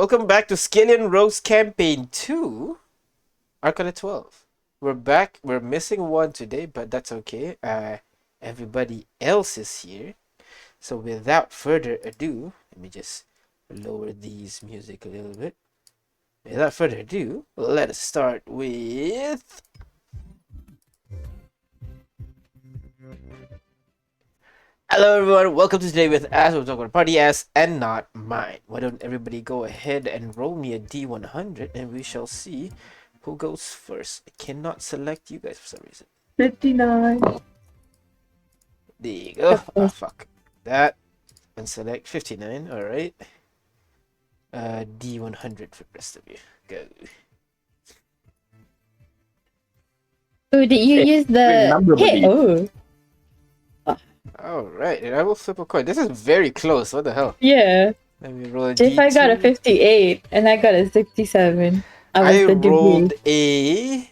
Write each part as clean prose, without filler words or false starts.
Welcome back to Skyllian Rose Campaign 2, Arcana 12. We're back. We're missing one today, but that's okay. Everybody else is here. So without further ado, let me just lower these music a little bit. Without further ado, let us start with... Hello everyone, welcome to Today with As. We're talking about party as and not mine. Why don't everybody go ahead and roll me a D100 and we shall see who goes first. I cannot select you guys for some reason. 59. There you go. Oh fuck. That. And select 59, alright. D100 for the rest of you. Go. Oh, did you use the hit? Oh. Alright, and I will flip a coin. This is very close. What the hell? Yeah. Let me roll a If I got a D2. 58 and I got a 67. I the rolled degree. a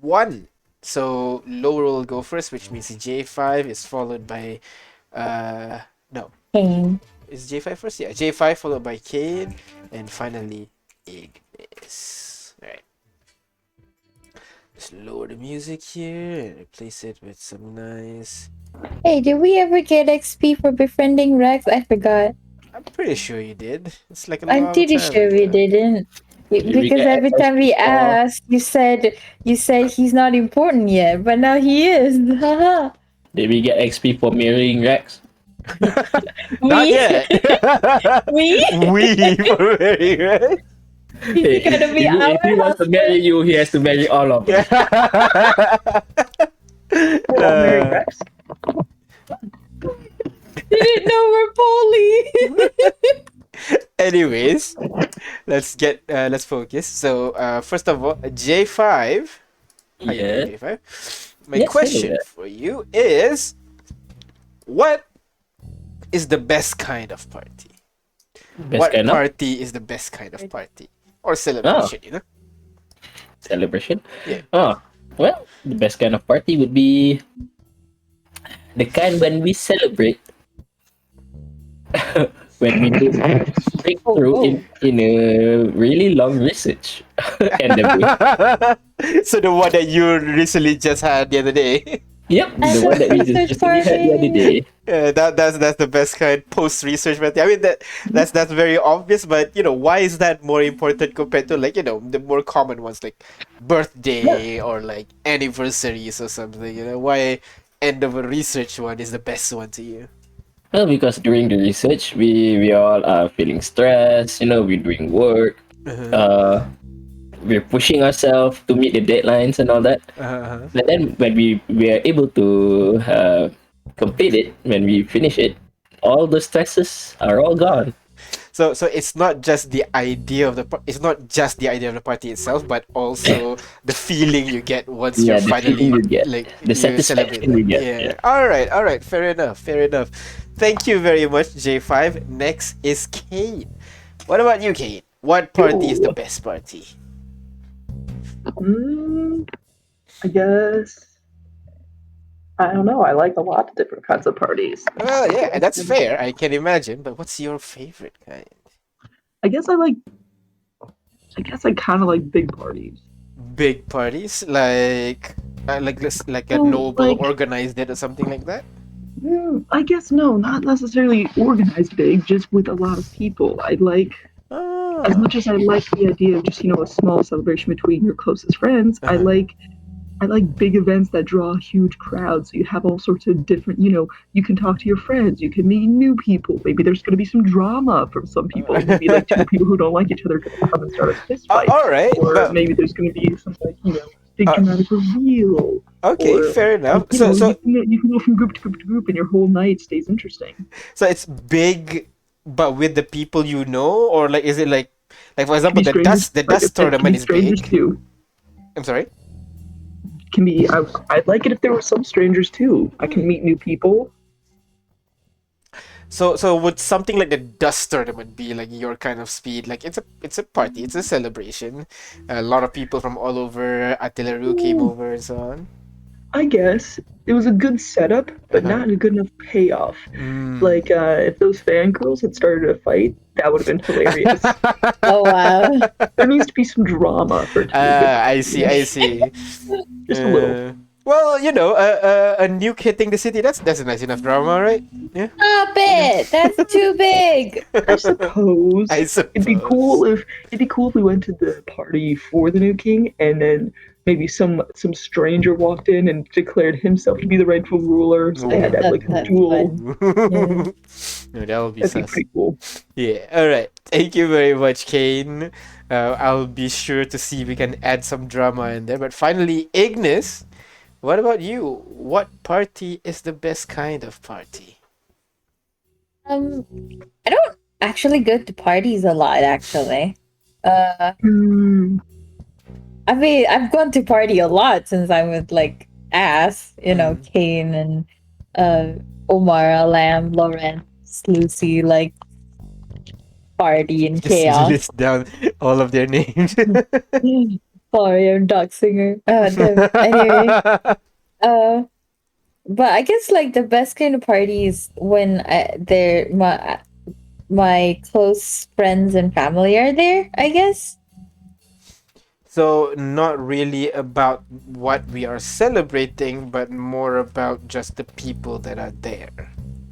1. So lower will go first, which means J5 is followed by no. Kane. Is J5 first? Yeah, J5 followed by Kane, and finally Ignis. Alright. Just lower the music here and replace it with some nice. Hey, did we ever get XP for befriending Rex? I forgot. I'm pretty sure you did. It's like a I'm long pretty time sure we ago. didn't. Because every time we asked, you said he's not important yet, but now he is. Haha. Did we get XP for mirroring Rex? Not yet. We? We for very right. He's gonna be our If he wants to marry you, he has to marry all of us. Marry Rex? Didn't know we're poly. Anyways, let's focus. So first of all, J5. How you doing, J5? My Yes, question hello. for you is, what is the best kind of party? What party is the best kind of party or celebration? You know, Celebration? Yeah. Oh, well, the best kind of party would be the kind when we celebrate when we do breakthrough in a really long research. And so the one that you recently just had the other day. Yep, the one that we just had the other day. Yeah, that's the best kind post research method. I mean that's very obvious, but you know, why is that more important compared to, like, you know, the more common ones like birthday or like anniversaries or something? You know, why end of a research one is the best one to you? Well, because during the research, we all are feeling stressed. You know, we're doing work. We're pushing ourselves to meet the deadlines and all that. But then when we are able to complete it, when we finish it, all the stresses are all gone. So it's not just the idea of the party itself, but also the feeling you get once you're finally like the satisfaction you get. Yeah. All right. Fair enough. Thank you very much, J5. Next is Kane. What about you, Kane? What party is the best party? I guess I don't know. I like a lot of different kinds of parties. Well, yeah, that's fair. I can imagine. But what's your favorite kind? I guess I kind of like big parties. Big parties, like a noble organized it or something like that. I guess no, not necessarily organized big, just with a lot of people. I like. As much as I like the idea of just, you know, a small celebration between your closest friends, I like big events that draw huge crowds. So you have all sorts of different, you know, you can talk to your friends, you can meet new people. Maybe there's going to be some drama from some people. Maybe like two people who don't like each other going to come and start a fist fight. All right. Or maybe there's going to be some, like, you know, big dramatic reveal. Okay, or, fair enough. So you can go from group to group to group, and your whole night stays interesting. So it's big, but with the people you know, or like, is it like for example, the dust tournament is big. Too. I'm sorry. Can be. I'd like it if there were some strangers too. I can meet new people. So would something like the dust tournament be like your kind of speed? Like it's a party, it's a celebration. A lot of people from all over Atileru came over and so on. I guess it was a good setup, but not a good enough payoff. Like, if those fangirls had started a fight, that would have been hilarious. Oh wow. There needs to be some drama for it to be a good I see, I party. see. Just a little. Well, a nuke hitting the city, that's a nice enough drama, right? Yeah. Stop it! That's too big. I suppose. I suppose. It'd be cool if we went to the party for the new king, and then maybe some stranger walked in and declared himself to be the rightful ruler. So they had to have like a That's duel. fun. No, that would be That'd be sus. pretty cool. Yeah. All right. Thank you very much, Kane. I'll be sure to see if we can add some drama in there. But finally, Ignis, what about you? What party is the best kind of party? I don't actually go to parties a lot. Actually, Hmm. I mean, I've gone to party a lot since I'm with like Ass, Kane and Omar, Lamb, Lawrence, Lucy, like party and Just chaos. list down all of their names. Sorry, I'm dog singer. Anyway, but I guess like the best kind of party is when they're my close friends and family are there, I guess. So not really about what we are celebrating, but more about just the people that are there.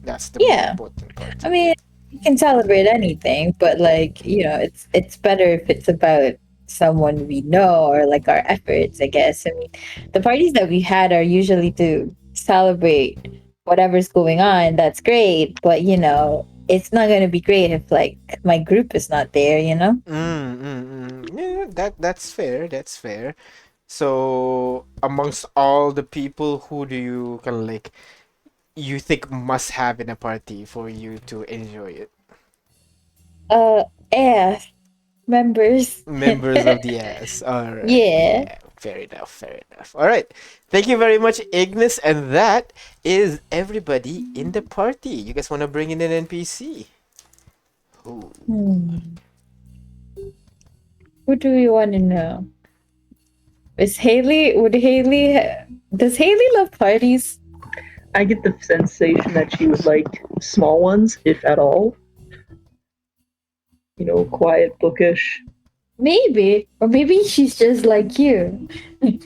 That's the more Yeah. important part. I mean, you can celebrate anything, but like, it's better if it's about someone we know or like our efforts, I guess. I mean, the parties that we had are usually to celebrate whatever's going on. That's great, but it's not going to be great if like my group is not there, Yeah, that's fair. That's fair. So amongst all the people, who do you kind of like you think must have in a party for you to enjoy it? Yeah, members. Members of the S. All right. Yeah. Yeah. Fair enough. Fair enough. All right. Thank you very much, Ignis. And that is everybody in the party. You guys want to bring in an NPC? Who? Who do we want to know? Does Haley love parties? I get the sensation that she would like small ones, if at all. Quiet, bookish. Maybe. Or maybe she's just like you. I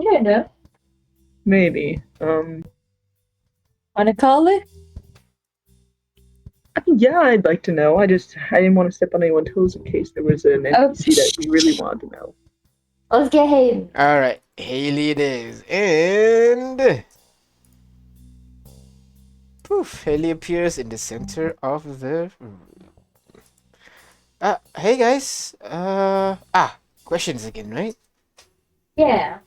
don't know. Maybe. Wanna call it? Yeah, I'd like to know. I didn't want to step on anyone's toes in case there was an NPC that we really wanted to know. Let's get Haley. All right. Haley it is. And poof, Haley appears in the center of the room. Hey guys. Questions again, right? Yeah.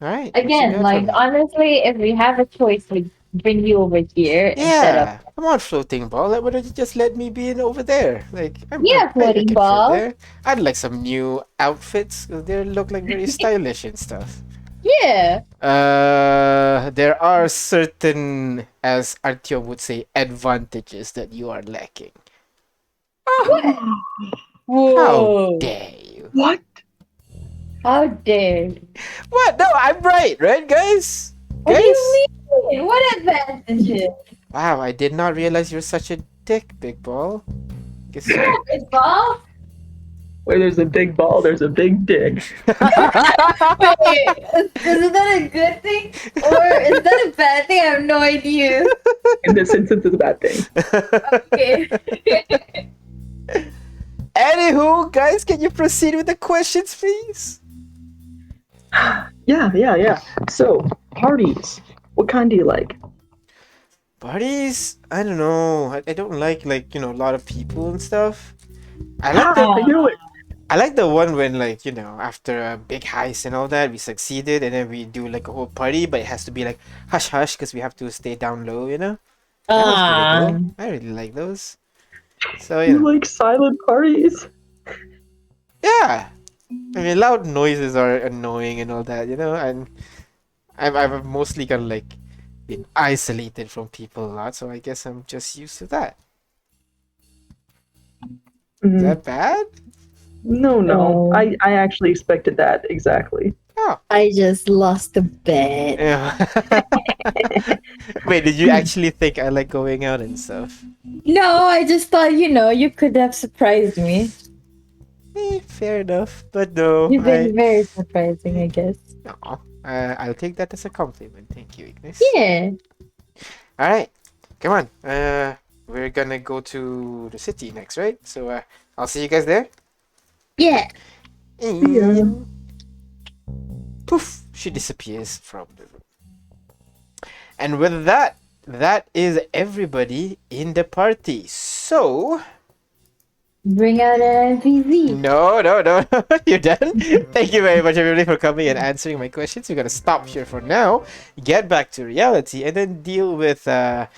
All right. Again, like honestly, if we have a choice, we bring you over here instead of Come on, floating ball. Why don't you just let me be in over there? Like, I floating can fit ball. there. I'd like some new outfits because they look like very stylish and stuff. Yeah. There are certain, as Artyom would say, advantages that you are lacking. Whoa. How dare you? What? How dare you? What? No, I'm right, guys? What do you mean? What advantages? Wow, I did not realize you're such a dick, Big Ball. Guess so. Big ball? Where there's a big ball, there's a big dick. Wait, is that a good thing? Or is that a bad thing? I have no idea. In this instance, it's a bad thing. Okay. Anywho, guys, can you proceed with the questions, please? Yeah. So, parties. What kind do you like? Parties? I don't know. I don't like a lot of people and stuff. I like the one when after a big heist and all that, we succeeded and then we do like a whole party, but it has to be like hush hush because we have to stay down low, That was pretty cool. I really like those. So You like silent parties? yeah. I mean, loud noises are annoying and all that, and I've mostly been isolated from people a lot, so I guess I'm just used to that. Is that bad? No. I actually expected that exactly. Oh. I just lost a bet. Yeah. Wait, did you actually think I like going out and stuff? No, I just thought, you could have surprised me. Fair enough, but no, You've been very surprising, I guess. No, I'll take that as a compliment. Thank you, Ignis. Yeah. All right, come on. We're gonna go to the city next, right? So, I'll see you guys there. Yeah. And poof, she disappears from the room. And with that, that is everybody in the party. So, Bring out an MPV. no, you're done. Thank you very much, everybody, for coming and answering my questions. We're gonna stop here for now, get back to reality, and then deal with the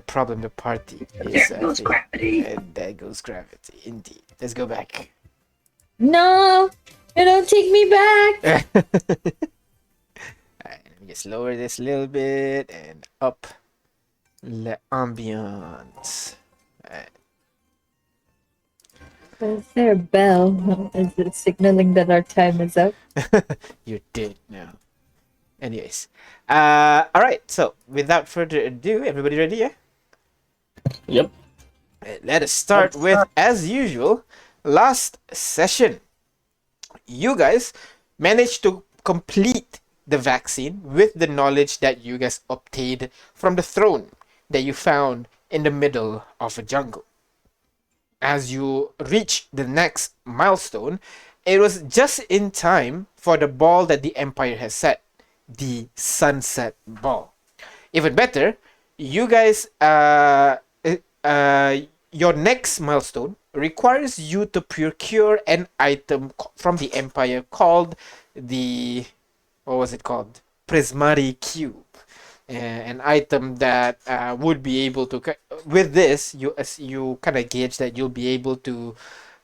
problem the party is. There goes gravity. And there goes gravity, indeed. Let's go back. No, you don't take me back. Alright, let me just lower this a little bit and up the ambiance. Alright. Is there a bell? Is it signaling that our time is up? You're dead now. Anyways, all right. So without further ado, everybody ready? Yeah. Yep. Let us start with, as usual, last session. You guys managed to complete the vaccine with the knowledge that you guys obtained from the throne that you found in the middle of a jungle. As you reach the next milestone, it was just in time for the ball that the Empire has set, the Sunset Ball. Even better, you guys, your next milestone requires you to procure an item from the Empire called the, what was it called? Prismari Cube. An item that would be able to, with this, you kind of gauge that you'll be able to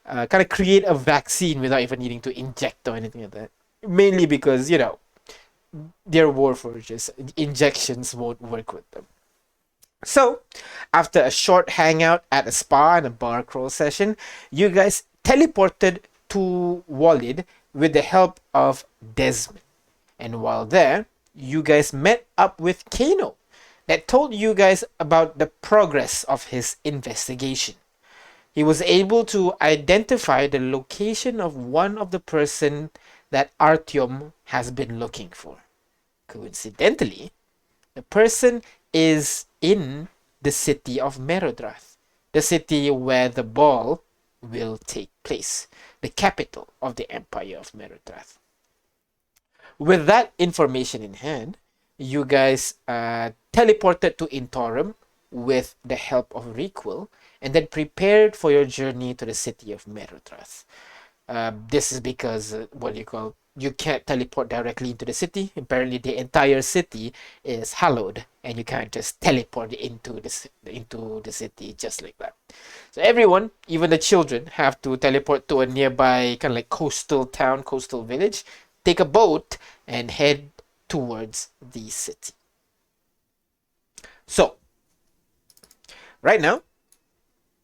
kind of create a vaccine without even needing to inject or anything like that. Mainly because, they're warforges. Injections won't work with them. So, after a short hangout at a spa and a bar crawl session, you guys teleported to Walid with the help of Desmond. And while there, you guys met up with Kano that told you guys about the progress of his investigation. He was able to identify the location of one of the person that Artyom has been looking for. Coincidentally, the person is in the city of Merodrath, the city where the ball will take place, the capital of the Empire of Merodrath. With that information in hand, you guys teleported to Intaurum with the help of Requil, and then prepared for your journey to the city of Merodrath. This is because, you can't teleport directly into the city. Apparently, the entire city is hallowed, and you can't just teleport into the city just like that. So everyone, even the children, have to teleport to a nearby kind of like coastal town, coastal village, take a boat, and head towards the city. So, right now,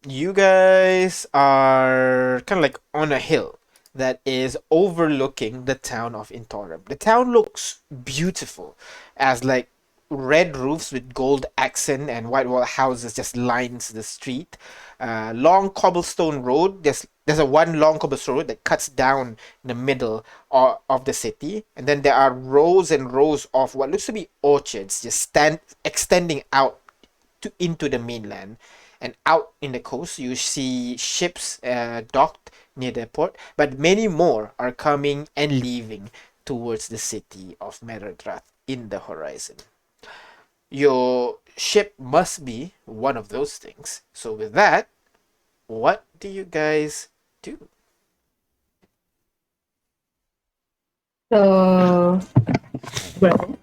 you guys are kind of like on a hill that is overlooking the town of Intaurum. The town looks beautiful, as like red roofs with gold accent and white wall houses just lines the street. Long cobblestone road. There's a one long cobblestone road that cuts down in the middle of the city, and then there are rows and rows of what looks to be orchards just extending out into the mainland. And out in the coast, you see ships docked near the port, but many more are coming and leaving towards the city of Merodrath in the horizon. Your ship must be one of those things. So with that, what do you guys do? So, well,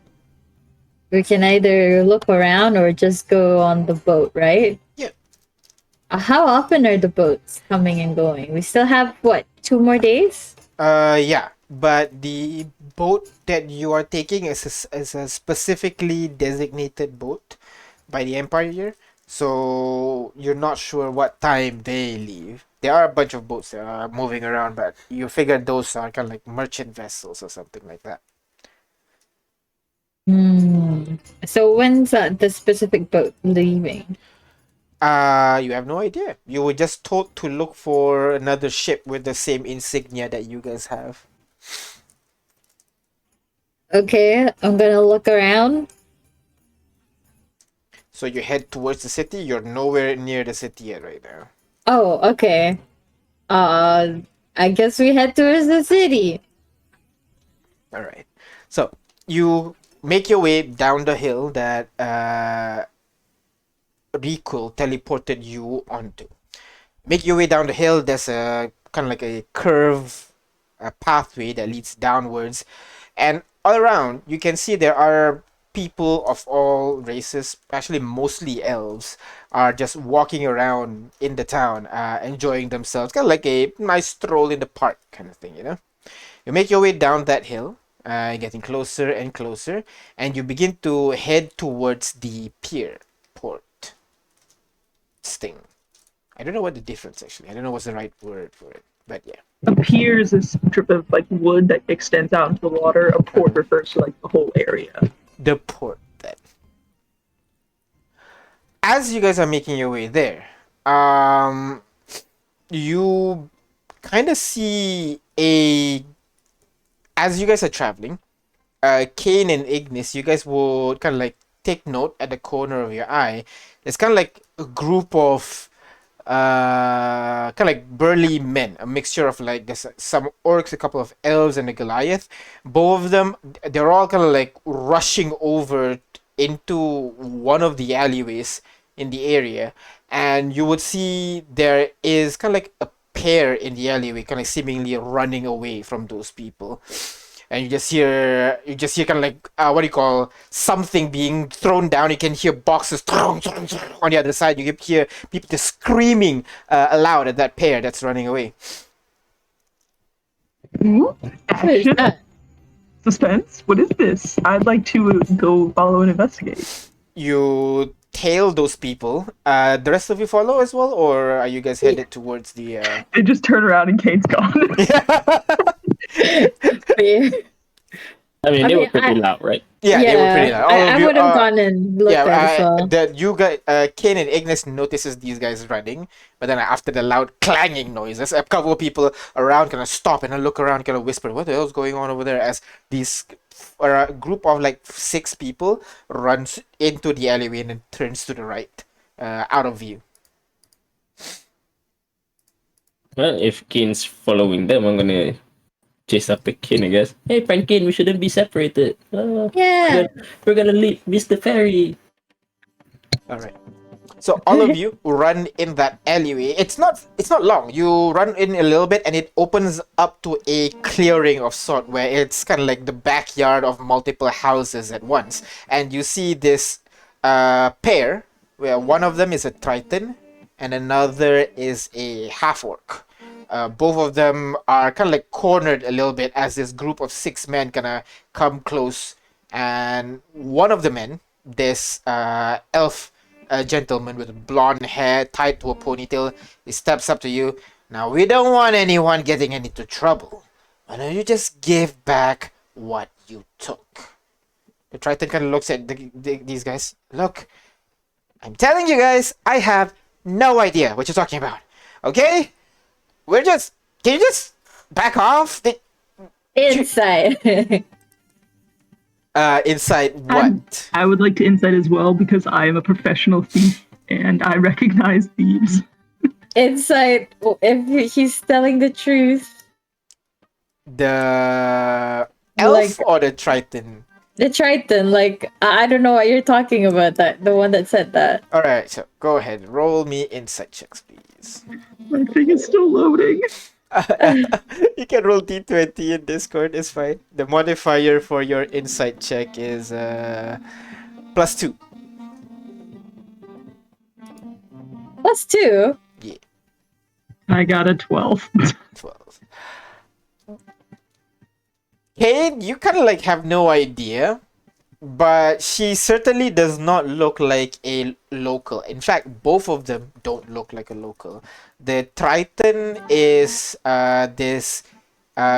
we can either look around or just go on the boat, right? Yeah. How often are the boats coming and going? We still have, what, 2 more days? Yeah, but the boat that you are taking is a specifically designated boat by the Empire here, so you're not sure what time they leave. There are a bunch of boats that are moving around, but you figure those are kind of like merchant vessels or something like that. So when's the specific boat leaving? You have no idea. You were just told to look for another ship with the same insignia that you guys have. Okay, I'm gonna look around. So you head towards the city. You're nowhere near the city yet right now. Oh, okay. Uh, I guess we head towards the city. All right. So you make your way down the hill that Rico teleported you onto. Make your way down the hill. There's a kind of like a curve, a pathway that leads downwards, and all around you can see there are people of all races, actually mostly elves, are just walking around in the town, enjoying themselves, kind of like a nice stroll in the park kind of thing, you know. You make your way down that hill, getting closer and closer, and you begin to head towards the pier port thing. I don't know what the difference actually. I don't know what's the right word for it, but yeah. A pier is a strip of like wood that extends out into the water. A port refers to like the whole area. The port then. As you guys are making your way there, you kind of see a. As you guys are traveling, Kane and Ignis, you guys would kind of like take note at the corner of your eye. It's kind of like a group of kind of like burly men, a mixture of like there's some orcs, a couple of elves, and a Goliath. Both of them, they're all kind of like rushing over into one of the alleyways in the area, and you would see there is kind of like a pair in the alleyway, kind of seemingly running away from those people. And you just hear kind of like what do you call, something being thrown down. You can hear boxes on the other side. You can hear people just screaming aloud at that pair that's running away. Ooh, What is action, that? suspense. What is this? I'd like to go follow and investigate. You tail those people. The rest of you follow as well, or are you guys headed towards the? They just turn around and Kane's gone. Fair. I mean, I they were mean, pretty loud, right? Yeah, they were pretty yeah, loud. All I of you would have are. gone and looked Yeah, at as well. that you guys, Kane and Ignis notices these guys running, but then after the loud clanging noises, a couple of people around kind of stop and look around, kind of whisper, "What the hell's going on over there?" As these a group of like 6 people runs into the alleyway and then turns to the right, out of view. Well, if Kane's following them, I'm gonna chase after Kane, I guess. Hey, friend Kane, we shouldn't be separated. Yeah. We're gonna miss the ferry. All right. So all of you run in that alleyway. It's not long. You run in a little bit and it opens up to a clearing of sort where it's kind of like the backyard of multiple houses at once. And you see this pair where one of them is a Triton and another is a half orc. Both of them are kind of like cornered a little bit as this group of 6 men kind of come close, and one of the men, this elf gentleman with blonde hair tied to a ponytail, he steps up to you. Now, we don't want anyone getting into trouble. Why don't you just give back what you took? The Triton kind of looks at these guys. Look, I'm telling you guys, I have no idea what you're talking about. Okay? Can you just back off? Inside. Inside what? I would like to insight as well because I am a professional thief and I recognize thieves. Inside, if he's telling the truth. The elf or the Triton? The Triton, like, I don't know what you're talking about, that the one that said that. Alright, so go ahead. Roll me insight checks, please. My thing is still loading. You can roll D20 in Discord, it's fine. The modifier for your insight check is +2. +2? Yeah, I got a 12. 12. Kane, you kind of like have no idea, but she certainly does not look like a local. In fact, both of them don't look like a local. The Triton is this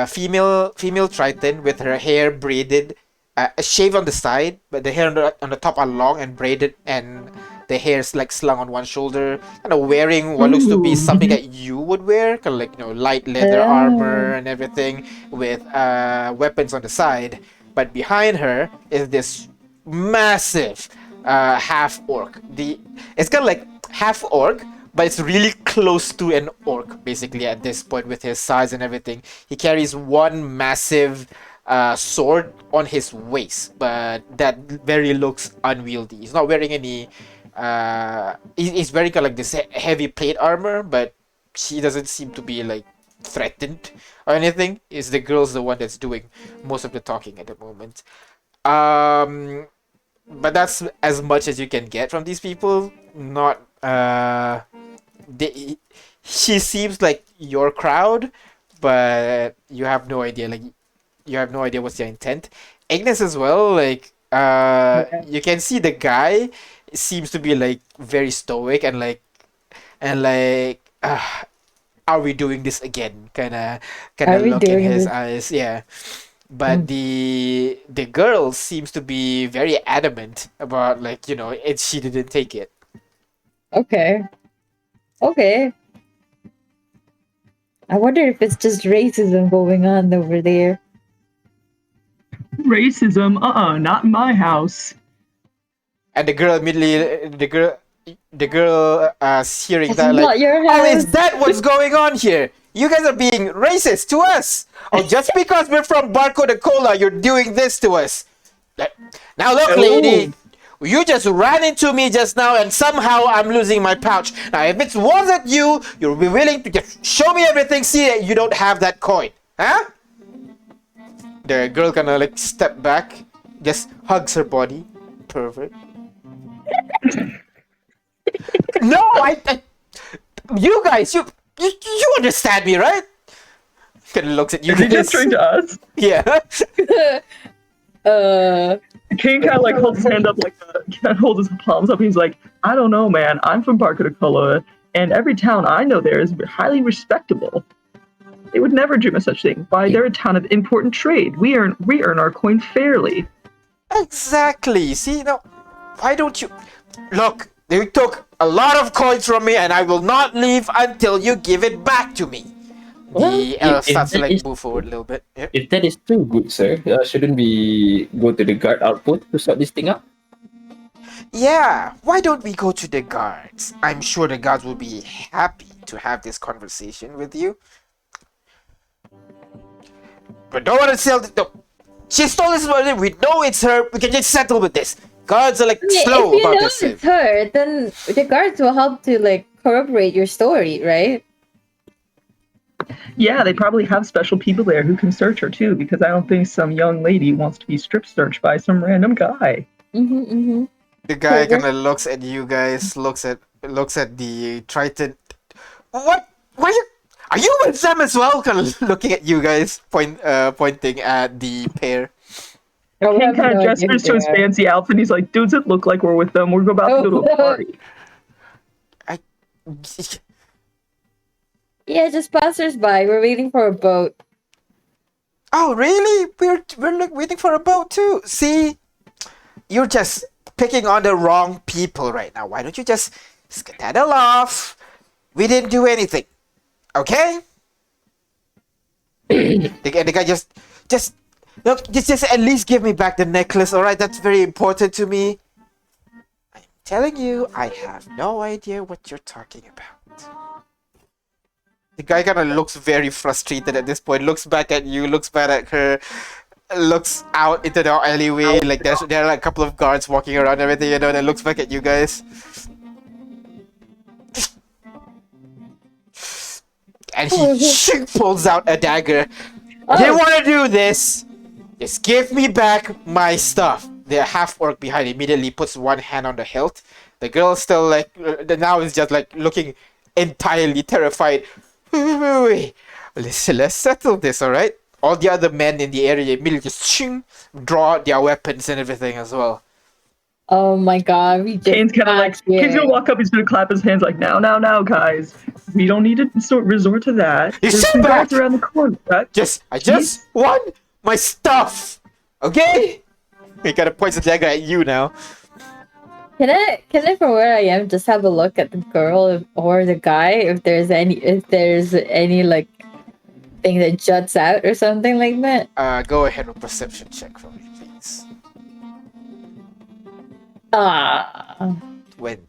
female Triton with her hair braided, a shave on the side, but the hair on the top are long and braided, and the hair is like slung on one shoulder, kind of wearing what looks to be Ooh. something that you would wear, kind of like light leather armor and everything with weapons on the side. But behind her is this massive half orc. It's kind of like half orc, but it's really close to an orc basically at this point with his size and everything. He carries one massive sword on his waist, but that very looks unwieldy. He's not wearing any. He's wearing kind of like this heavy plate armor, but she doesn't seem to be like threatened or anything. Is the girl's the one that's doing most of the talking at the moment. But that's as much as you can get from these people. Not she seems like your crowd, but you have no idea. Like you have no idea what's their intent. Agnes as well. Like you can see the guy seems to be like very stoic and like are we doing this again? Kind of look in his eyes. Yeah. But the girl seems to be very adamant about like she didn't take it. Okay. I wonder if it's just racism going on over there. Racism? Not in my house. And the girl immediately, the girl hearing It's that, not like, your oh, is house." that what's going on here? You guys are being racist to us. Oh, just because we're from Barco de Cola, you're doing this to us. Like, now look, lady, you just ran into me just now, and somehow I'm losing my pouch. Now, if it wasn't you, you'll be willing to just show me everything, see that you don't have that coin, huh? The girl kind of like step back, just hugs her body. Pervert. No, you guys, you understand me, right? Kind of looks at you. Is he gesturing to us? Yeah. King kind of like holds his hand up, like holds his palms up. He's like, I don't know, man. I'm from Barco de Cola, and every town I know there is highly respectable. They would never dream of such thing. Why, they're a town of important trade. We earn our coin fairly. Exactly. See, now, why don't you look? They took a lot of coins from me, and I will not leave until you give it back to me. The elf starts to like move forward a little bit. Yep. If that is true, good sir, shouldn't we go to the guard outpost to sort this thing out? Yeah, why don't we go to the guards? I'm sure the guards will be happy to have this conversation with you. But don't want to sell the. No. She stole this money. We know it's her. We can just settle with this. Guards are like slow if you about know this. it's her, then the guards will help to like corroborate your story, right? Yeah, they probably have special people there who can search her too, because I don't think some young lady wants to be strip searched by some random guy. The guy kind of looks at you guys, looks at the Triton. What? Why are you with them as well? Kind of looking at you guys, pointing at the pair. King kind of gestures to his fancy outfit. He's like, "Dudes, it look like we're with them. We're about to go to a party." Yeah, just passers-by. We're waiting for a boat. Oh, really? We're waiting for a boat too. See, you're just picking on the wrong people right now. Why don't you just skedaddle off? We didn't do anything, okay? the guy just look. Just at least give me back the necklace, all right? That's very important to me. I'm telling you, I have no idea what you're talking about. The guy kind of looks very frustrated at this point. Looks back at you. Looks back at her. Looks out into the alleyway. Like there are like a couple of guards walking around and everything, and looks back at you guys. And he pulls out a dagger. I didn't want to do this. Just give me back my stuff. The half orc behind immediately puts one hand on the hilt. The girl still like now is just like looking entirely terrified. Wait. Let's settle this, all right? all the other men in the area immediately just draw out their weapons and everything as well. Oh my god, we just Kane's kind of like, Kane's gonna walk up, he's gonna clap his hands like, now, guys. We don't need to resort to that. You There's sit some back! guards around the corner. Right? I just want my stuff! Okay? He kind of points the dagger at you now. Can I from where I am just have a look at the girl or the guy if there's any like thing that juts out or something like that? Go ahead with perception check for me, please. 20.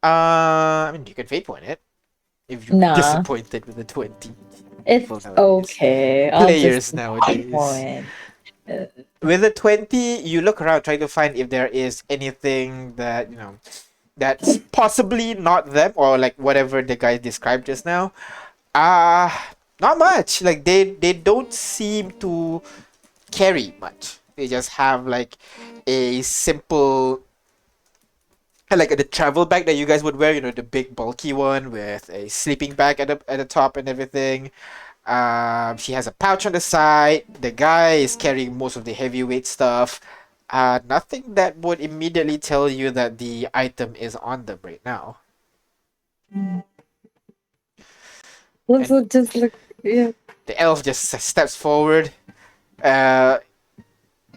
I mean, you can fate point it if you're Nah. disappointed with the 20. It's People nowadays. okay. I'll Players just nowadays. point. With the 20, you look around trying to find if there is anything that, you know, that's possibly not them or like whatever the guy described just now. Not much. Like they don't seem to carry much. They just have like a simple, like the travel bag that you guys would wear, you know, the big bulky one with a sleeping bag at the top and everything. She has a pouch on the side. The guy is carrying most of the heavyweight stuff. Nothing that would immediately tell you that the item is on them right now. Yeah. The elf just steps forward.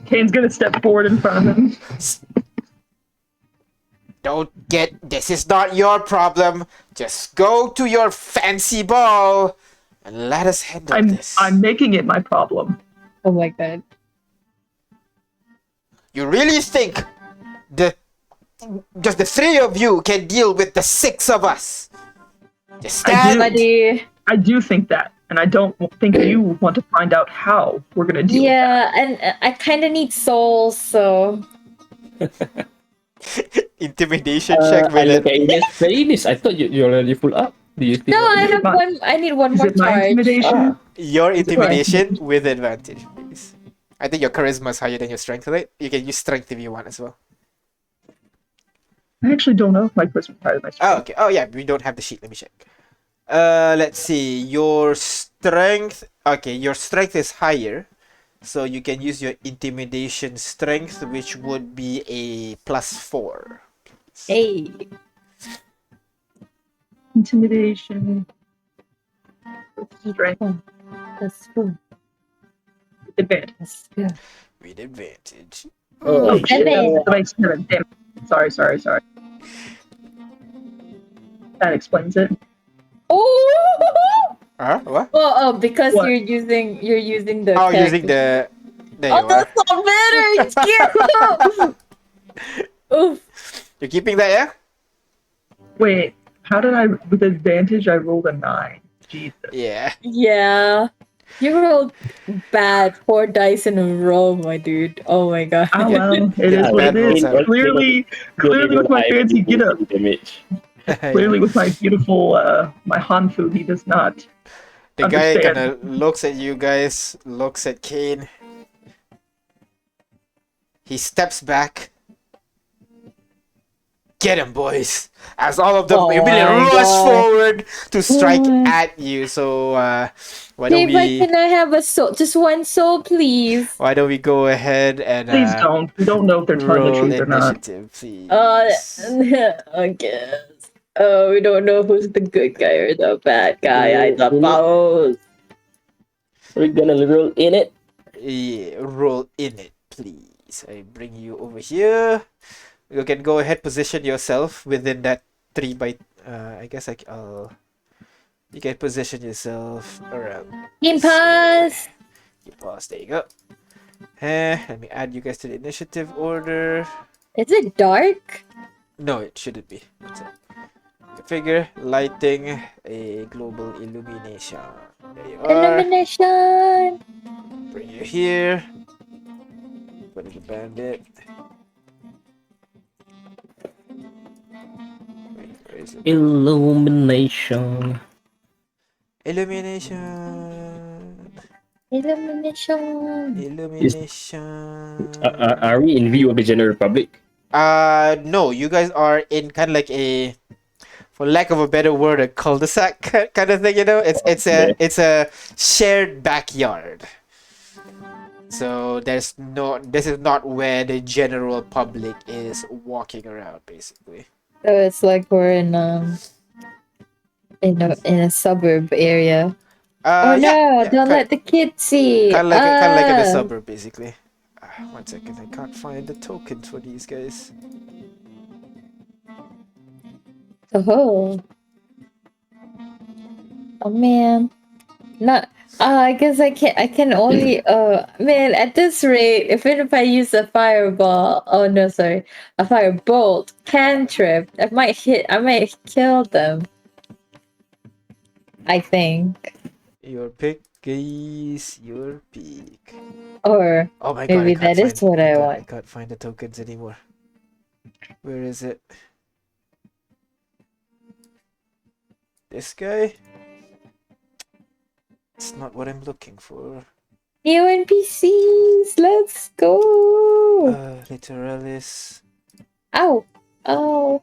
Kane's gonna step forward in front of him. This is not your problem. Just go to your fancy ball and let us handle this. I'm making it my problem. Oh my god. You really think just the three of you can deal with the six of us? Just stand. I do think that, and I don't think you want to find out how we're gonna deal with that. Yeah, and I kind of need souls, so. Intimidation check with it. Okay, yes, I thought you're already full up. Do you No, I have one. I need one Is more it my charge. intimidation? Your intimidation with advantage, please. I think your charisma is higher than your strength, right? You can use strength if you want as well. I actually don't know if my charisma is higher than my strength. Oh, okay. Oh, yeah. We don't have the sheet. Let me check. Let's see. Your strength. Okay, your strength is higher, so you can use your intimidation strength, which would be a +4. Hey. Intimidation. Strength. That's cool. Advantage. That's good. With advantage. Oh, shit. Seven. That makes 7. Damn. Sorry. That explains it. Oh. What? Oh, because What? you're using the. Oh, tech. using the. There Oh, you are. that's not better. It's cute. Oof. You're keeping that, yeah? Wait, how did I, with advantage, I rolled a 9. Jesus. Yeah. Yeah. You rolled bad 4 dice in a row, my dude. Oh my god. Oh well, it is what it is. Clearly with my fancy get up. Clearly with my beautiful, my Hanfu, he does not The guy understand. kind of looks at you guys, looks at Kane. He steps back. Get him, boys! As all of them Oh immediately my rush God. forward to strike Oh. at you. So why Hey, don't but we? can I have a soul? Just one soul, please. Why don't we go ahead and Please don't. We don't know if they're telling the roll truth or not. initiative, please? I guess. Oh, we don't know who's the good guy or the bad guy, I suppose. We're gonna roll in it. Yeah, roll in it, please. I bring you over here. You can go ahead, position yourself within that 3 by. I guess I'll. You can position yourself around. Team pass. Pause. There you go. Let me add you guys to the initiative order. Is it dark? No, it shouldn't be. What's up? Configure lighting a global illumination. There you are. Illumination. Bring you here. Put in the bandit. Wait, where is it? Illumination. Illumination. Illumination. Illumination. Are we in view of the general public? No, you guys are in kind of like a for lack of a better word, a cul-de-sac kind of thing. You know, it's a shared backyard. So this is not where the general public is walking around, basically. So it's like we're in a suburb area. Oh no! Don't let the kids see. Kind of like in a suburb, basically. 1 second, I can't find the tokens for these guys. Oh. Oh man. Not. I guess I can only. Man, at this rate, even if I use a fireball. Oh no, sorry, a firebolt cantrip. I might kill them. I think. Your pick, guys. Your pick. Or oh my maybe god, that is what I want. I can't find the tokens anymore. Where is it? This guy? It's not what I'm looking for. New NPCs, let's go. Literalis. Ow. Oh.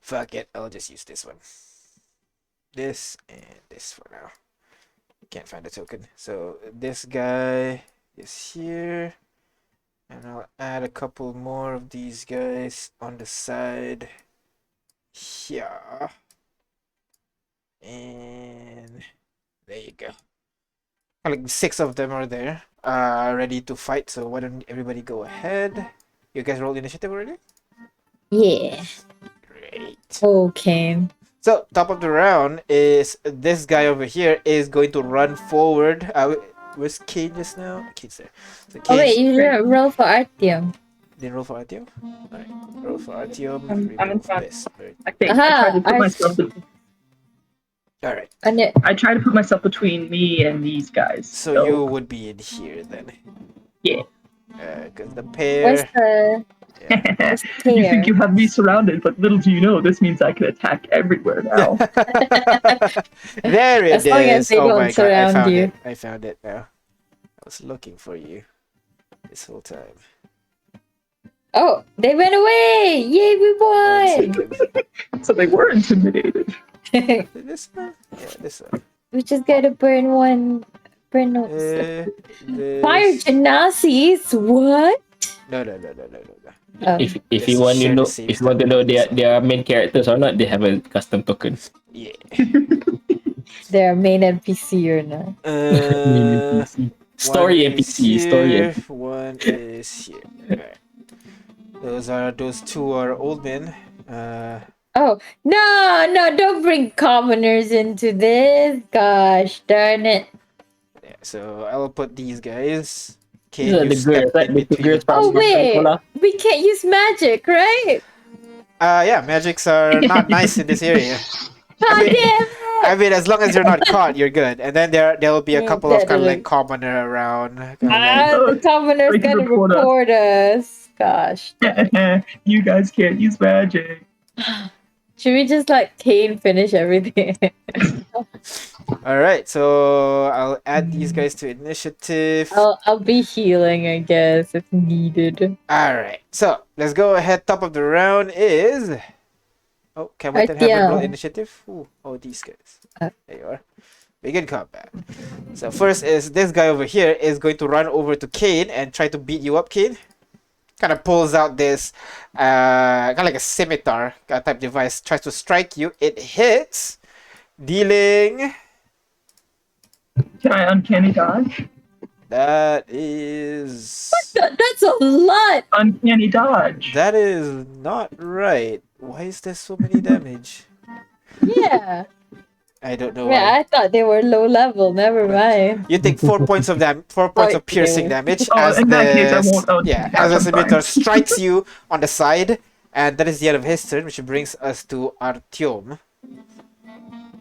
Fuck it, I'll just use this one. This and this for now. Can't find a token. So this guy is here. And I'll add a couple more of these guys on the side. Here. And there you go. Like 6 of them are there. Ready to fight. So why don't everybody go ahead? You guys roll initiative already? Yeah. Great. Okay. So top of the round is this guy over here is going to run forward. Where's Kane just now? Kane's there. So Oh wait, you roll for Artyom. Didn't roll for Artyom? Alright. Roll for Artyom. I'm in front. This. I tried to put myself. Alright. I try to put myself between me and these guys. So you would be in here then. Yeah. Because the pair. Where's the You think you have me surrounded, but little do you know, this means I can attack everywhere now. There it as long as is. they Oh don't my god, surround you. I found it now. I was looking for you this whole time. Oh, they went away! Yay, we 1 won! second. So they were intimidated. This one? Yeah, this one. We just gotta burn one. This. Fire genazis? What? No. Oh. If you want to know their main characters or not, they have a custom token. Yeah. Their main NPC or not? Story NPC. One is here. Right. Those 2 are old men. Oh no! Don't bring commoners into this. Gosh darn it! Yeah, so I'll put these guys. These are the girls, right? The 2 girls Oh from wait, Cola. we can't use magic, right? Yeah, magics are not nice in this area. I mean, as long as you're not caught, you're good. And then there will be a couple of kind of like commoner around. The commoner's gonna report us. Gosh. You guys can't use magic. Should we just let Kane finish everything? Alright, so I'll add these guys to initiative. I'll be healing, I guess, if needed. Alright, so let's go ahead. Top of the round is... Oh, can we then have a roll initiative? Ooh, oh, these guys. There you are. Begin combat. So first is this guy over here is going to run over to Kane and try to beat you up, Kane. Kind of pulls out this kind of like a scimitar type device, tries to strike you. It hits, dealing... Can I uncanny dodge? That is... That's a lot! Uncanny dodge. That is not right. Why is there so many damage? Yeah. I don't know. Yeah, I thought they were low level. Never mind. You take 4 points of 4 points of piercing damage as in that case, I won't. as the scimitar strikes you on the side, and that is the end of his turn, which brings us to Artyom.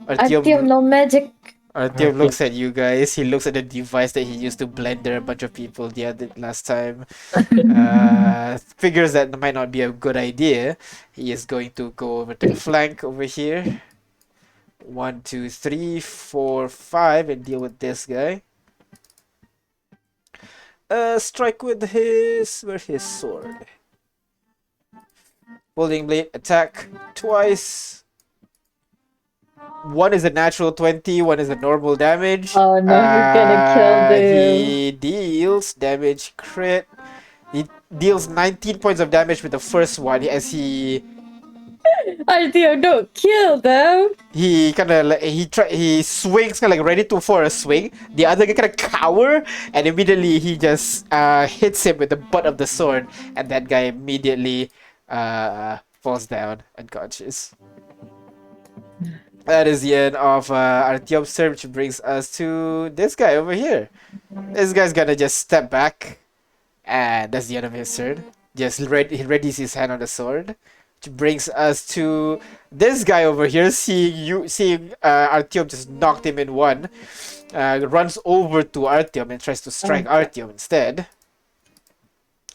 Artyom, no magic. Artyom looks at you guys. He looks at the device that he used to blender a bunch of people last time. Figures that might not be a good idea. He is going to go over to the flank over here. 1, 2, 3, 4, 5, and deal with this guy. strike with his sword. Folding blade attack twice. One is a natural 20, one is a normal damage. Oh no, he's gonna kill them. He deals damage crit. He deals 19 points of damage with the first one as he Artyom, don't kill them. he kind of like he swings kind of like ready to for a swing. The other guy kind of cower and immediately he just hits him with the butt of the sword and that guy immediately falls down unconscious. That is the end of Artyom's turn, which brings us to this guy over here. This guy's gonna just step back, and that's the end of his turn. Just he readies his hand on the sword, which brings us to this guy over here. Seeing Artyom just knocked him in one, runs over to Artyom and tries to strike Artyom instead.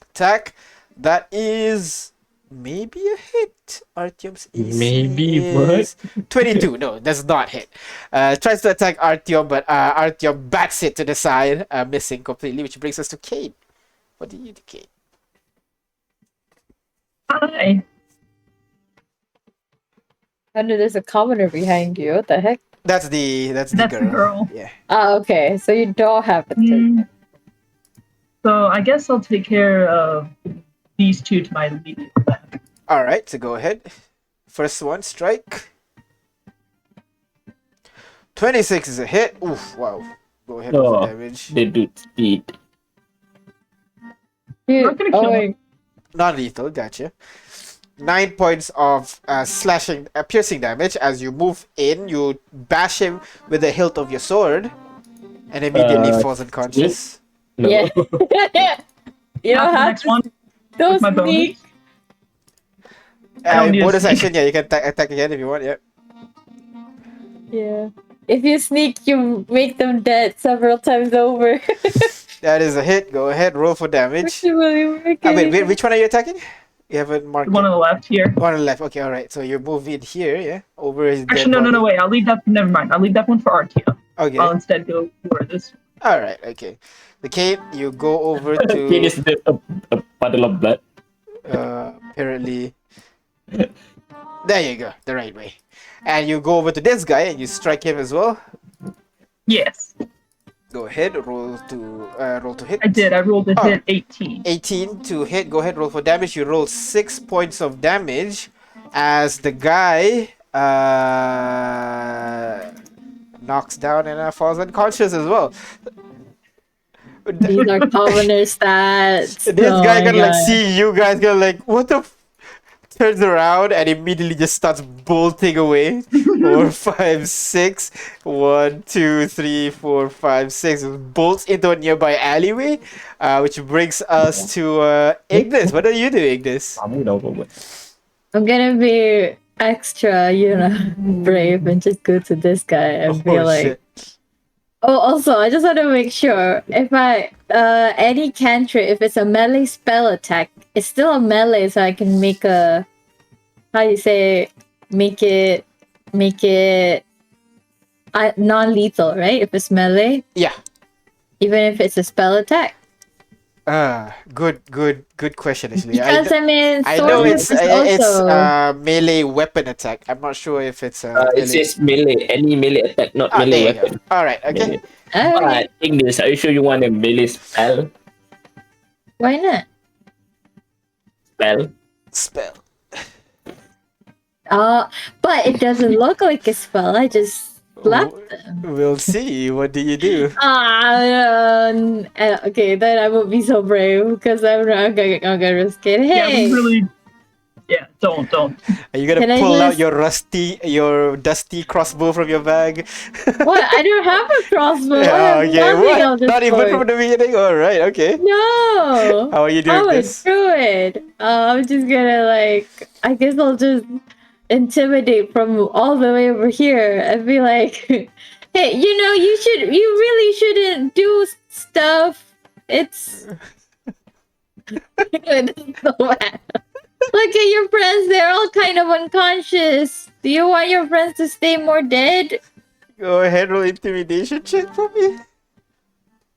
Attack. That is maybe a hit. Artyom's AC Maybe is 22. No, does not hit. Tries to attack Artyom, but Artyom bats it to the side, missing completely, which brings us to Kate. What do you do, Kate? Hi. I know there's a commoner behind you. What the heck? That's the girl. Yeah. Ah, okay. So you don't have a turn. So I guess I'll take care of these two to my immediate left. All right. So go ahead. First one, strike. 26 is a hit. Oof! Wow. Go ahead with the damage. They do speed. Dude, not gonna kill him. Non-lethal. Gotcha. 9 points of slashing, piercing damage. As you move in, you bash him with the hilt of your sword, and immediately falls unconscious. No. Yeah. You don't the have next one. Don't with my bonus. sneak. I don't need a Bonus sneak. action, yeah, you can attack again if you want. Yeah. Yeah. If you sneak, you make them dead several times over. That is a hit. Go ahead, roll for damage. Wait, Wait, which one are you attacking? You haven't marked The one on the left here. one on the left. Okay, all right. So you move in here, yeah, over his dead Actually, no, body. wait. I'll leave that. Never mind. I'll leave that one for Artyom. Okay. I'll instead go for this. All right. Okay. The Kate, you go over Kid is to a puddle of blood. apparently. There you go, the right way. And you go over to this guy and you strike him as well. Yes, Go ahead, roll to hit. I did. I rolled a hit 18. 18 to hit. Go ahead, roll for damage. You roll 6 points of damage as the guy knocks down and falls unconscious as well. These are commoner stats. This Oh guy my gonna like God. see you guys gonna like what the turns around and immediately just starts bolting away. 4, 5, 6. 1, 2, 3, 4, 5, 6. Bolts into a nearby alleyway, which brings us to Ignis. What are you doing, Ignis? I'm gonna be extra, brave and just go to this guy and be like. Shit. Oh, also, I just want to make sure if any cantrip, if it's a melee spell attack, it's still a melee, so I can make a, make it non-lethal, right? If it's melee, Yeah. even if it's a spell attack. Good question actually. Because I mean, I know sword it's is also melee weapon attack. I'm not sure if it's It melee. says melee, any melee attack, not There melee you go. weapon. All right, okay. Melee. Alright, But English, are you sure you want a melee spell? why not? Spell. But it doesn't look like a spell. I just slapped them. We'll see. What do you do? Okay, then I won't be so brave because I'm gonna risk it. Yeah, Hey, we really. Yeah, don't. Are you gonna Can I pull out just- your dusty crossbow from your bag? what? I don't have a crossbow. I have Okay, nothing what? of this Not even sort. from the beginning. All right, okay. No. How are you doing I would this? do it. I'm just gonna I guess I'll just intimidate from all the way over here and be like, hey, you really shouldn't do stuff. It's it's so bad. Look at your friends, they're all kind of unconscious. Do you want your friends to stay more dead? Go ahead, roll intimidation check for me.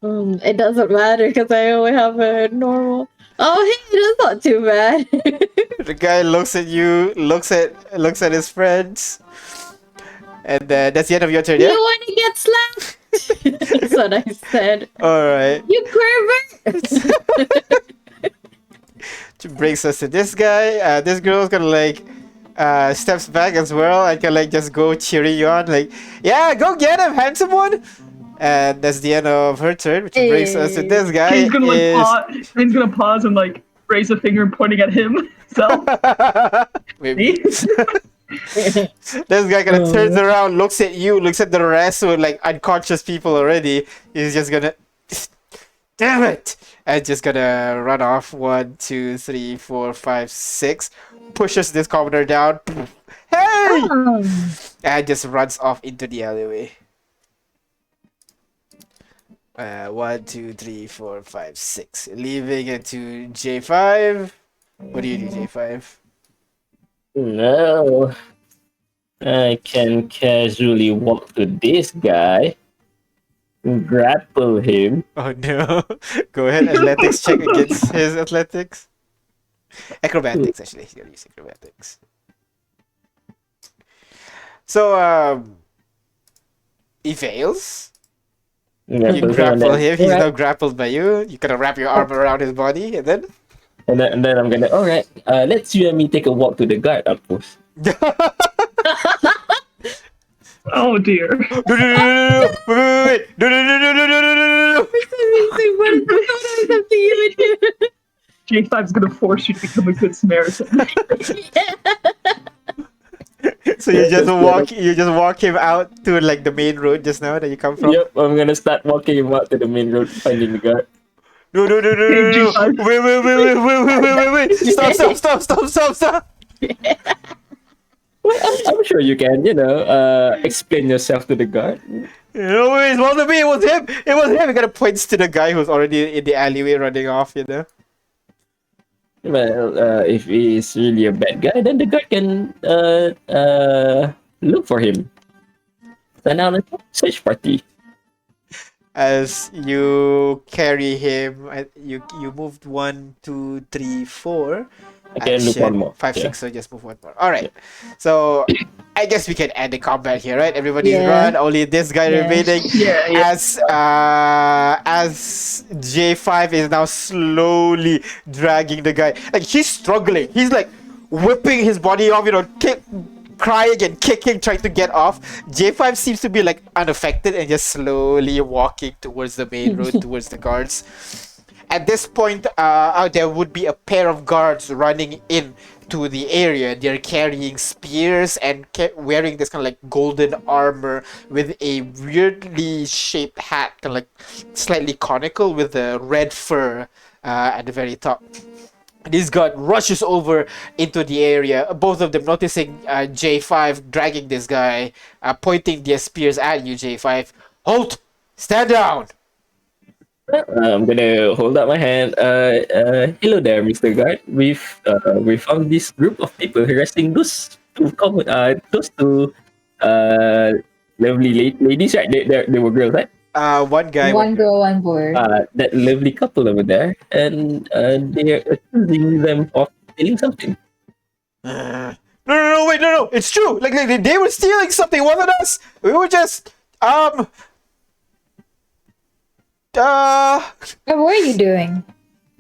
It doesn't matter because I only have a normal. Oh, hey, that's not too bad. The guy looks at you, looks at his friends, and that's the end of your turn. You Yeah. want to get slapped? That's what I said. All right. You pervert! Which brings us to this guy. This girl's gonna steps back as well and can just go cheering you on, yeah, go get him, handsome one. And that's the end of her turn, which brings us to this guy. Kane's gonna pause and raise a finger pointing at him. So Maybe. This guy kind of turns around, looks at you, looks at the rest who are unconscious people already. He's just gonna, damn it, and just gonna run off. 1, 2, 3, 4, 5, 6. Pushes this commoner down. Hey! And just runs off into the alleyway. 1, 2, 3, 4, 5, 6. Leaving it to J5. What do you do, J5? No. I can casually walk to this guy, grapple him. Oh no. Go ahead, athletics check against his athletics. Acrobatics, actually. He's gonna use acrobatics. So, he fails. You grapple him, he's now grappled by you. You kind of wrap your arm around his body, and then... And then I'm gonna, alright, let's you and me take a walk to the guard outpost. oh dear. No, wait. No. J5's gonna force you to become a good Samaritan. So you just walk him out to the main road just now that you come from? Yep, I'm gonna start walking him out to the main road, finding the guard. No. Wait. Stop. Well, I'm sure you can, explain yourself to the guard. No, it wasn't me, it was him. He kind of points to the guy who's already in the alleyway running off, Well, if he's really a bad guy, then the guard can look for him. Send out a search party. As you carry him, you moved 1, 2, 3, 4. I can look one more. 5, Yeah. 6, so just move one more. Alright. So I guess we can end the combat here, right? Everybody's run, only this guy remaining. Yeah. As J5 is now slowly dragging the guy. He's struggling. He's whipping his body off, crying and kicking, trying to get off. J5 seems to be unaffected and just slowly walking towards the main road, towards the guards. At this point, there would be a pair of guards running in to the area. They're carrying spears and wearing this kind of golden armor with a weirdly shaped hat, kind of slightly conical with the red fur at the very top. This guard rushes over into the area, both of them noticing J5 dragging this guy, pointing their spears at you, J5. Halt! Stand down! I'm gonna hold up my hand. Hello there, Mr. Guard. We found this group of people harassing those two lovely ladies, right? They were girls, right? One guy. One girl, one boy. That lovely couple over there, and they are accusing them of stealing something. No, wait, no, it's true. They were stealing something. It wasn't us. We were just What were you doing?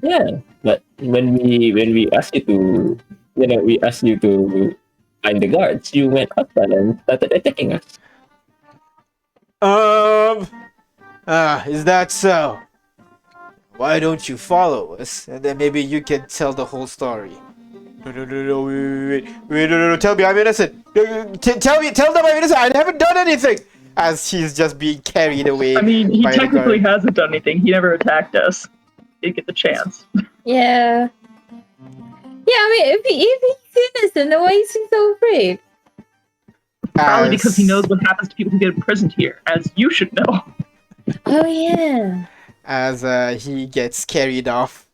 Yeah, but when we asked you to, we asked you to find the guards, you went outside and started attacking us. Is that so? Why don't you follow us, and then maybe you can tell the whole story? No, wait, no, tell me I'm innocent. Tell them I'm innocent. I haven't done anything. As he's just being carried away. I mean, he by the technically guard. hasn't done anything. He never attacked us. Didn't get the chance. Yeah. Yeah, I mean, if he's innocent, then why is he so afraid? Probably because he knows what happens to people who get imprisoned here, as you should know. Oh, yeah. As he gets carried off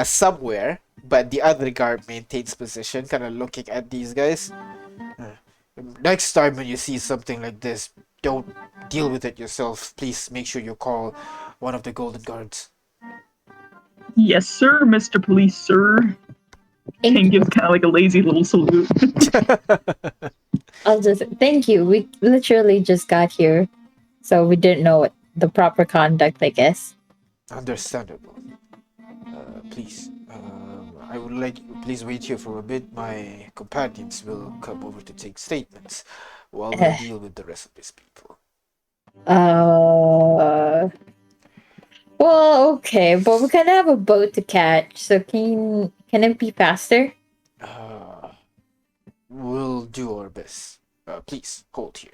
somewhere, but the other guard maintains position, kind of looking at these guys. Next time when you see something like this, don't deal with it yourself. Please make sure you call one of the golden guards. Yes, sir, Mr. Police, sir. Thank King you. gives kind of like a lazy little salute. I'll just thank you. We literally just got here, so we didn't know what the proper conduct, I guess. Understandable. Please, I would like please wait here for a bit. My companions will come over to take statements while we deal with the rest of these people. Well, okay, but we kind of have a boat to catch, so can it be faster? We'll do our best. Please hold here.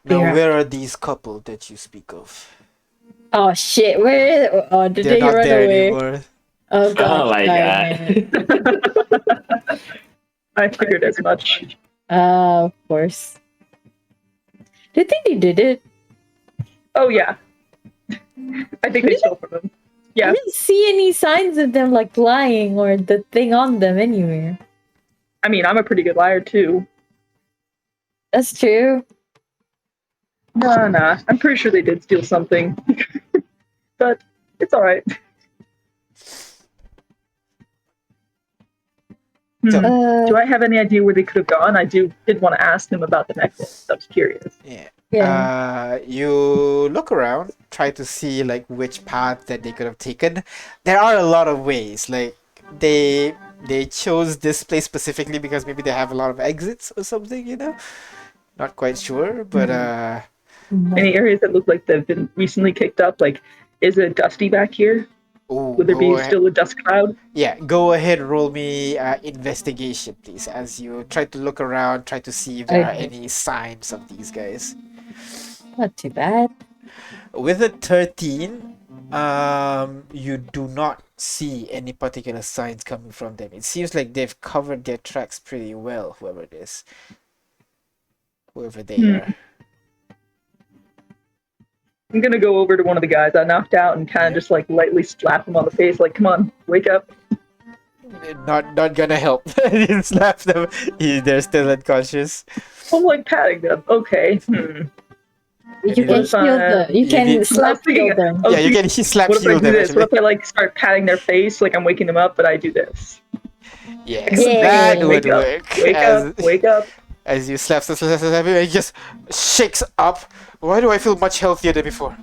Now, Yeah. where are these couple that you speak of? Oh shit! Where? Oh, did They're they not run there away? anymore. Oh god! Oh my darn god. it. I figured as much. Of course. Do you think they did it? Oh yeah. I think they stole from them. Yeah. I didn't see any signs of them like lying or the thing on them anywhere. I mean, I'm a pretty good liar too. That's true. Nah. I'm pretty sure they did steal something. But it's alright. So- Do I have any idea where they could have gone? I did want to ask them about the necklace. I was curious. Yeah. You look around, try to see like which path that they could have taken. There are a lot of ways. Like they chose this place specifically because maybe they have a lot of exits or something. Not quite sure, but Any areas that look like they've been recently kicked up? Like, is it dusty back here? Would there be still a dust cloud? Yeah, go ahead, roll me investigation, please, as you try to look around, try to see if there are any signs of these guys. Not too bad. With a 13, you do not see any particular signs coming from them. It seems like they've covered their tracks pretty well, whoever it is. Whoever they are. I'm gonna go over to one of the guys I knocked out and kind of just like lightly slap him on the face, like, "Come on, wake up!" Not gonna help. You slap them. They're still unconscious. I'm like patting them. Okay. You can shield them. You can slap shield them. Yeah, you can slap What if I shield do them. this? Actually. What if I like start patting their face, like I'm waking them up, but I do this? Yes, that would Wake up! work. Wake up! Wake up! As you slap, it just shakes up. Why do I feel much healthier than before?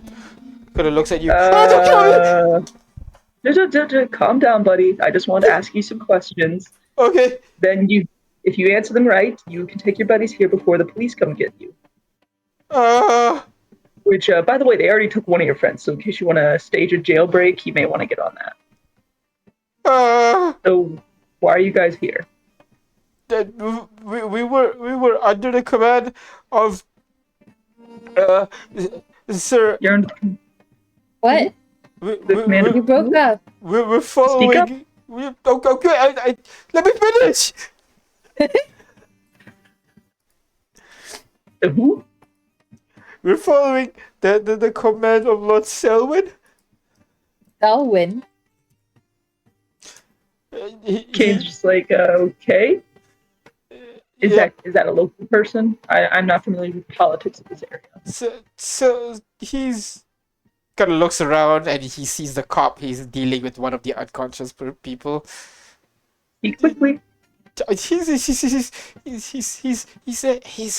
Kind of looks at you. Don't kill me! Calm down, buddy. I just want to ask you some questions. Okay. Then if you answer them right, you can take your buddies here before the police come get you. Which, by the way, they already took one of your friends, so in case you want to stage a jailbreak, you may want to get on that. So, why are you guys here? We were under the command of Sir. What? You broke up. We're following. Okay, let me finish. Who? We're following the command of Lord Selwyn. Selwyn. Kane's just like, okay. Is that a local person? I'm not familiar with politics of this area. So he's kind of looks around and he sees the cop. He's dealing with one of the unconscious people. Speak quickly. He's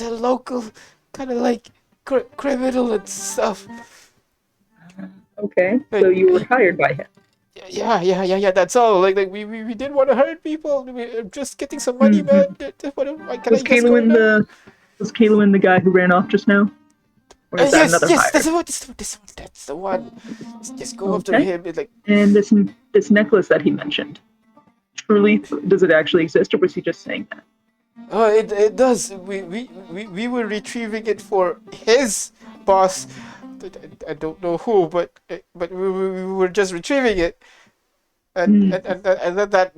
a local kind of like criminal and stuff. Okay, so you were hired by him. Yeah. That's all. Like we didn't want to hurt people. We're just getting some money, man. Was Kayluin the guy who ran off just now? Or is that another hire? That's the one. Just go after him. And this necklace that he mentioned. Truly, does it actually exist, or was he just saying that? Oh, it does. We were retrieving it for his boss. I don't know who, but we were just retrieving it, and that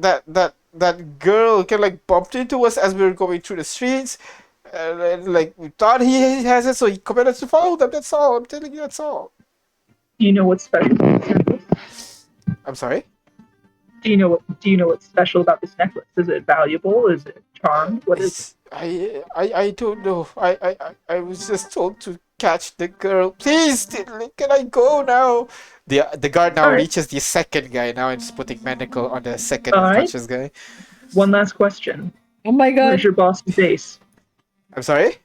girl kind of like bumped into us as we were going through the streets, and like we thought he has it, so he commanded us to follow them. That's all. I'm telling you, that's all. Do you know what's special about this necklace? I'm sorry. Do you know what's special about this necklace? Is it valuable? Is it charmed? What is it? I don't know. I was just told to catch the girl. Please, can I go now? The guard now Alright. reaches the second guy now and is putting manacle on the second Alright. unconscious guy. One last question. Oh my god. Where's your boss's base? I'm sorry?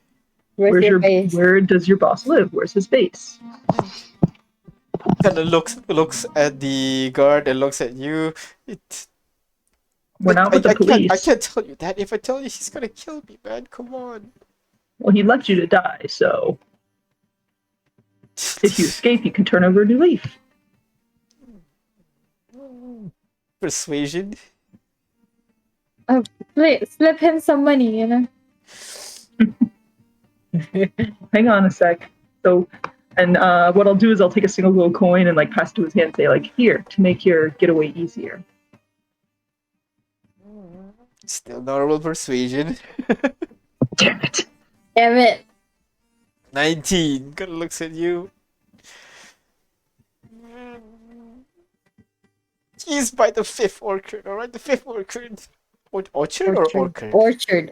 Where's your face? Where does your boss live? Where's his base? Kind of looks at the guard and looks at you. We're not with the police. I can't tell you that. If I tell you, he's gonna kill me, man. Come on. Well, he left you to die, so if you escape, you can turn over a new leaf. Persuasion. Slip him some money, you know. Hang on a sec. So, and what I'll do is I'll take a single gold coin and like pass it to his hand and say like, here, to make your getaway easier. Still normal persuasion. Damn it. Damn it. 19. Kind of looks at you. He's by the fifth orchard, alright? The fifth orchard. Orchard or orchard? Orchard.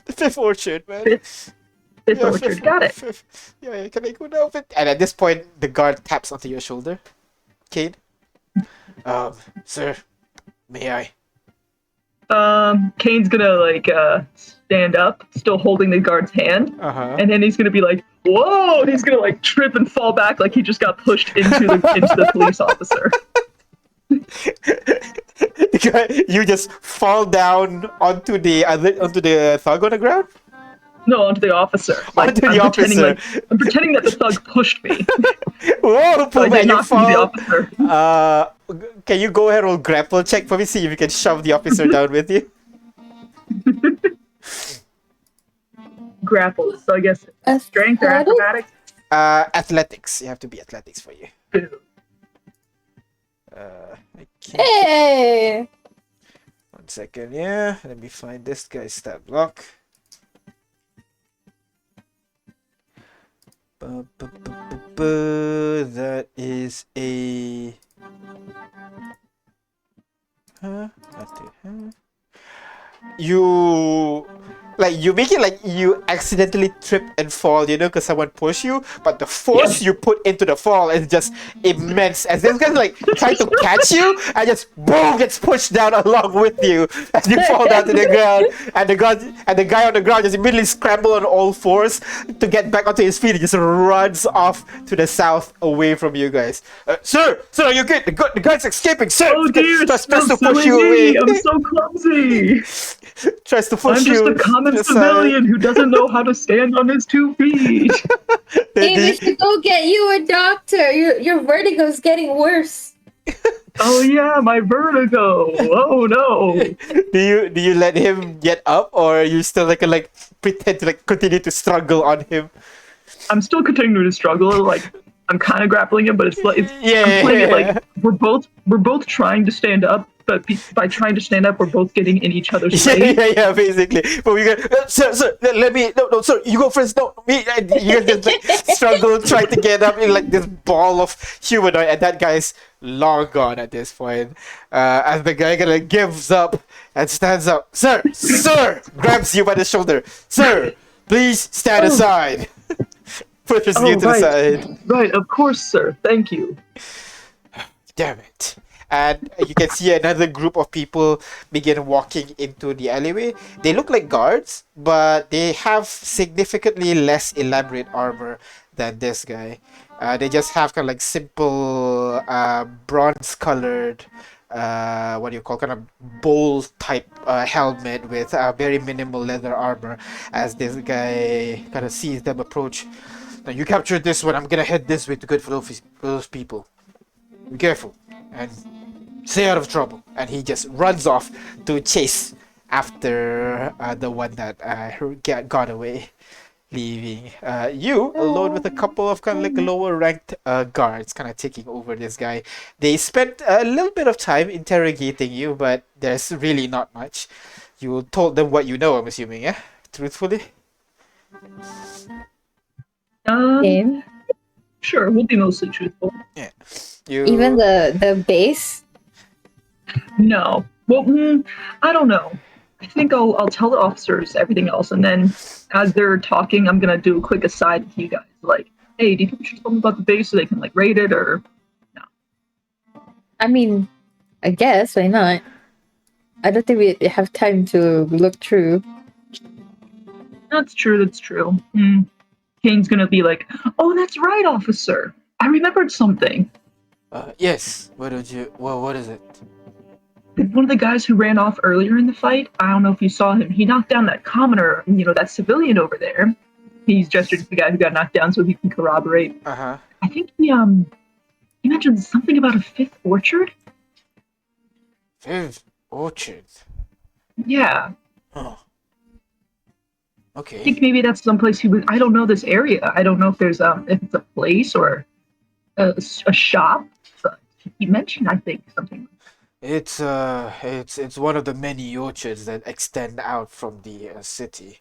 The fifth orchard, man. Fifth orchard. Got it. Fifth. Yeah, can I go now? And at this point, the guard taps onto your shoulder. Cade? Sir, may I? Kane's gonna like stand up, still holding the guard's hand, and then he's gonna be like, "Whoa!" And he's gonna like trip and fall back like he just got pushed into the police officer. You just fall down onto the thug on the ground? No, onto the officer. Like, Onto the officer. I'm pretending that the thug pushed me. Whoa, So I man, get you knocked into the fall. officer. Can you go ahead and roll grapple check for me? See if you can shove the officer down with you. Grapple. So I guess strength or acrobatics. Athletics. You have to be athletics for you. I can't. Hey! 1 second, yeah. Let me find this guy's stat block. That is a. You make it like you accidentally trip and fall, because someone pushed you, but the force you put into the fall is just immense. As this guy's like trying to catch you, and just boom gets pushed down along with you as you fall down to the ground. And the guy on the ground just immediately scrambles on all fours to get back onto his feet. He just runs off to the south away from you guys. Sir, are you good? The guy's escaping, sir. Oh dear, tries don't to push silly you me. away. I'm so clumsy. Tries to push I'm you. just a common to the side. civilian who doesn't know how to stand on his 2 feet. Hey, we should go get you a doctor. Your vertigo's getting worse. Oh yeah, my vertigo. Oh no. Do you let him get up, or you still like pretend to continue to struggle on him? I'm still continuing to struggle. Like I'm kind of grappling him, but I'm playing it like we're both trying to stand up, but by trying to stand up, we're both getting in each other's way. Yeah, basically. But we got, sir, let me, no, sir, you go first. No, me, and you just struggle trying to get up in like this ball of humanoid, and that guy's long gone at this point. As the guy gives up and stands up, sir, grabs you by the shoulder, sir, please stand aside. Pushes you to the side. Right, of course, sir. Thank you. Damn it. And you can see another group of people begin walking into the alleyway. They look like guards, but they have significantly less elaborate armor than this guy. They just have kind of like simple bronze-colored, kind of bowl-type helmet with very minimal leather armor. As this guy kind of sees them approach. Now you captured this one. I'm gonna head this way to good for those people. Be careful and stay out of trouble. And he just runs off to chase after the one that got away, leaving you alone with a couple of kind of like lower ranked guards kind of taking over this guy. They spent a little bit of time interrogating you, but there's really not much. You told them what you know, I'm assuming, yeah? Truthfully? Game. Sure, we'll be mostly truthful. Yeah. Even the base. No. Well, I don't know. I think I'll tell the officers everything else, and then as they're talking, I'm gonna do a quick aside with you guys. Like, hey, do you think we should tell them about the base so they can like rate it or no? I mean, I guess why not? I don't think we have time to look through. That's true. That's true. Kane's gonna be like, oh, that's right, officer. I remembered something. Yes. What did you? Well, what is it? One of the guys who ran off earlier in the fight, I don't know if you saw him. He knocked down that commoner, that civilian over there. He's gestured to the guy who got knocked down so he can corroborate. Uh-huh. I think he mentioned something about a fifth orchard. Fifth orchard. Yeah. Oh. I Okay. think maybe that's someplace he was. I don't know this area. I don't know if there's if it's a place or a shop. But he mentioned, I think, something. It's one of the many orchards that extend out from the city.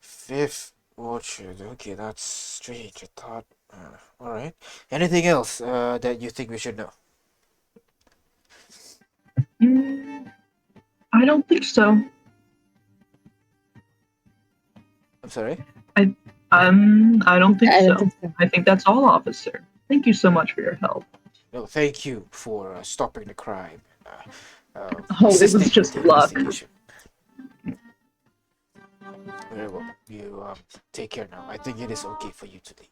Fifth orchard. Okay, that's strange. I thought. All right. Anything else that you think we should know? I don't think so. I'm sorry. I don't think I so. don't think so. I think that's all, officer. Thank you so much for your help. No, thank you for stopping the crime. Oh, it was assisting just with the luck. investigation. Very well. You take care now. I think it is okay for you to leave.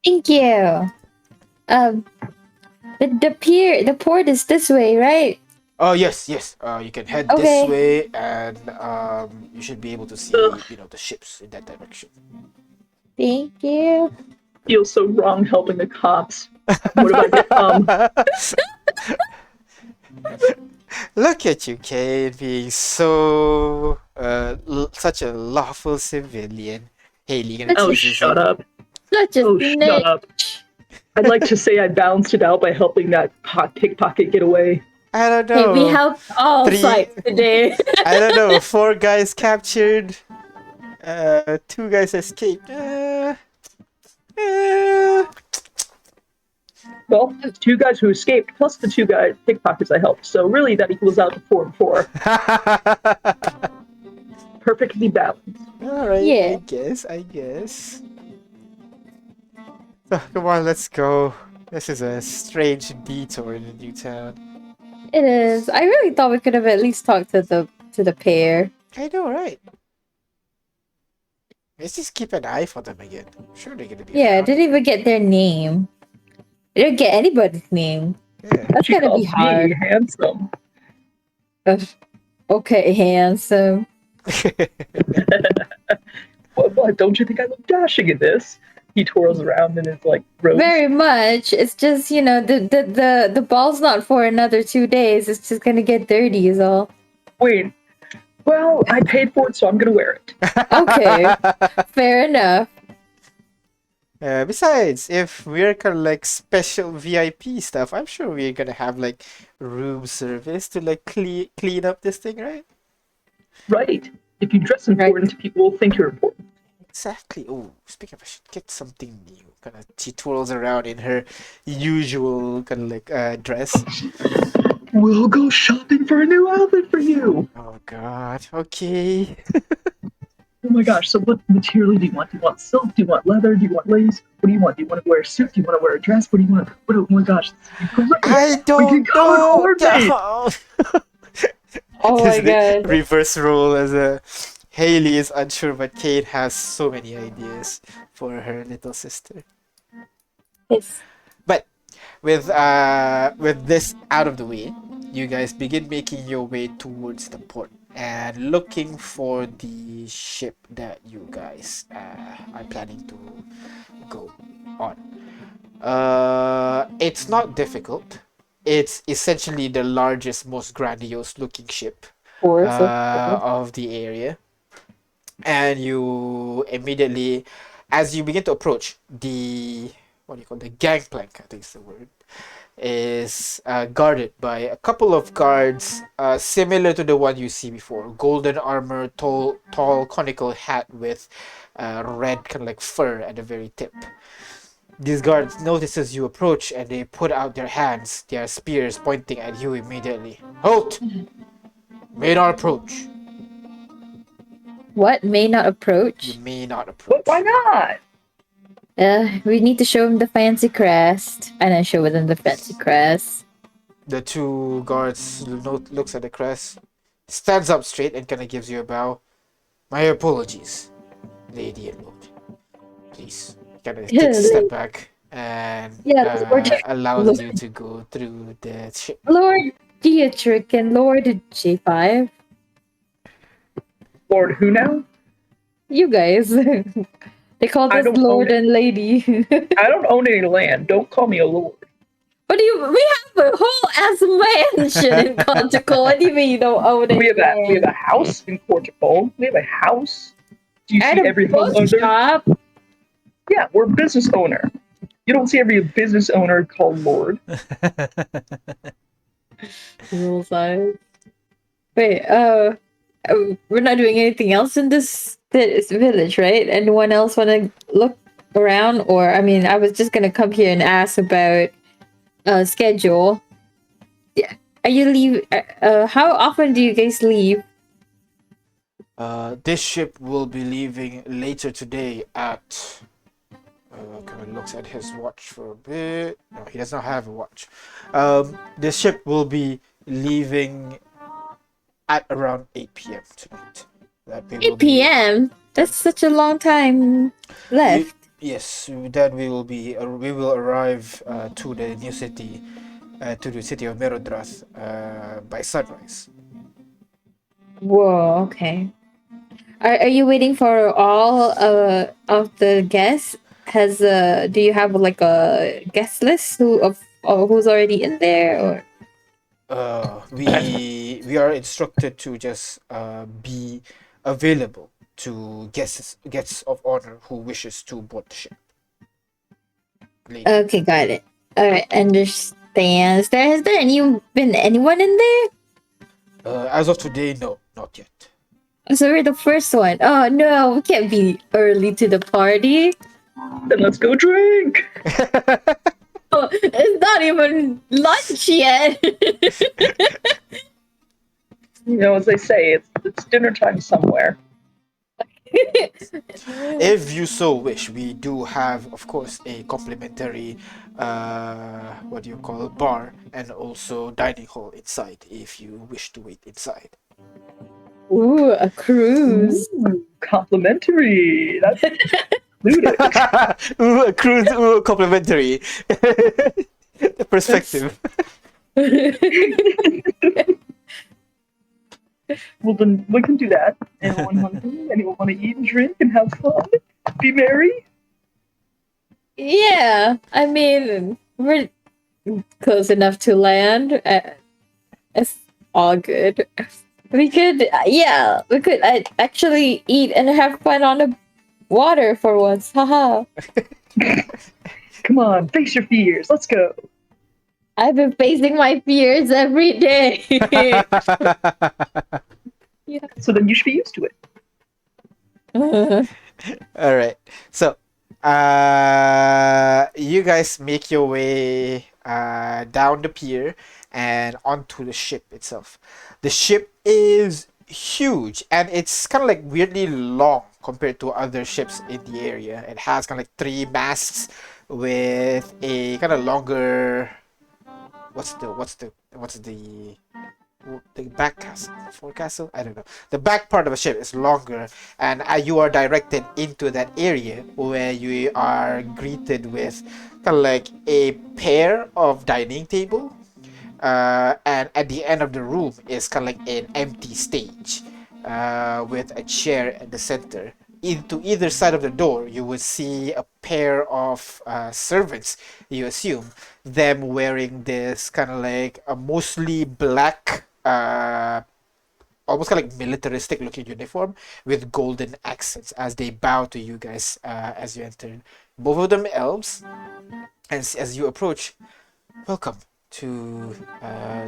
Thank you. The port is this way, right? Oh yes. You can head Okay. this way, and you should be able to see, the ships in that direction. Thank you. Feels so wrong helping the cops. What if I get Look at you, Kate, being so such a lawful civilian. Haley gonna Oh, tease you. shut up. Such a Oh, snitch. shut up. I'd like to say I balanced it out by helping that pickpocket get away. I don't Hey, know. we helped all Three- sides today. I don't know. 4 guys captured. 2 guys escaped. Well, 2 guys who escaped plus the 2 guys pickpockets I helped. So really, that equals out to 4 and 4. Perfectly balanced. All right. Yeah. I guess. So, come on, let's go. This is a strange detour in a new town. It is. I really thought we could have at least talked to the pair. I know, right? Let's just keep an eye for them again. I'm sure they're gonna be Yeah, I around. didn't even get their name. I didn't get anybody's name. Yeah. That's She gonna be calls me hard. handsome. Okay, handsome. What? Don't you think I look dashing in this? He twirls around in his robes. Very much. It's just, the ball's not for another 2 days. It's just gonna get dirty is all. Wait. Well, I paid for it, so I'm gonna wear it. Okay. Fair enough. Besides, if we're kind of like special VIP stuff, I'm sure we're gonna have like room service to like clean up this thing, right? Right. If you dress important, people will think you're important. Exactly. Oh, speaking of, I should get something new. Kind of, she twirls around in her usual kind of like dress. We'll go shopping for a new outfit for you. Oh God. Okay. Oh my gosh, so what material do you want? Do you want silk? Do you want leather? Do you want lace? What do you want? Do you want to wear a suit? Do you want to wear a dress? What do you want? Oh my gosh, this is great. I We don't can color know. Oh coordinate. my god. Reverse role as a Haley is unsure, but Kate has so many ideas for her little sister. Yes. But with this out of the way, you guys begin making your way towards the port and looking for the ship that you guys are planning to go on. It's not difficult. It's essentially the largest, most grandiose looking ship of the area. And you immediately, as you begin to approach the, the gangplank, I think is the word, is guarded by a couple of guards similar to the one you see before. Golden armor, tall conical hat with red kind of like fur at the very tip. These guards notice as you approach and they put out their hands, their spears pointing at you immediately. Halt! May not approach. What? May not approach? You may not approach. Why not? We need to show him the fancy crest. And then show them the fancy crest. The two guards looks at the crest, stands up straight and kind of gives you a bow. My apologies, lady and lord. Please, kind of takes a step back and allows you to go through the ship. Lord Dietrich and Lord J5. Lord who now? You guys. They call us Lord and Lady. I don't own any land. Don't call me a lord. What do you? We have a whole ass mansion in Portugal. What do you mean you don't own it? We have a house in Portugal. We have a house. Do you see every homeowner? Shop? Yeah, we're a business owner. You don't see every business owner called Lord. Rule size. Wait, we're not doing anything else in this village, right? Anyone else want to look around? Or, I mean, I was just gonna come here and ask about schedule. Yeah. Are you leave? How often do you guys leave? This ship will be leaving later today at... kind of looks at his watch for a bit. No, he does not have a watch. The ship will be leaving at around 8 p.m. tonight. 8 p.m. That's such a long time left. Yes, then we will arrive to the new city, to the city of Merodrath by sunrise. Whoa, okay. Are you waiting for all of the guests? Do you have like a guest list who's already in there, or we are instructed to just be available to guests of honor who wishes to board the ship. Later. Okay, got it. All right, understand. Has there been anyone in there? As of today, no, not yet. So we're the first one. Oh no, we can't be early to the party. Then let's go drink. Oh, it's not even lunch yet. You know, as they say, it's dinner time somewhere. If you so wish, we do have, of course, a complimentary, bar and also dining hall inside if you wish to wait inside. Ooh, a cruise. Ooh, complimentary. That's included. Ooh, a cruise, ooh, complimentary. Perspective. Well, then we can do that. Anyone hungry? Anyone want to eat and drink and have fun? Be merry? Yeah, I mean, we're close enough to land. It's all good. We could actually eat and have fun on the water for once. Haha. Come on, face your fears. Let's go. I've been facing my fears every day. Yeah. So then you should be used to it. All right. So, you guys make your way down the pier and onto the ship itself. The ship is huge and it's kind of like weirdly long compared to other ships in the area. It has kind of like 3 masts with a kind of longer. What's the back castle, forecastle? I don't know. The back part of the ship is longer, and you are directed into that area where you are greeted with kind of like a pair of dining table, and at the end of the room is kind of like an empty stage with a chair at the center. To either side of the door, you would see a pair of servants, you assume, them wearing this kind of like a mostly black, almost kind of like militaristic looking uniform with golden accents as they bow to you guys as you enter. Both of them elves, and as you approach, welcome to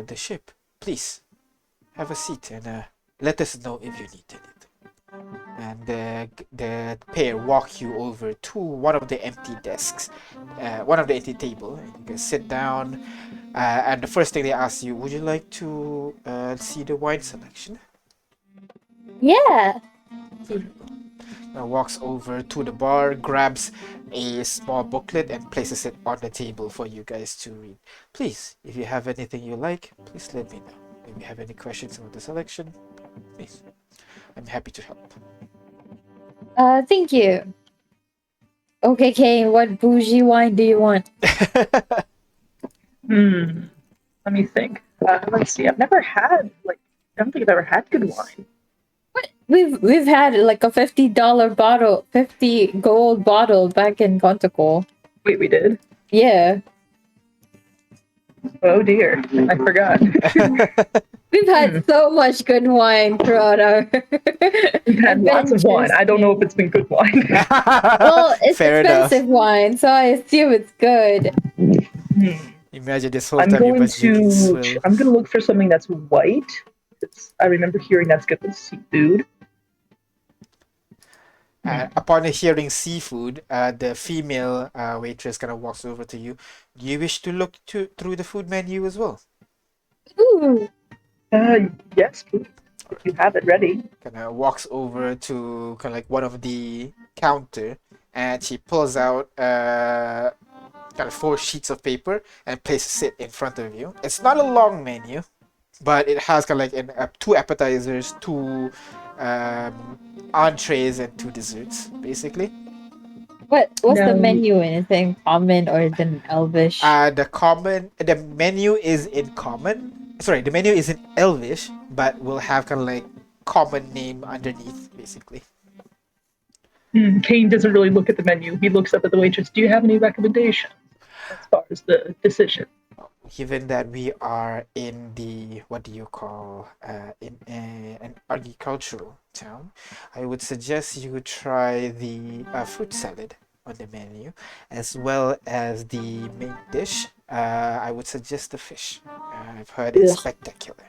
the ship. Please have a seat and let us know if you need anything. And the pair walk you over to one of the empty desks, one of the empty table. You can sit down, and the first thing they ask you, would you like to see the wine selection. Yeah. Walks over to the bar, grabs a small booklet and places it on the table for you guys to read. Please, if you have anything you like, please let me know. If you have any questions about the selection, please. I'm happy to help. Thank you. Okay, Kane, what bougie wine do you want? Let me think. Let's see. I don't think I've ever had good wine. What? We've had like a $50 bottle, 50 gold bottle back in Contacle. Wait, we did? Yeah. Oh dear, I forgot. We've had so much good wine throughout our We've had lots of wine. adventures. I don't know if it's been good wine. Well, it's Fair expensive enough. wine, so I assume it's good. Imagine this whole I'm time you going must drinking to. swill. I'm going to look for something that's white. I remember hearing that's good with seafood. Upon hearing seafood, the female waitress kind of walks over to you. Do you wish to look through the food menu as well? Ooh. Yes, please. If you have it ready. Kind of walks over to kind of like one of the counter, and she pulls out kind of 4 sheets of paper and places it in front of you. It's not a long menu, but it has kind of like 2 appetizers, 2 entrees, and 2 desserts, basically. What's the No. menu? Anything common or is it in Elvish? The menu is in common. Sorry, the menu is in Elvish, but will have kind of like common name underneath, basically. Kane doesn't really look at the menu. He looks up at the waitress. Do you have any recommendations as far as the decision? Given that we are in the in an agricultural town, I would suggest you try the fruit salad on the menu, as well as the main dish. I would suggest the fish. I've heard it's spectacular.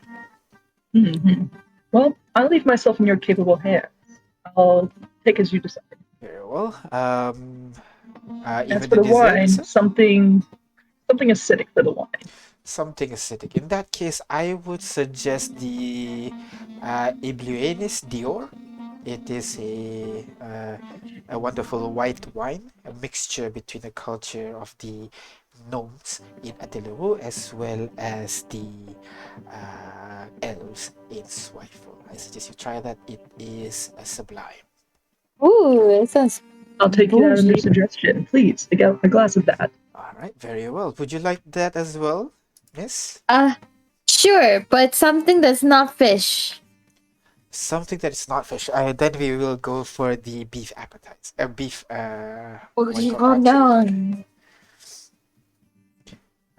Well, I'll leave myself in your capable hands. I'll take as you decide. Very well. As Even for the the wine, desserts, something acidic for the wine. something acidic. In that case, I would suggest the Ibluenis Dior. It is a wonderful white wine, a mixture between the culture of the gnomes in Ateluru as well as the elves in Swifel. I suggest you try that. It is sublime. Ooh, it sounds. I'll take that under bougie. suggestion. Please, a glass of that. All right, very well. Would you like that as well, miss? Sure, but something that's not fish. Something that is not fish. Then we will go for the beef appetizer. Beef. What do you call Calm entree. down.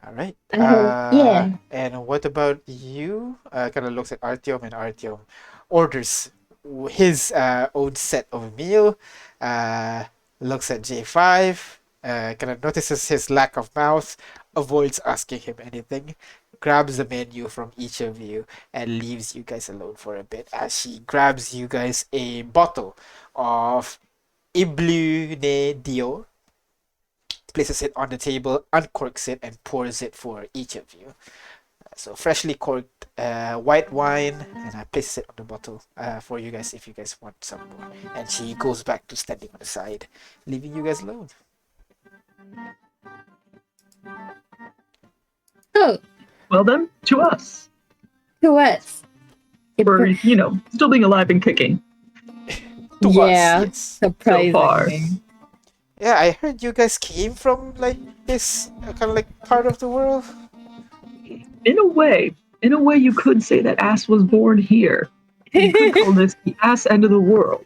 All right. Yeah. And what about you? Kind of looks at Artyom, and Artyom orders his own set of meal. Looks at J5. Kind of notices his lack of mouth. Avoids asking him anything. Grabs the menu from each of you and leaves you guys alone for a bit as she grabs you guys a bottle of Iblune Dio, places it on the table, uncorks it, and pours it for each of you. So freshly corked white wine, and I place it on the bottle for you guys if you guys want some more. And she goes back to standing on the side, leaving you guys alone. Oh, Well then, to us. to us. We're, still being alive and kicking. To us, Yeah, yes. surprisingly. Yeah, I heard you guys came from like this kind of like part of the world. In a way, you could say that Ass was born here. You could call this the Ass end of the world.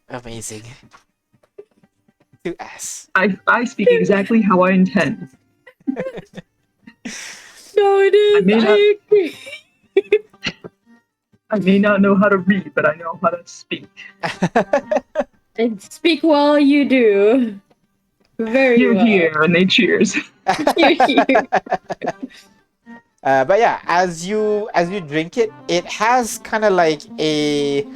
Amazing. To ass. I speak exactly how I intend. No, it is. I agree. I may not know how to read, but I know how to speak. And speak while you do. Very You're well. here, and they cheers. You're here. But yeah, as you drink it, it has kind of like it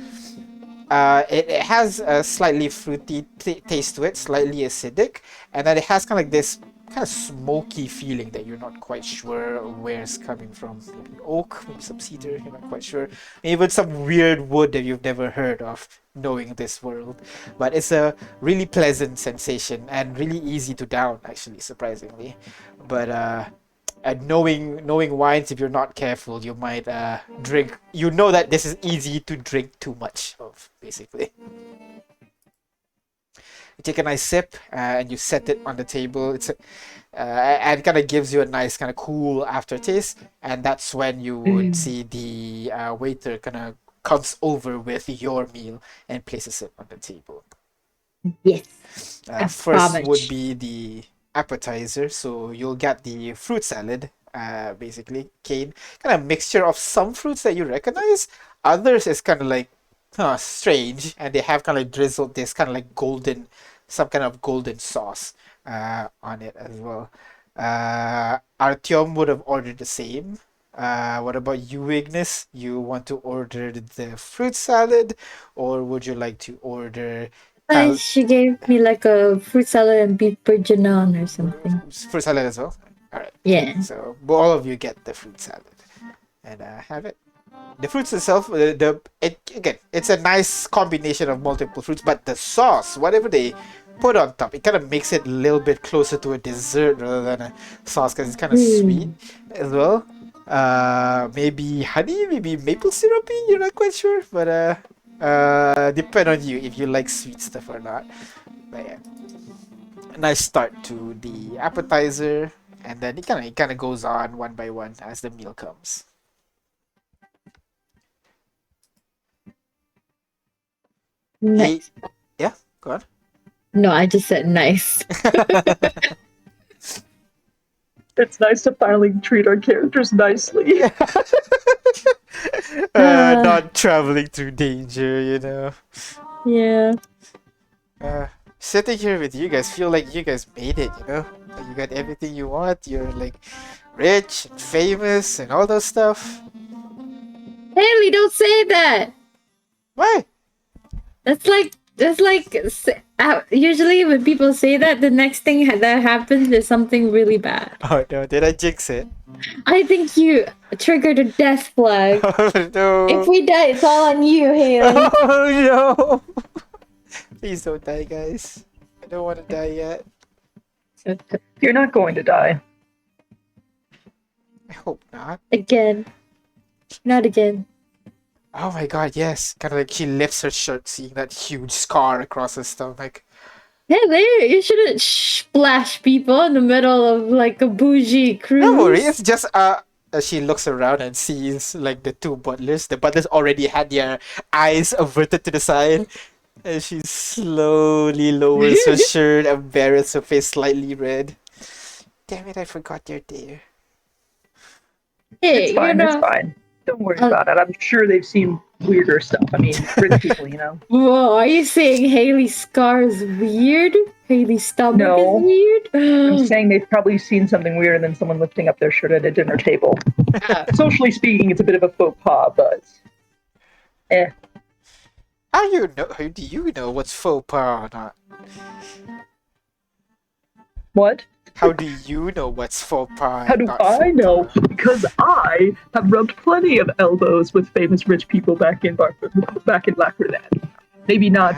has a slightly fruity taste to it, slightly acidic, and then it has kind of like this kind of smoky feeling that you're not quite sure where it's coming from. Maybe oak, maybe some cedar, you're not quite sure. Maybe even some weird wood that you've never heard of, knowing this world. But it's a really pleasant sensation and really easy to down, actually, surprisingly. But knowing wines, if you're not careful, you might drink. You know that this is easy to drink too much of, basically. You take a nice sip and you set it on the table. And kind of gives you a nice kind of cool aftertaste. And that's when you would see the waiter kind of comes over with your meal and places it on the table. Yes. First would be the appetizer. So you'll get the fruit salad, basically. Cane, kind of mixture of some fruits that you recognize. Others is kind of like strange, and they have kind of drizzled this kind of like some kind of golden sauce on it as well. Artyom would have ordered the same. What about you, Ignis? You want to order the fruit salad, or would you like to order? She gave me like a fruit salad and beef bourguignon or something. Fruit salad as well. All right. Yeah. So all of you get the fruit salad and have it. The fruits itself, it's a nice combination of multiple fruits, but the sauce, whatever they put on top, it kind of makes it a little bit closer to a dessert rather than a sauce, because it's kind of sweet as well. Maybe honey, maybe maple syrupy, you're not quite sure, but depend on you if you like sweet stuff or not. But yeah, a nice start to the appetizer, and then it kind of goes on one by one as the meal comes. Nice. Yeah, go on. No, I just said nice. It's nice to finally treat our characters nicely. Not traveling through danger, you know. Yeah. Sitting here with you guys, feel like you guys made it, you know. You got everything you want. You're like rich and famous and all those stuff. Haley, don't say that. Why? That's like usually when people say that, the next thing that happens is something really bad. Oh no, did I jinx it? I think you triggered a death flag. Oh no. If we die, it's all on you, Haley. Oh no. Please don't die, guys. I don't want to die yet. You're not going to die. I hope not. Again. Not again. Oh my god, yes. Kind of like she lifts her shirt, seeing that huge scar across her stomach. Hey, there! You shouldn't splash people in the middle of like a bougie cruise. Don't worry, it's just she looks around and sees like the two butlers. The butlers already had their eyes averted to the side. And she slowly lowers her shirt, embarrassed, her face slightly red. Damn it, I forgot you're there. Hey, It's fine, it's fine. Don't worry about it. I'm sure they've seen weirder stuff. I mean, rich people, you know. Whoa, are you saying Haley's scar is weird? Haley's stomach is weird? I'm saying they've probably seen something weirder than someone lifting up their shirt at a dinner table. Socially speaking, it's a bit of a faux pas, but How do you know what's faux pas or not? What? How do you know what's faux pas? How do I know? Because I have rubbed plenty of elbows with famous rich people back in Black Bernard. Maybe not,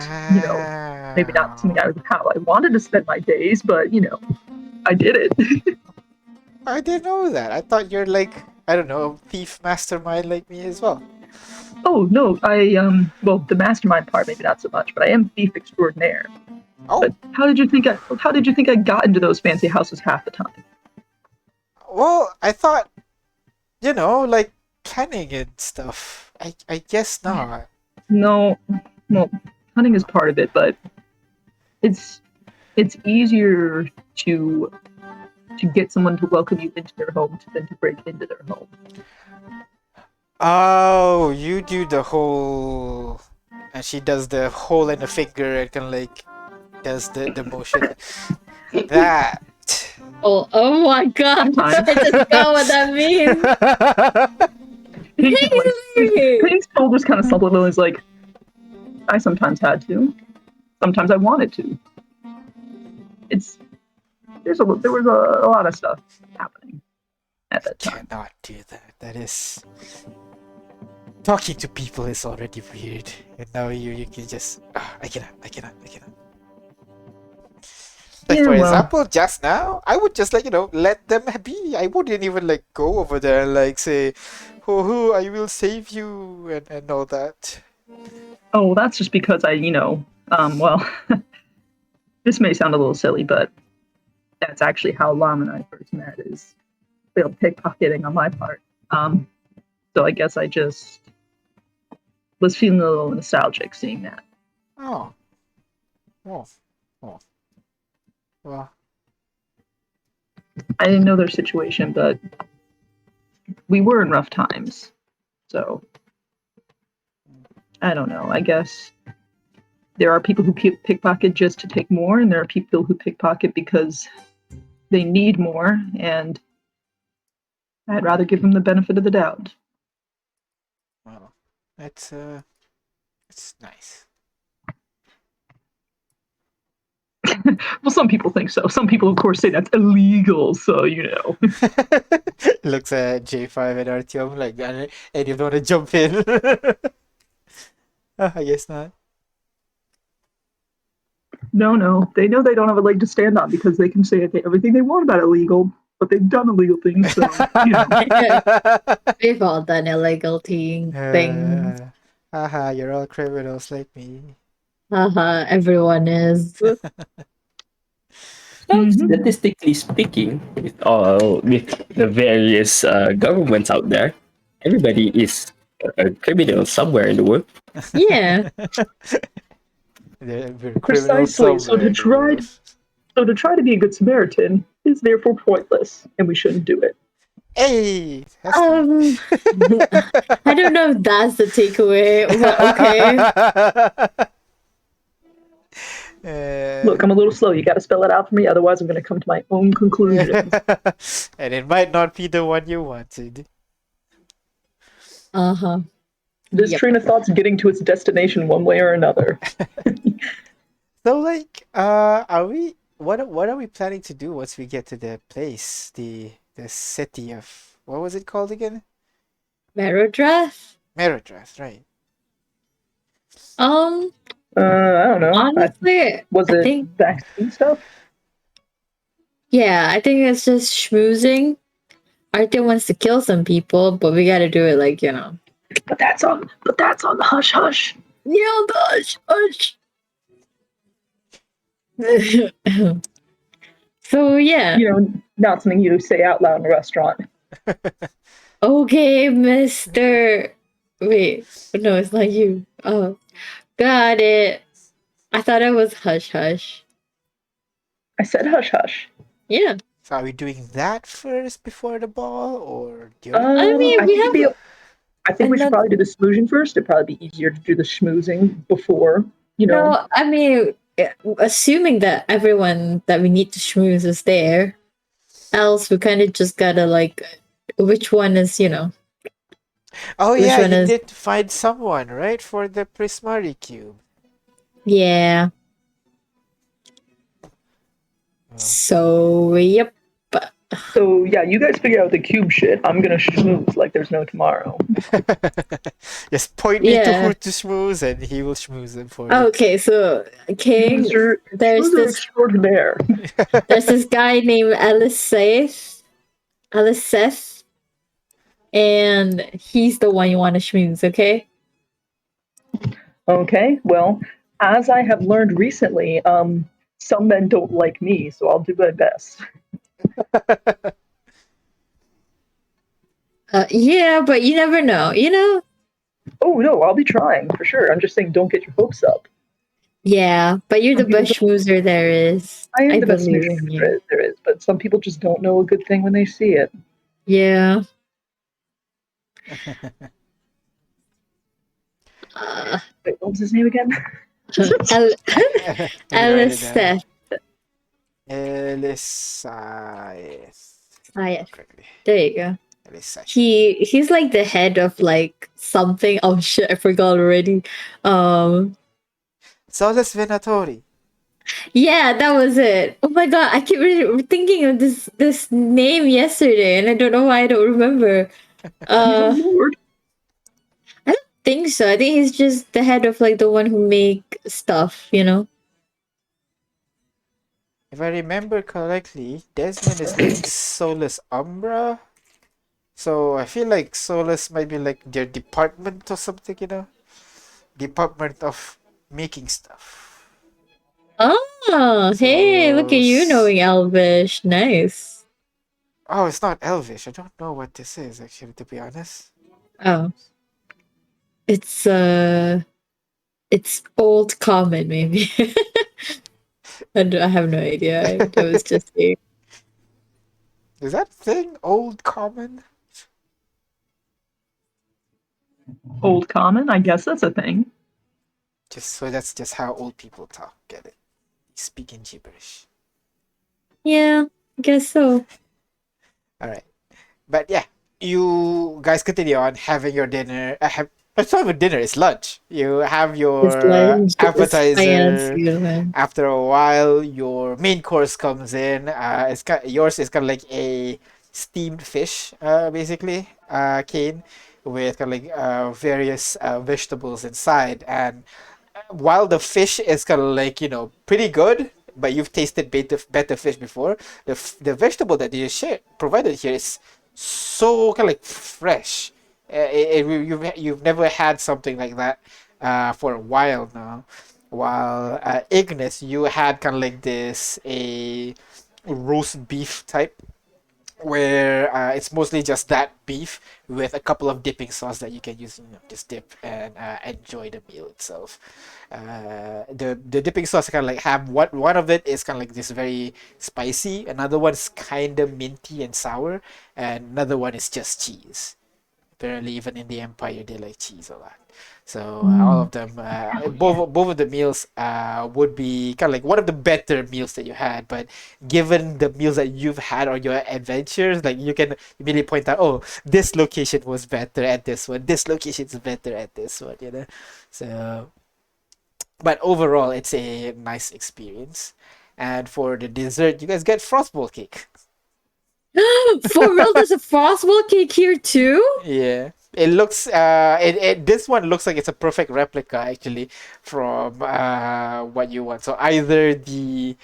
maybe not something how I wanted to spend my days, but I did it. I didn't know that. I thought you're like, I don't know, a thief mastermind like me as well. Oh no, well, the mastermind part maybe not so much, but I am thief extraordinaire. Oh. But how did you think I got into those fancy houses half the time? Well, I thought, like cunning and stuff. I guess not. No, well, hunting is part of it, but it's easier to get someone to welcome you into their home than to break into their home. Oh, you do the whole, and she does the hole in the finger and kind of like does the motion. That. Oh my god! I just know what that means. Payne's shoulders kind of slump a little and is like, I sometimes had to. Sometimes I wanted to. there was a lot of stuff happening at that time. Cannot do that. That is talking to people is already weird, and now you can just I cannot. Like, Yeah, for well. example, just now, I would just let them be. I wouldn't even go over there and say, "Oh, I will save you," and all that. Oh, that's just because well, this may sound a little silly, but that's actually how Lam and I first met, is failed pickpocketing on my part. So I guess I just was feeling a little nostalgic seeing that. Oh. Well, I didn't know their situation, but we were in rough times. So I don't know. I guess there are people who pickpocket just to take more, and there are people who pickpocket because they need more, and I'd rather give them the benefit of the doubt. well, it's nice. Well, some people think so. Some people, of course, say that's illegal. So Looks at J5 and Artyom and you don't want to jump in. I guess not. No, they know they don't have a leg to stand on because they can say everything they want about illegal, but they've done illegal things. So We've all done illegal things. Haha, you're all criminals like me. Everyone is. Statistically speaking, with the various governments out there, everybody is a criminal somewhere in the world. Yeah. We're criminals precisely. somewhere in the world. So to try to be a good Samaritan is therefore pointless, and we shouldn't do it. Hey! I don't know if that's the takeaway, but okay. Look, I'm a little slow. You got to spell it out for me, otherwise I'm going to come to my own conclusions. And it might not be the one you wanted. This train of thought's getting to its destination one way or another. So, are we? What are we planning to do once we get to the place, the city of, what was it called again? Merodreth, right? I don't know. Honestly, was I it think vaccine stuff? Yeah, I think it's just schmoozing. Arthur wants to kill some people, but we gotta do it But that's on the hush hush. Yeah, the hush. So yeah. Not something you say out loud in a restaurant. Okay, Mr. Wait, no, it's not you. Oh, got it. I thought it was hush hush. I said hush hush. Yeah. So are we doing that first before the ball, or I mean, I think we should probably do the schmoozing first. It'd probably be easier to do the schmoozing before, No, I mean, assuming that everyone that we need to schmooze is there, else we kind of just gotta which one is, Oh which yeah, one you is... did find someone, right, for the Prismari cube. Yeah. So yep. So yeah, you guys figure out the cube shit. I'm gonna schmooze like there's no tomorrow. Just point me to who to schmooze, and he will schmooze them for you. Okay, so King, there's this extraordinaire. There's this guy named Alice Seth, and he's the one you want to schmooze. Okay. Okay. Well, as I have learned recently, some men don't like me, so I'll do my best. Yeah, but you never know, Oh no, I'll be trying for sure. I'm just saying, don't get your hopes up. Yeah, but you're the best schmoozer there is. I am the best schmoozer there is, but some people just don't know a good thing when they see it. Yeah. Wait, what was his name again? Alice Seth. There you go. He's like the head of something. Oh shit, I forgot already. Soles Venatori. Yeah, that was it. Oh my god, I keep thinking of this name yesterday, and I don't know why I don't remember. He's a Uh, lord. I don't think so. I think he's just the head of like the one who make stuff. You know. If I remember correctly, Desmond is like Solus Umbra. So I feel like Solus might be like their department or something, Department of making stuff. Oh, hey, look So, at you knowing Elvish. Nice. oh, it's not Elvish. I don't know what this is actually, to be honest. Oh, it's it's old common maybe. I have no idea. I was just saying. Is that thing old common? Old common, I guess that's a thing. Just so that's just how old people talk. Get it? Speaking gibberish. Yeah, I guess so. All right. But yeah, you guys continue on having your dinner. It's not even dinner; it's lunch. You have This your lunch is appetizer. fancy, man. After a while, your main course comes in. Yours is kind of like a steamed fish, basically, Kane, with kind of like various vegetables inside. And while the fish is kind of like pretty good, but you've tasted better fish before, the vegetable that you share provided here is so kind of like fresh. You've never had something like that for a while now. While Ignis, you had kind of like this a roast beef type where it's mostly just that beef with a couple of dipping sauce that you can use, just dip and enjoy the meal itself. The dipping sauce kind of like have one of it is kind of like this very spicy, another one's kind of minty and sour, and another one is just cheese. Apparently, even in the Empire, they like cheese a lot. So all of them, both of the meals would be kind of like one of the better meals that you had. But given the meals that you've had on your adventures, like you can immediately point out, oh, this location was better at this one. This location is better at this one. So, but overall, it's a nice experience. And for the dessert, you guys get frostball cake. For real, there's a frostball cake here too? Yeah. It looks this one looks like it's a perfect replica actually from what you want. So either the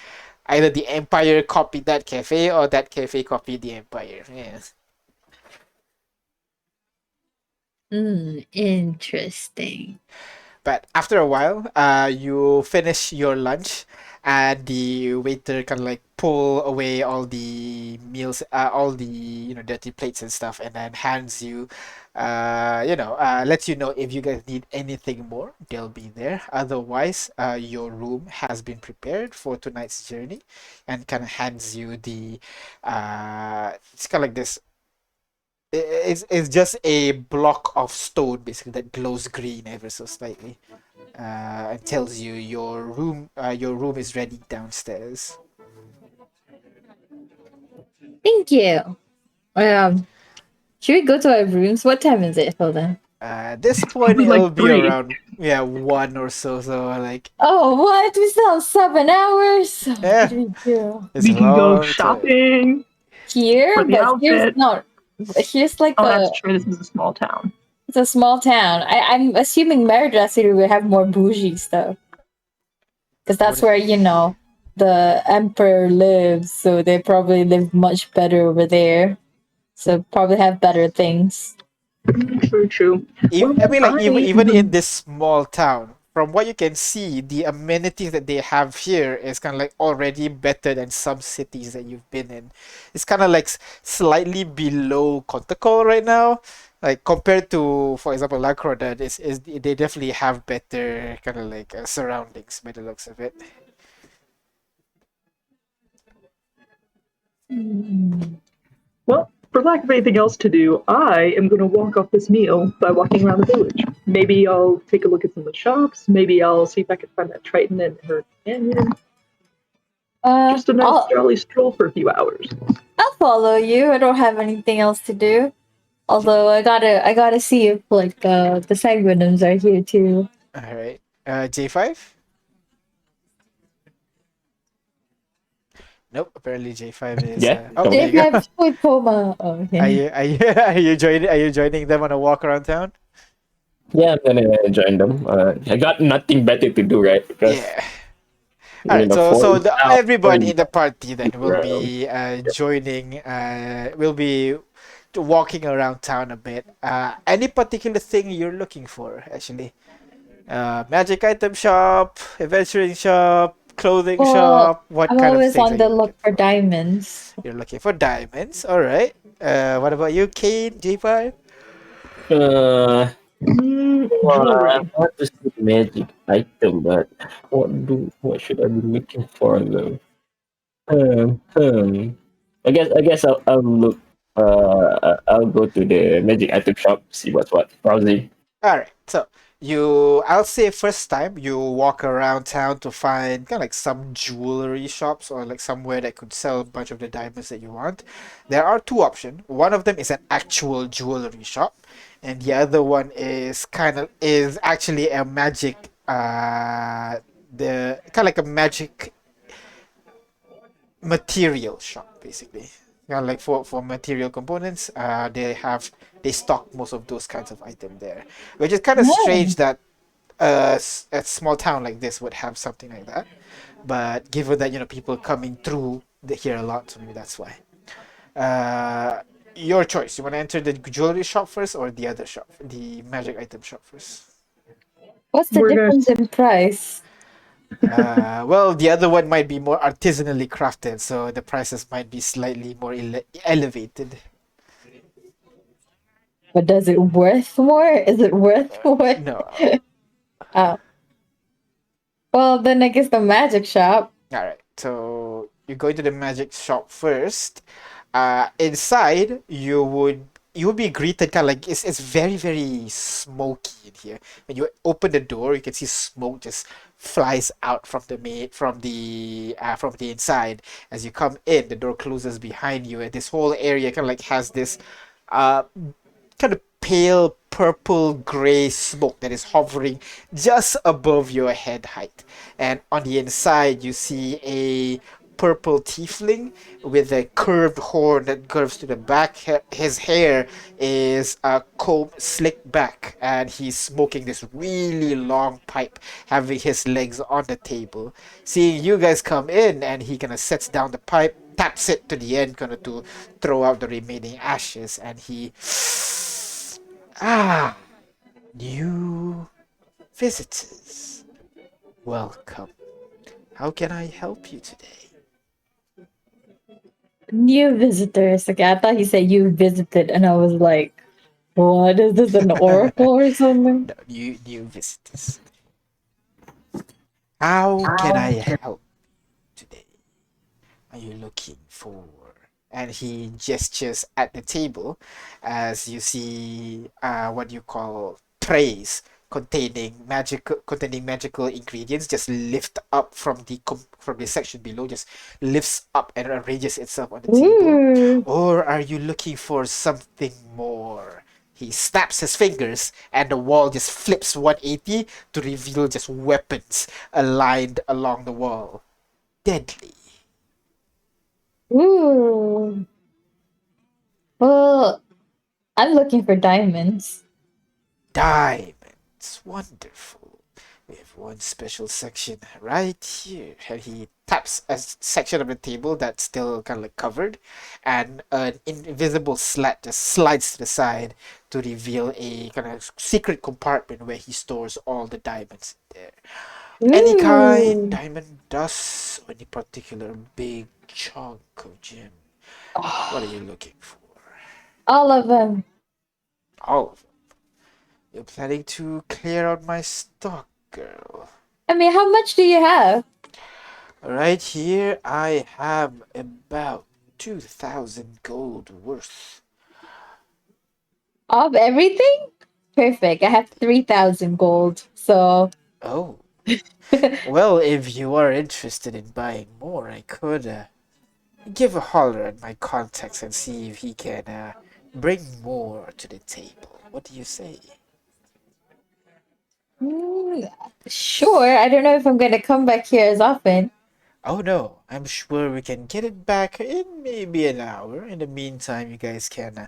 Empire copied that cafe or that cafe copied the Empire. Yes. Interesting. But after a while, you finish your lunch, and the waiter kind of like pull away all the meals, all the dirty plates and stuff, and then hands you, lets you know if you guys need anything more, they'll be there. Otherwise, your room has been prepared for tonight's journey, and kind of hands you the, it's kind of like this. It's just a block of stone basically that glows green ever so slightly, and tells you your room is ready downstairs. Thank you. Um, should we go to our rooms? What time is it? Hold on. At this It's point, probably like it'll be 3. around one or so. So like, Oh, what? We still have 7 hours. What yeah, do we do? it's a We can go long time. shopping Here, for the but here's outfit. not. Here's like Oh, that's true. This is a small town. it's a small town. I'm assuming Merida City will have more bougie stuff because that's What? where the emperor lives. So they probably live much better over there. So probably have better things. True, true. Well, I mean, like I even in am this small town, from what you can see, the amenities that they have here is kind of like already better than some cities that you've been in. It's kind of like slightly below Contacol right now, like compared to, for example, Lacroda. Is they definitely have better kind of like surroundings by the looks of it. Well, for lack of anything else to do, I am going to walk off this meal by walking around the village. Maybe I'll take a look at some of the shops. Maybe I'll see if I can find that Triton and her companion. Just a nice I'll jolly stroll for a few hours. follow you. I don't have anything else to do. Although I gotta see if like the sanguinums are here too. All right, J5. Nope. Apparently J5 is. Yeah, Oh, come there on. They you go. have food coma. Oh, Are okay. you are you are you joining them on a walk around town? Yeah, I'm gonna join them. I got nothing better to do, right? Because Yeah. All right. So four so weeks out, everyone in the party then will around. be joining. Will be walking around town a bit. Any particular thing you're looking for actually? Magic item shop, adventuring shop, clothing Well, shop. What I'm kind of always things on are the you look looking for for? diamonds. You're looking for diamonds. All right. What about you, Kane? J5? Uh, I Jewelry. want to see magic item, but what should I be looking for though? Hmm. hmm. I guess I'll look. I'll go to the magic item shop, see what's what. Browsing. All right. So I'll say first time you walk around town to find kind of like some jewelry shops or like somewhere that could sell a bunch of the diamonds that you want. There are two options. One of them is an actual jewelry shop, and the other one is actually a magic. The kind of like a magic material shop basically. Like for material components, they stock most of those kinds of items there, which is kind of Oh, strange that a small town like this would have something like that. But given that people coming through here a lot, so maybe that's why. Uh, your choice. You want to enter the jewelry shop first or the other shop, the magic item shop first? what's the We're gonna. difference in price? Well, the other one might be more artisanally crafted, so the prices might be slightly more elevated. But does it worth more? Is it worth more? No. Oh, well, then I guess the magic shop. All right. So you go to the magic shop first. Inside, you would be greeted kind of like it's very very smoky in here. When you open the door, you can see smoke just flies out from the inside. As you come in, the door closes behind you, and this whole area kind of like has this uh kind of pale purple gray smoke that is hovering just above your head height. And on the inside, you see a purple tiefling with a curved horn that curves to the back. His hair is combed slicked back, and he's smoking this really long pipe, having his legs on the table. Seeing you guys come in, and he kind of sets down the pipe, taps it to the end, kind of to throw out the remaining ashes, and he new visitors. Welcome. How can I help you today? New visitors. Okay, I thought he said you visited, and I was like, what is this, an oracle or something? No, new visitors. How can I help today? Are you looking for? And he gestures at the table as you see what you call trays containing magical ingredients just lift up from the section below, just lifts up and arranges itself on the table. Ooh. Or are you looking for something more? He snaps his fingers and the wall just flips 180 to reveal just weapons aligned along the wall. Deadly. Ooh. Well, I'm looking for diamonds. Diamonds. Wonderful. We have one special section right here. And he taps a section of the table that's still kind of like covered, and an invisible slat just slides to the side to reveal a kind of secret compartment where he stores all the diamonds in there. Any kind, Ooh. diamond dust, or any particular big chunk of gem. What are you looking for? All of them. All of them. You're planning to clear out my stock, girl. I mean, how much do you have? Right here, I have about 2,000 gold worth. Of everything? Perfect. I have 3,000 gold. So, Oh, well, if you are interested in buying more, I could give a holler at my contacts and see if he can bring more to the table. What do you say? mm, sure. I don't know if I'm going to come back here as often. Oh no, I'm sure we can get it back in maybe an hour. In the meantime, you guys can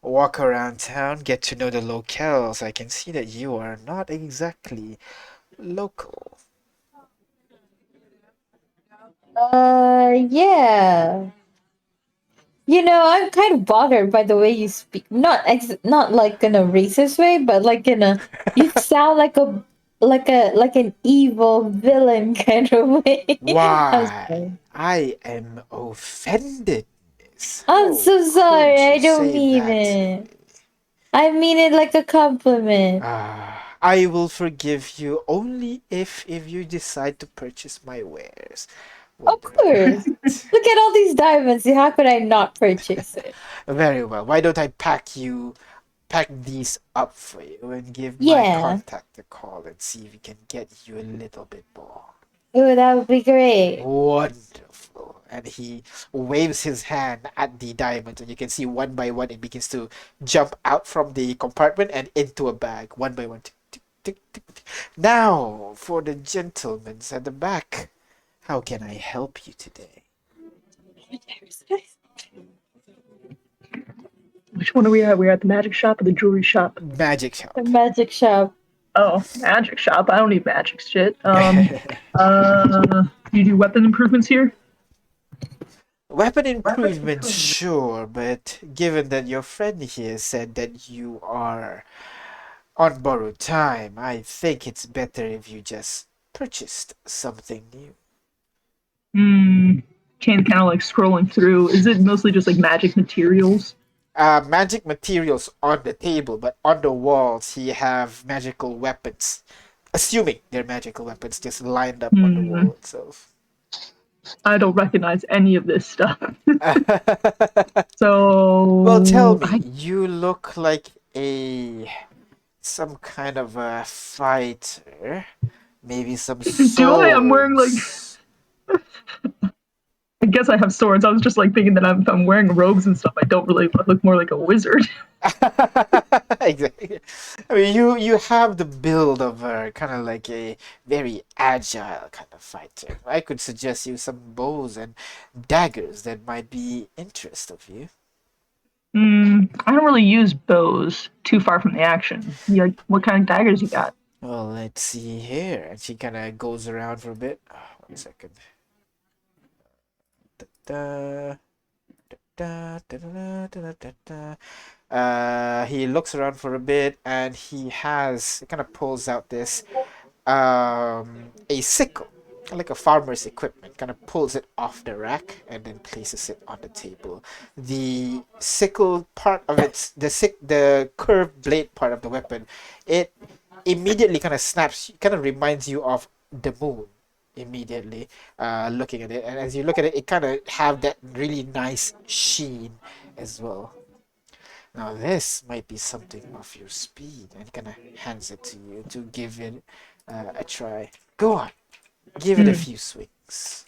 walk around town, get to know the locales. I can see that you are not exactly local. Yeah. I'm kind of bothered by the way you speak. Not like in a racist way, but like in a you sound like an evil villain kind of way. I'm Why? sorry. I am offended, miss. I'm How so could sorry. you I don't say mean that to it. me? I mean it like a compliment. I will forgive you only if you decide to purchase my wares. What Of about course. that? Look at all these diamonds. How could I not purchase it? Very well. Why don't I pack these up for you and give my Yeah. contact a call and see if we can get you a little bit more. Oh, that would be great. Wonderful. And he waves his hand at the diamonds, and you can see one by one it begins to jump out from the compartment and into a bag, one by one. Tick, tick, tick, tick, tick. Now, for the gentlemen at the back, how can I help you today? Which one are we at? We're at the magic shop or the jewelry shop? Magic The shop. magic shop. Oh, magic shop. I don't need magic shit. You do weapon improvements here? Weapon improvements, sure, but given that your friend here said that you are on borrowed time, I think it's better if you just purchased something new. Chain kind of like scrolling through. Is it mostly just like magic materials? Magic materials on the table, but on the walls he have magical weapons. Assuming they're magical weapons, just lined up on the wall itself. I don't recognize any of this stuff. Well, tell So me, you look like some kind of a fighter. Maybe some do I? I'm wearing like swords. I guess I have swords. I was just like thinking that if I'm wearing robes and stuff, I don't really look more like a wizard. Exactly. I mean, you have the build of a kind of like a very agile kind of fighter. I could suggest you some bows and daggers that might be interest of you. I don't really use bows too far from the action. Yeah, what kind of daggers you got? Well, let's see here. And she kind of goes around for a bit. 1 second. Da, da, da, da, da, da, da. He looks around for a bit and he kind of pulls out this a sickle, like a farmer's equipment, kind of pulls it off the rack and then places it on the table. The sickle part of the curved blade part of the weapon, it immediately kind of snaps, kind of reminds you of the moon immediately looking at it, and as you look at it, it kind of have that really nice sheen as well. Now this might be something of your speed, and kind of hands it to you to give it a try. Go on, give it a few swings.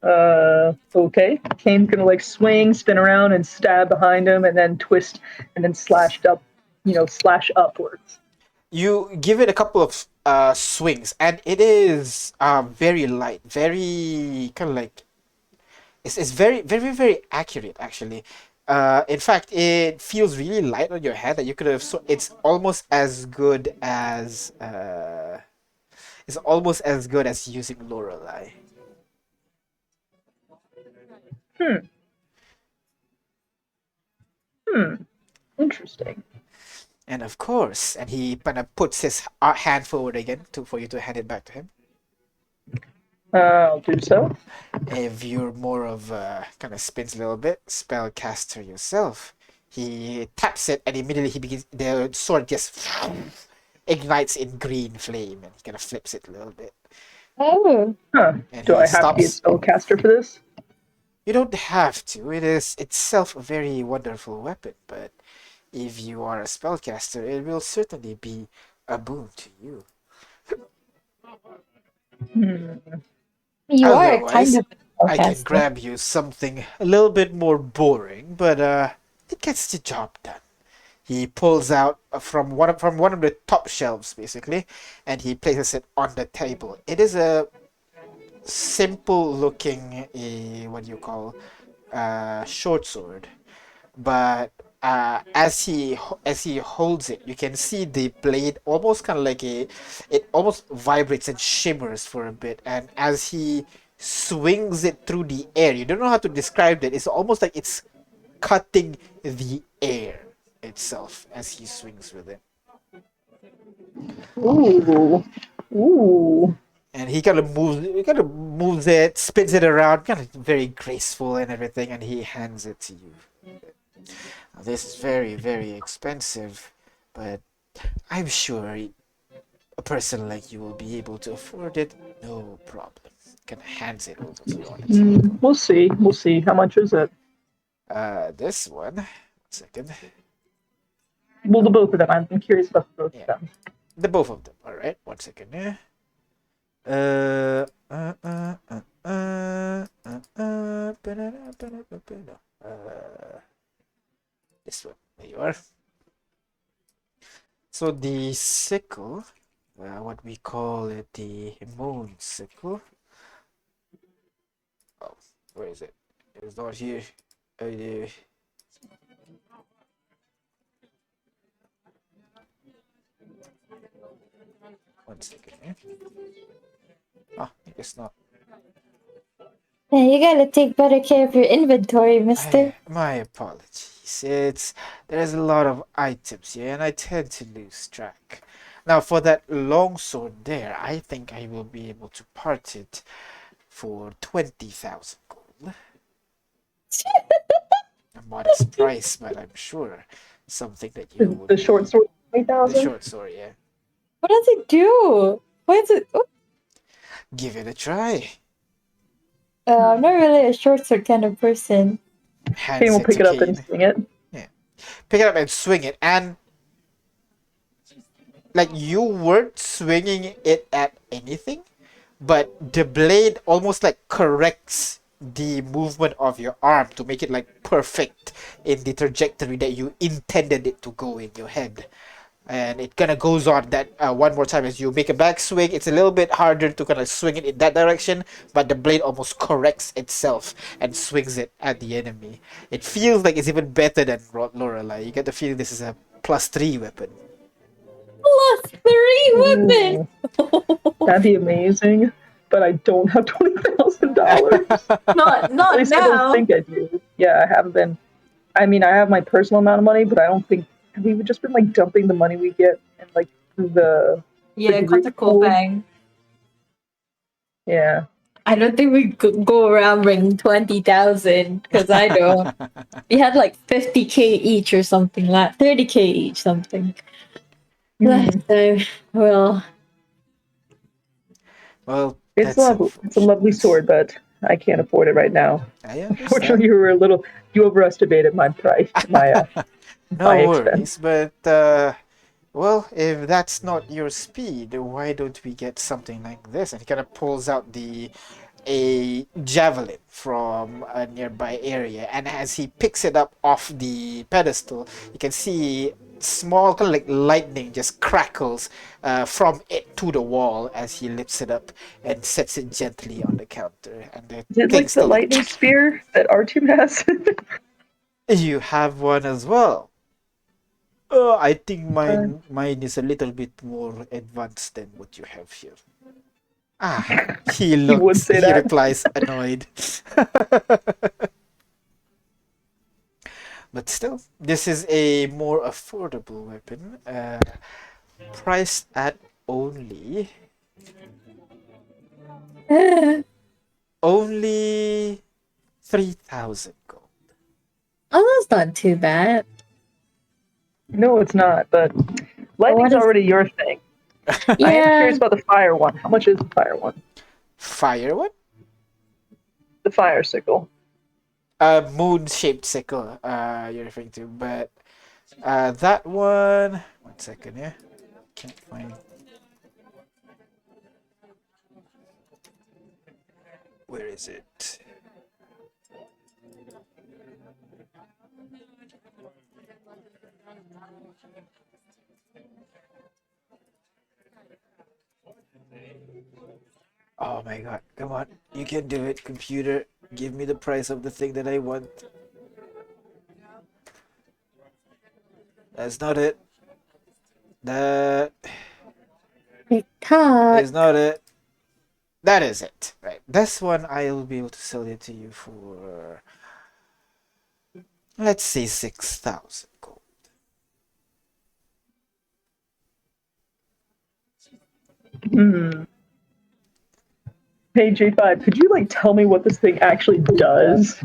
Okay. Kane's gonna like swing, spin around, and stab behind him, and then twist, and then slash upwards. You give it a couple of swings, and it is very light, very kind of like it's very very very accurate actually. In fact, it feels really light on your hand that you could have. So it's almost as good as using Lorelei. Hmm. Interesting. And of course, and he kind of puts his hand forward again for you to hand it back to him. I'll do so. If you're more of kind of spins a little bit, spellcaster yourself, he taps it and immediately the sword just ignites in green flame and he kind of flips it a little bit. Oh. And Do he I have to be a stops. spellcaster for this? You don't have to. It is itself a very wonderful weapon, but if you are a spellcaster, it will certainly be a boon to you. You are kind Otherwise, of a I can spellcaster. grab you something a little bit more boring, but it gets the job done. He pulls out from one of the top shelves, basically, and he places it on the table. It is a simple looking what do you call short sword, but as he holds it, you can see the blade almost kind of like it almost vibrates and shimmers for a bit, and as he swings it through the air, you don't know how to describe it. It's almost like it's cutting the air itself as he swings with it. Ooh. Ooh. And he kind of moves it, spins it around, kind of very graceful and everything, and he hands it to you. Now, this is very, very expensive, but I'm sure a person like you will be able to afford it, no problem. Kind of hands it over to you on the table. We'll see. We'll see. How much is it? This one second. Well, the both of them. I'm curious about the both Yeah, of them. the both of them. All right, 1 second. Yeah. This one. There you are. So the sickle, what we call it, the moon sickle. Oh, where is it? It's not here. Uh, 1 second. Eh? Ah, I guess not. Yeah, you gotta take better care of your inventory, mister. My apologies. There's a lot of items here, and I tend to lose track. Now, for that long sword there, I think I will be able to part it for 20,000 gold. A modest price, but I'm sure something that you would The short sword, the 20,000. short sword, yeah. What does it do? What is it? Oh, Give it a try. I'm not really a short sword kind of person. Kane Hands will it to pick it up and Kane. swing it. Yeah. Pick it up and swing it, and like you weren't swinging it at anything, but the blade almost like corrects the movement of your arm to make it like perfect in the trajectory that you intended it to go in your head. And it kind of goes on that one more time as you make a back swing. It's a little bit harder to kind of swing it in that direction, but the blade almost corrects itself and swings it at the enemy. It feels like it's even better than Lorelei. You get the feeling this is a +3 weapon. +3 weapon! That'd be amazing. But I don't have $20,000. Not At least I don't now. think I do. Yeah, I haven't been. I mean, I have my personal amount of money, but I don't think we would just been like dumping the money we get and like the Yeah, group Kotaku pool. Bang. Yeah. I don't think we could go around bringing 20,000 because I don't. We had like 50K each or something like 30K each, something. Last time, well, Well, It's that's lovely. It's a lovely unfortunate. sword, but I can't afford it right now. I Unfortunately, understand. you overestimated my price, my No expense. worries, but well, if that's not your speed, why don't we get something like this? And he kind of pulls out a javelin from a nearby area, and as he picks it up off the pedestal, you can see small kind of like lightning just crackles from it to the wall as he lifts it up and sets it gently on the counter, and the Is it thing like the still like lightning spear that R2 has? you have one as well. Oh, I think Uh, mine is a little bit more advanced than what you have here. Ah, he he would looks, say he that. replies, annoyed. But still, this is a more affordable weapon, priced at only oh, only 3,000 gold. that's not too bad. No, it's not. But lightning's What is? already your thing. I am Yeah, curious about the fire one. How much is the fire one? Fire one? The fire sickle. Moon-shaped sickle, you're referring to, but that one. 1 second, yeah. Can't find. Where is it? Oh my god, come on. You can do it, computer. Give me the price of the thing that I want. That's not it. That TikTok. is not it. That is it. Right. This one I'll be able to sell it to you for, let's say, 6,000 gold. Hmm. Hey J5, could you like tell me what this thing actually does?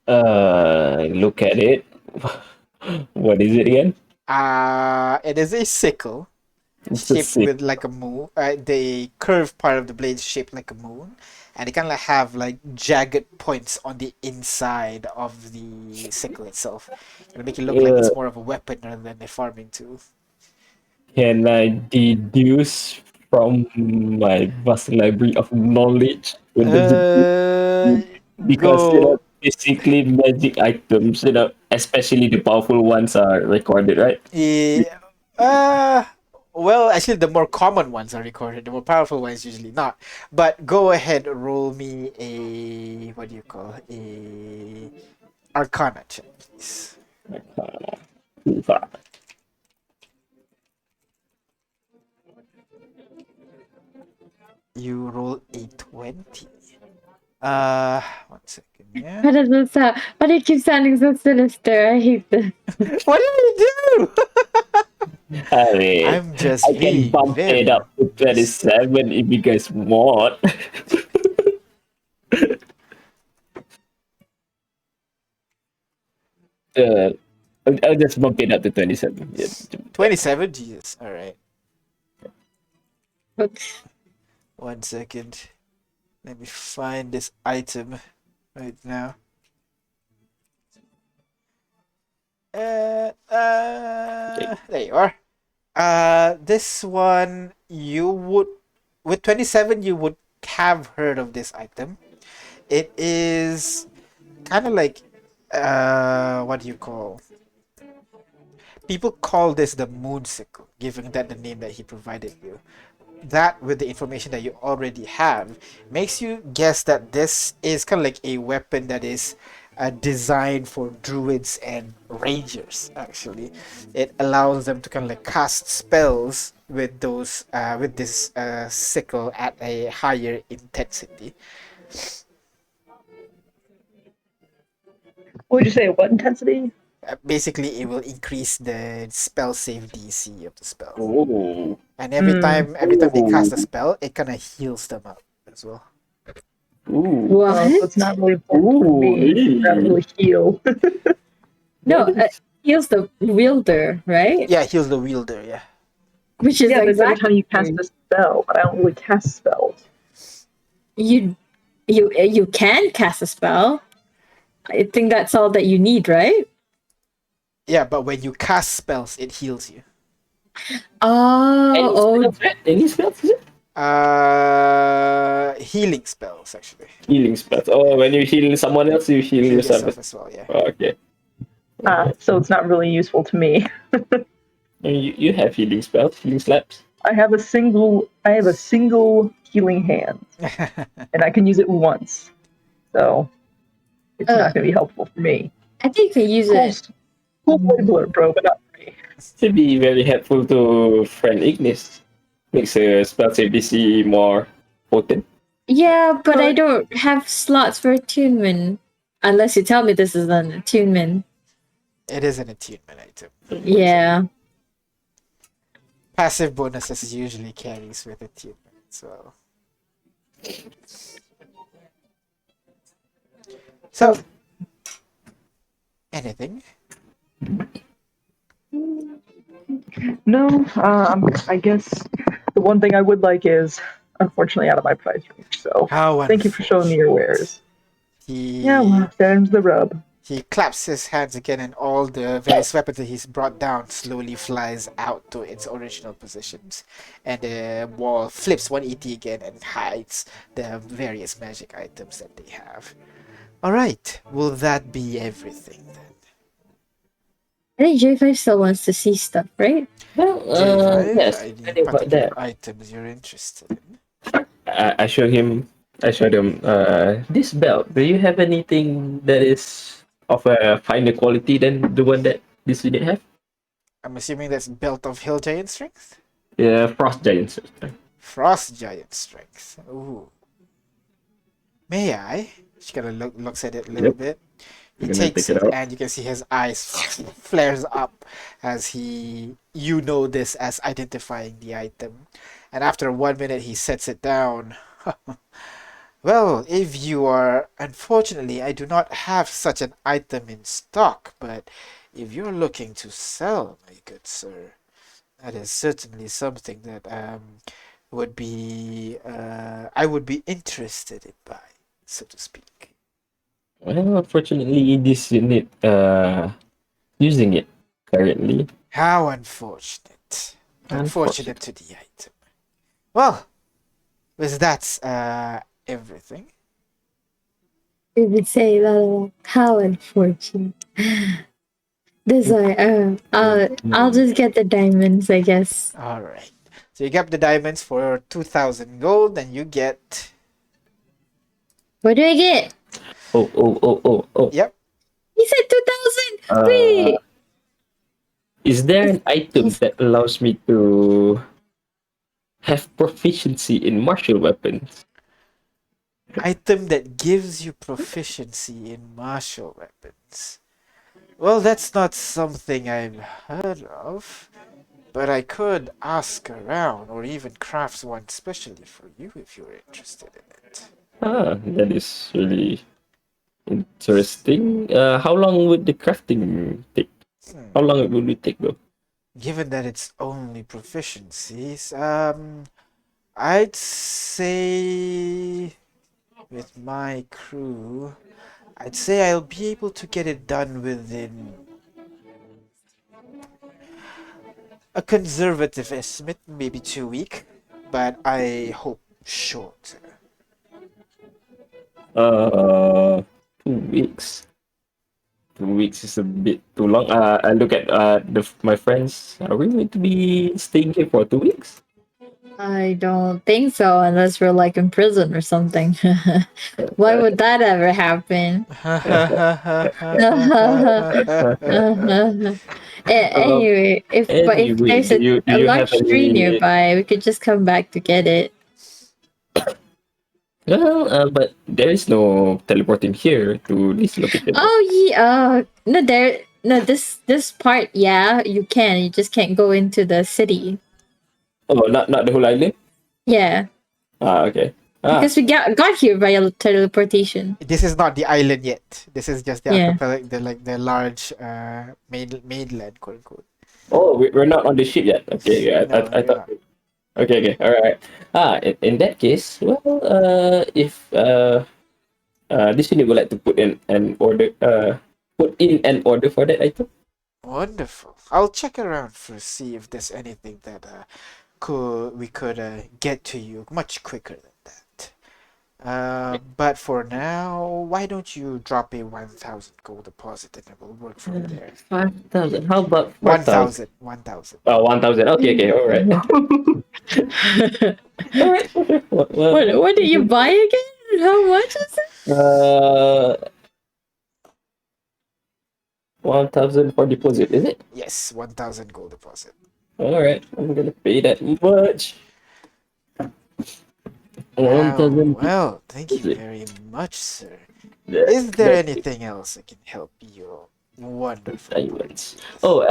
Look at it. What is it again? It is a sickle It's a shaped sick. with like a moon. The curved part of the blade is shaped like a moon, and it kind of have like jagged points on the inside of the sickle itself. It'll make it look like Uh, it's more of a weapon rather than a farming tool. can I deduce from my vast library of knowledge what does it do? Uh, Because go. basically magic items, especially the powerful ones are recorded, right? Yeah. Uh, well, actually, the more common ones are recorded. The more powerful ones usually not. But go ahead, roll me a, what do you call, a Arcana check, please. Oofa. You roll a 20. 1 second, yeah. Why does it sound? Why do it keep sounding so sinister? I hate this. What did you do? I mean, I'm just I can being bump it very. up to 27 if you guys want. uh, I'll just bump it up to 27. Yeah. 27? Jesus. Alright. Oops. 1 second. Let me find this item right now. There you are. This one you would, with 27 you would have heard of this item. It is kind of like, what do you call? People call this the moon sickle, given that the name that he provided you. That, with the information that you already have, makes you guess that this is kind of like a weapon that is designed for druids and rangers. Actually, it allows them to kind of like cast spells with those with this sickle at a higher intensity. What would you say? What intensity? Basically, it will increase the spell save DC of the spell, Oh. and Hmm. every time they cast a Ooh. spell, it kind of heals them up as well. Ooh. Oh, so it's What? not really important for Ooh. me. Not Really? really heal. No, That is heals the wielder, right? Yeah, heals the wielder. Yeah. Which is Yeah, but it's every time exactly you cast a spell. But I don't really cast spells. you. You can cast a spell. I think that's all that you need, right? Yeah, but when you cast spells, it heals you. any Oh, spells, right? Any spells? Is it? Healing spells actually. Healing spells. Oh, when you heal someone else, you heal Heal yourself. yourself as well. Yeah. Oh, okay. So it's not really useful to me. You have healing spells, healing slaps. I have a single healing hand, and I can use it once. So it's not going to be helpful for me. I think you can use Cool, it. cool blur, bro, but not for me. To be very helpful to friend Ignis. Makes a spell save DC more potent. Yeah, but I don't have slots for attunement. Unless you tell me this is an attunement. It is an attunement item. Yeah. Passive bonuses usually carries with attunement as well. So, anything? No, I guess the one thing I would like is unfortunately out of my price range. So How thank you for showing me your wares. Yeah, He well, there's the rub. he claps his hands again, and all the various weapons that he's brought down slowly flies out to its original positions, and the wall flips 180 again and hides the various magic items that they have. All right, will that be everything then? I think J5 still wants to see stuff, right? Well, J5, yes, any I think about particular that. items you're interested in? I show him. I showed him this belt. Do you have anything that is of a finer quality than the one that this unit have? I'm assuming that's belt of hill giant strength? Yeah, frost giants. Frost giant strength. Ooh. May I? She kind of looks at it a little Yep. bit. He I'm gonna take takes it it, out. and you can see his eyes flares up as you know this as identifying the item. And after 1 minute, he sets it down. Well, if you are, unfortunately, I do not have such an item in stock, but if you're looking to sell, my good sir, that is certainly something that would be I would be interested in buying, so to speak. Well, unfortunately, this unit using it currently. How unfortunate. Unfortunate Unfortunate. to the item. Well, with that, everything. We would say that how unfortunate. This way, I'll just get the diamonds, I guess. All right. So you get the diamonds for 2,000 gold, and you get. What do I get? Oh. Yep. He said 2,000. Uh, Wait. is there an item that allows me to have proficiency in martial weapons? Item that gives you proficiency in martial weapons. Well, that's not something I've heard of, but I could ask around or even craft one specially for you if you're interested in it. That is really interesting. How long would the crafting take? How long it would it take though? Given that it's only proficiencies, I'd say with my crew, I'd say I'll be able to get it done within a conservative estimate, maybe 2 weeks, but I hope shorter. 2 weeks. 2 weeks is a bit too long. I look at my friends. Are we going to be staying here for 2 weeks? I don't think so, unless we're like in prison or something. Why would that ever happen? Um, Anyway, if anyway, there's do a you have large tree any? nearby, we could just come back to get it. Well, but there is no teleporting here to this location. Oh yeah, no, this part, yeah, you can. You just can't go into the city. Oh, not the whole island. Yeah, Okay. because we got here via teleportation. This is not the island yet. This is just the Yeah. archipelago, the large mainland, quote unquote. Oh, we're not on the ship yet. Okay, yeah, No, I you're thought. not. Okay, all right. In that case, well, if this unit would like to put in an order for that item. Wonderful. I'll check around for see if there's anything that we could get to you much quicker than that. But for now, why don't you drop a 1,000 gold deposit and it will work from there. 5,000. How about 1,000. 4,000? 1,000. Oh, 1,000. Okay, all right. All right. What did you buy again? How much is it? 1,000 for deposit, is it? Yes, 1,000 gold deposit. All right, I'm gonna pay that much. 1,000 Well, thank you deposit. very much, sir. That- Is there that's anything else I can help you? Wonderful. diamonds. Oh,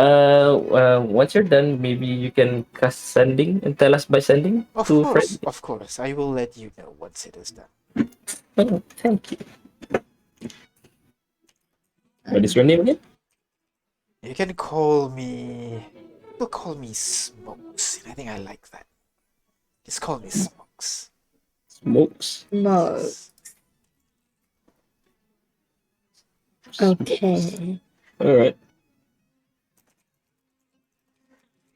once you're done, maybe you can cast sending and tell us by sending Of to course, friend. of course. I will let you know once it is done. Oh, thank you. What is your name again? You can call me. People call me Smokes. I think I like that. Just call me Smokes. Smokes. No. Yes. Okay. All right.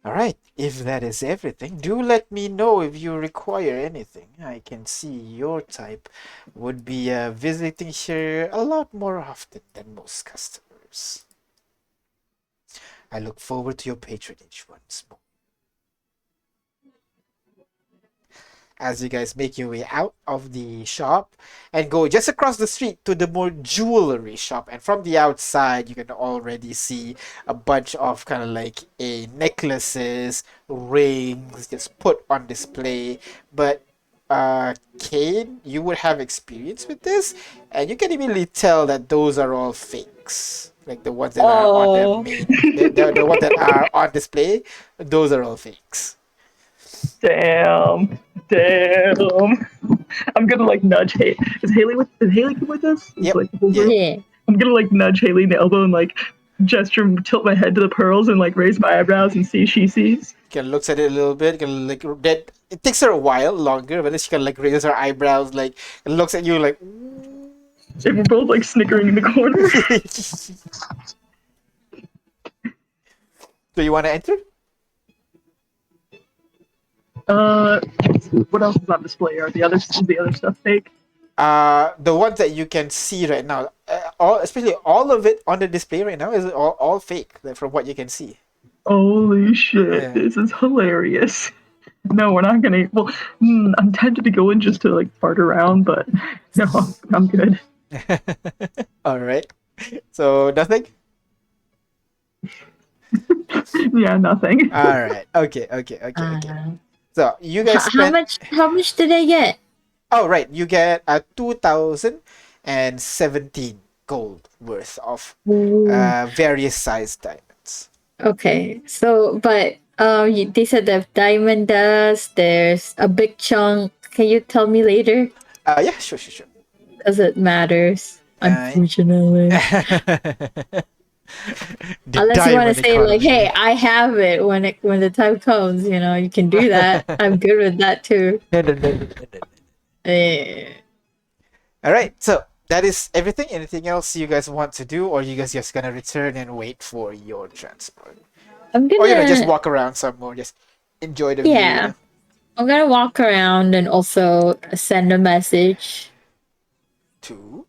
Alright, if that is everything, do let me know if you require anything. I can see your type would be visiting here a lot more often than most customers. I look forward to your patronage once more. as you guys make your way out of the shop and go just across the street to the more jewelry shop. And from the outside, you can already see a bunch of kind of like a necklaces, rings just put on display. But Kane, you would have experience with this, and you can immediately tell that those are all fakes. Like the ones that are on the Oh. main, the ones that are on display, those are all fakes. Damn. I'm gonna like nudge Haley. Is Haley come with us? Is Yep. like the whole Yeah. group? Yeah. I'm gonna like nudge Haley in the elbow and like gesture, tilt my head to the pearls, and like raise my eyebrows and see if she sees. Kind of looks at it a little bit. Kind of like that. It takes her a while longer, but then she kind of like raises her eyebrows, like and looks at you like. And we're both like snickering in the corner. Do you want to enter? What else is on display? Are the other stuff fake? The ones that you can see right now, especially all of it on the display right now, is all fake from what you can see. Holy shit! Yeah. This is hilarious. No, we're not gonna. Well, I'm tempted to go in just to like fart around, but no, I'm good. All right. So nothing. Yeah, nothing. All right. Okay. So you guys How spent. much? How much did I get? Oh, right. You get 2,017 gold worth of various sized diamonds. Okay, so but they said that diamond dust. There's a big chunk. Can you tell me later? Yeah, sure. Because it matters. Unfortunately, The unless you want to diamond say like, economy. "Hey, I have it when the time comes." You know, you can do that. I'm good with that too. No. Eh. All right. So that is everything. Anything else you guys want to do, or you guys just gonna return and wait for your transport, I'm or you know just gonna walk around some more, just enjoy the yeah. view. I'm gonna walk around and also send a message Two.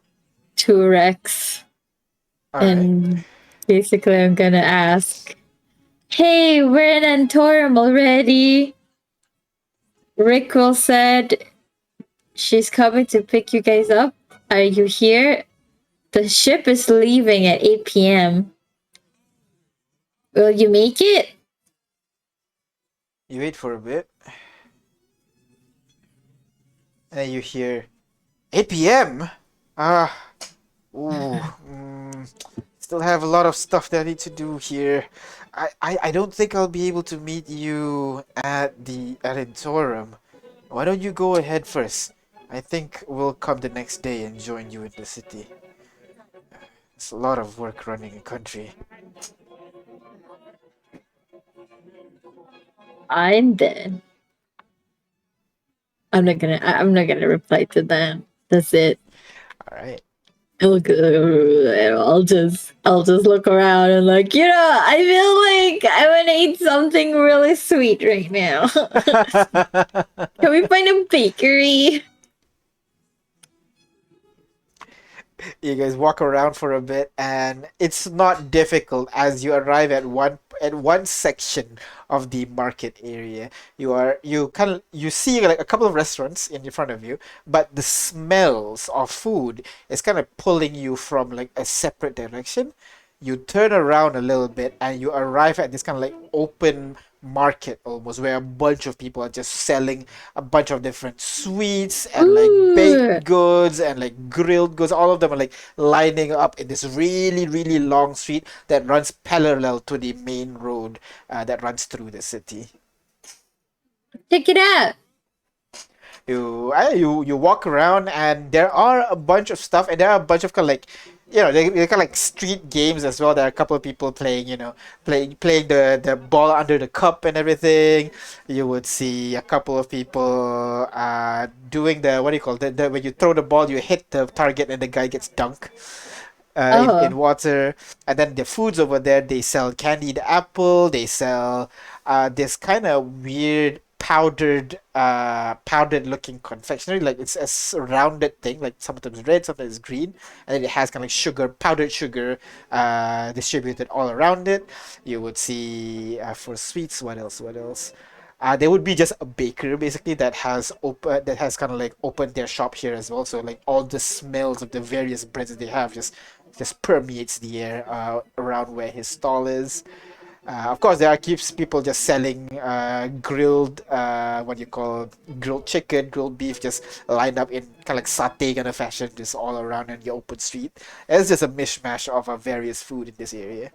to Rex. All right. And basically, I'm gonna ask, "Hey, we're in Intaurum already." Rickle said she's coming to pick you guys up. Are you here? The ship is leaving at 8 p.m. Will you make it? You wait for a bit, and then you hear 8 p.m. Ooh. Still have a lot of stuff that I need to do here. I don't think I'll be able to meet you at Intaurum. Why don't you go ahead first? I think we'll come the next day and join you in the city. It's a lot of work running a country. I'm dead. I'm not gonna reply to that. That's it. All right. I'll just look around and like, I feel like I want to eat something really sweet right now. Can we find a bakery? You guys walk around for a bit, and it's not difficult as you arrive at one section of the market area. You see like a couple of restaurants in front of you, but the smells of food is kind of pulling you from like a separate direction. You turn around a little bit, and you arrive at this kind of like open market almost, where a bunch of people are just selling a bunch of different sweets and like Ooh. baked goods and like grilled goods. All of them are like lining up in this really long street that runs parallel to the main road that runs through the city. Check it out. You walk around, and there are a bunch of stuff, and there are a bunch of kind of like they're kind of like street games as well. There are a couple of people playing playing the ball under the cup and everything. You would see a couple of people doing the what do you call it? When you throw the ball, you hit the target and the guy gets dunked in water. And then the foods over there, they sell candied apple, they sell this kind of weird powdered looking confectionery, like it's a rounded thing, like sometimes red, sometimes green, and then it has kind of like powdered sugar distributed all around it. You would see for sweets, what else There would be just a baker basically that has kind of like opened their shop here as well. So like all the smells of the various breads that they have just permeates the air around where his stall is. Of course, there are keeps people just selling grilled, what you call grilled chicken, grilled beef, just lined up in kind of like satay kind of fashion, just all around in the open street. It's just a mishmash of various food in this area.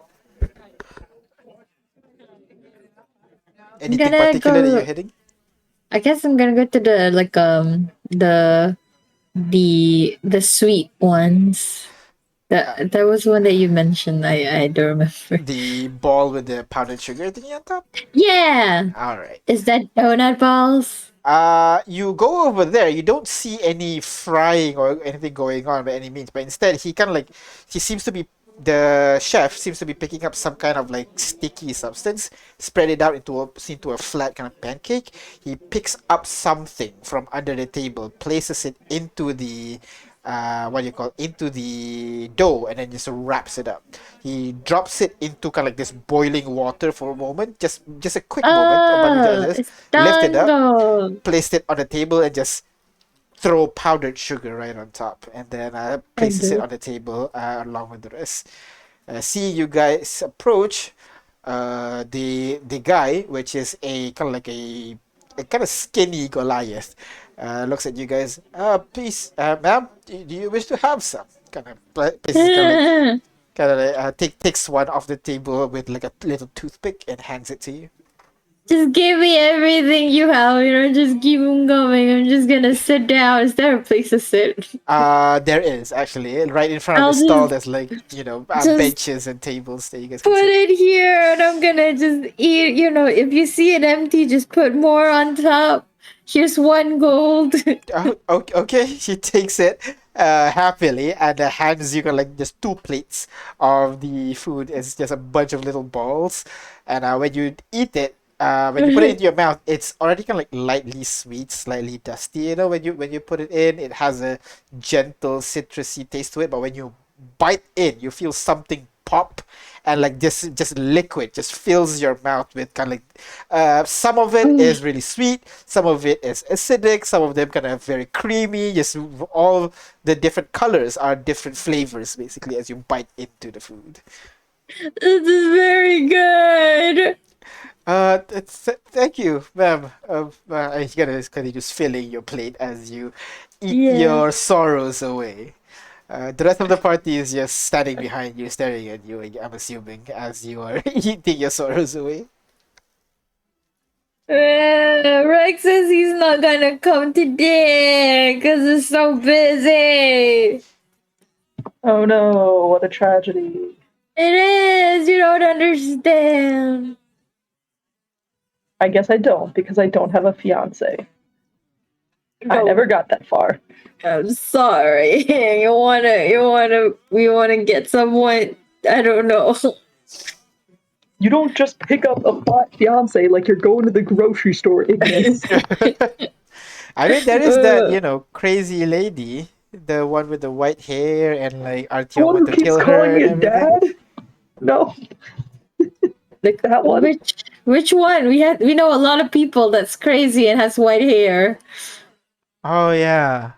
I'm Anything gonna particular that you're go. hitting? I guess I'm gonna go to the the sweet ones. That was one that you mentioned. I don't remember. The ball with the powdered sugar thingy on top? Yeah, All right. is that donut balls? You go over there, you don't see any frying or anything going on by any means, but instead he seems to be the chef seems to be picking up some kind of like sticky substance, spread it out into a flat kind of pancake. He picks up something from under the table, places it into the what do you call into the dough, and then just wraps it up. He drops it into kind of like this boiling water for a moment, just a quick moment, but Oh, just it's lift it up, dango. placed it on the table, and just throw powdered sugar right on top, and then I places it do. on the table along with the rest. See you guys approach the guy, which is a kind of like a kind of skinny Goliath. Looks at you guys. Please, ma'am, do you wish to have some? Kind of places takes one off the table with like a little toothpick and hands it to you. Just give me everything you have, just keep on going. I'm just gonna sit down. Is there a place to sit? There is actually right in front of the I'll stall. just There's like just benches and tables that you guys can put sit. it here and I'm gonna just eat. If you see it empty, just put more on top. Here's one gold. Oh, okay. She takes it happily and hands you like just two plates of the food. It's just a bunch of little balls, and when you eat it, when you put it into your mouth, it's already kind of like lightly sweet, slightly dusty. When you put it in, it has a gentle citrusy taste to it. But when you bite in, you feel something pop, and like this just liquid just fills your mouth with kind of like some of it is really sweet, some of it is acidic, some of them kind of very creamy. Just all the different colors are different flavors basically as you bite into the food. This is very good. Thank you, ma'am. I'm gonna continue filling your plate as you eat Yeah. your sorrows away. The rest of the party is just standing behind you, staring at you, I'm assuming, as you are eating your sorrows away. Rex says he's not gonna come today because he's so busy. Oh no, what a tragedy. It is. You don't understand. I guess I don't because I don't have a fiance. I No. never got that far. I'm sorry. We wanna get someone. I don't know. You don't just pick up a flat fiance like you're going to the grocery store, Ignis. I mean, there is that, crazy lady, the one with the white hair, and like The Artyom one want who to keeps kill her calling me and a everything. dad? No. Like That one? which one? We know a lot of people that's crazy and has white hair. Oh yeah,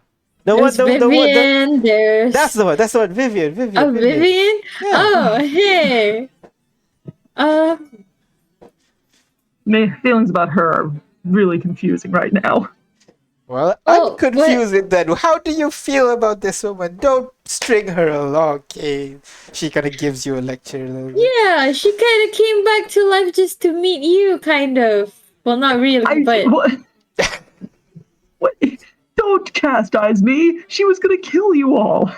the one, There's Vivian. that's There's the one. That's the one. Vivian. Vivian. Yeah. Oh, hey. Uh, My feelings about her are really confusing right now. Well, I'm oh, confused with that. How do you feel about this woman? Don't string her along, Kane. She kind of gives you a lecture a little bit. yeah, she kind of came back to life just to meet you, kind of. Well, not really, but What? Don't chastise me. She was gonna kill you all.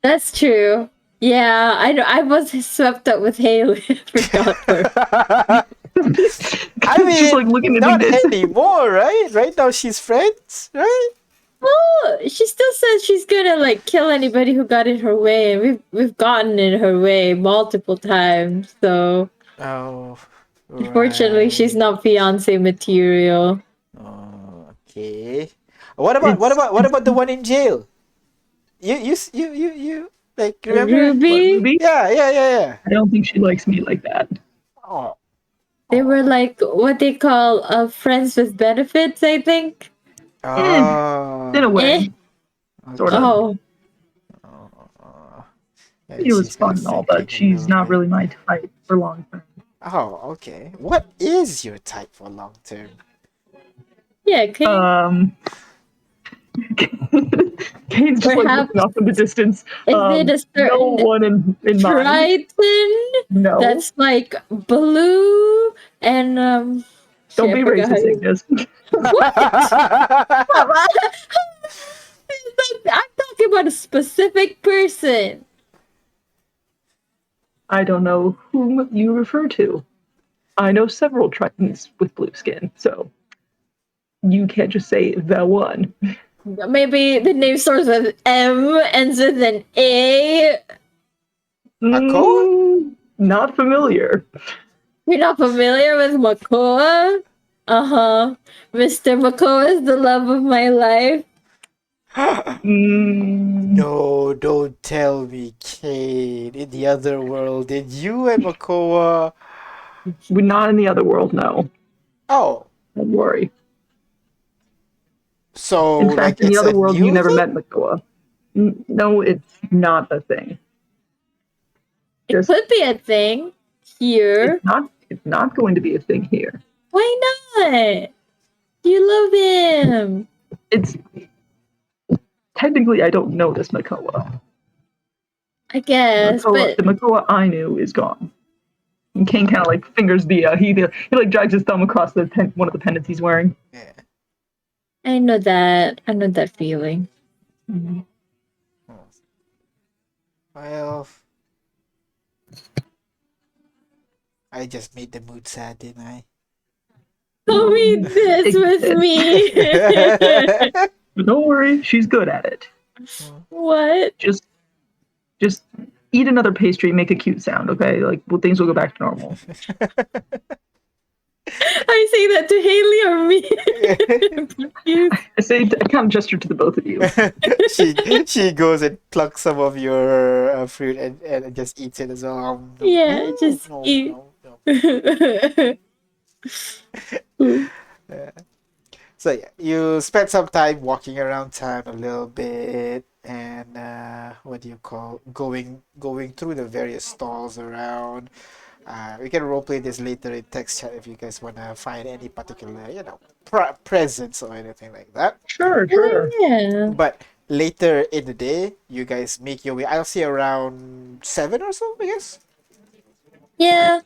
that's true. Yeah, I was swept up with Haley. Forgot her. I mean, just like looking at not Ignis. anymore, right? Right now she's friends, right? Well, she still says she's gonna like kill anybody who got in her way, and we've gotten in her way multiple times. So Oh, unfortunately, she's right. not fiance material. Oh, okay. What about the one in jail? You like remember? What, Ruby, Ruby? Yeah. I don't think she likes me like that. Oh, They were like what they call friends with benefits, I think. In a Oh, Eh. way, sort okay. of. Oh, Oh, and It was she's fun and all, but thinking a she's little not bit. really my type for long term. Oh, okay. What is your type for long term? yeah. Okay. Kane's just like Perhaps looking off in the distance. is it a No certain one in mind. Triton No. that's like blue and Don't shit, I be forgot how racist, you. Ignis. What? I'm talking about a specific person. I don't know whom you refer to. I know several Tritons with blue skin, so you can't just say the one. Maybe the name starts with M, ends with an A. Ako? Not familiar. You're not familiar with Makoa? Uh-huh. Mr. Makoa is the love of my life. No, don't tell me, Kate. In the other world, did you and Makoa? We're not in the other world, no. Oh, Don't worry. so In like fact, in the it's other a world, you new never thing? met Makoa. No, it's not a thing. It Just could be a thing here. it's not going to be a thing here. Why not? You love him. It's technically I don't know this Makoa. I guess, but The Makoa I knew is gone. And Kane kind of like fingers the he like drags his thumb across the one of the pendants he's wearing. Yeah. I know that. I know that feeling. Hmm. Well, I just made the mood sad, didn't I? Don't be this with me. But don't worry, she's good at it. What? Just eat another pastry and make a cute sound, okay? Like things will go back to normal. I say that to Haley or me. I'm confused. I kind of gesture to the both of you. she goes and plucks some of your fruit and just eats it as well. Yeah, just No, eat. no. Yeah. So yeah, you spent some time walking around town a little bit, and what do you call going through the various stalls around. We can roleplay this later in text chat if you guys want to find any particular, presents or anything like that. Sure. Yeah. But later in the day, you guys make your way. I'll say around 7 or so, I guess. Yeah.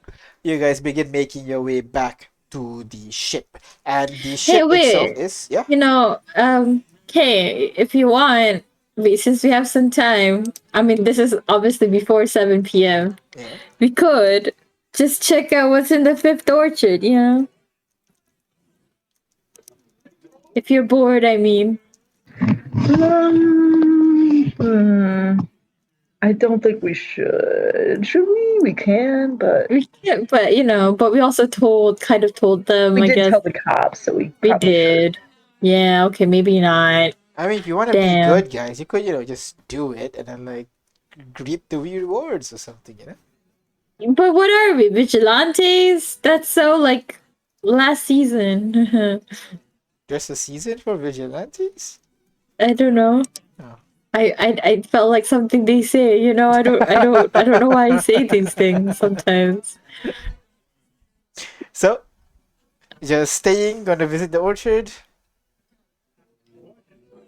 You guys begin making your way back to the ship, and the Hey, ship itself wait. is Okay, if you want, since we have some time, I mean, this is obviously before 7 p.m. Yeah. We could just check out what's in the fifth orchard, If you're bored, I mean. I don't think we should. Should we? We can, but We can't, but we also kind of told them, we I did guess. tell the cops, so we We probably did. Yeah, okay, maybe not. I mean, if you want to be good, guys, you could, just do it and then like reap the rewards or something, But what are we? Vigilantes? That's so like last season. There's a season for vigilantes. I don't know. Oh. I felt like something they say, I don't know why I say these things sometimes. So, just gonna visit the orchard.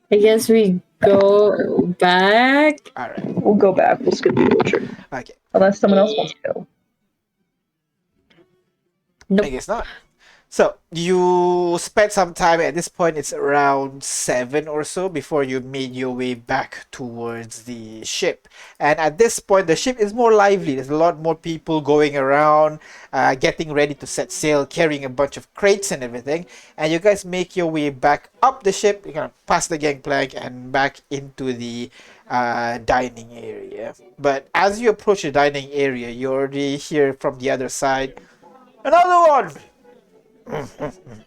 I guess we go back. All right. We'll go back. We'll skip the orchard. Okay. Unless someone else wants to go. Nope. I guess not. So you spent some time at this point. It's around 7 or so before you made your way back towards the ship. And at this point, the ship is more lively. There's a lot more people going around, getting ready to set sail, carrying a bunch of crates and everything. And you guys make your way back up the ship. You kind of pass the gangplank and back into the dining area. But as you approach the dining area, you already hear from the other side, "Another one!"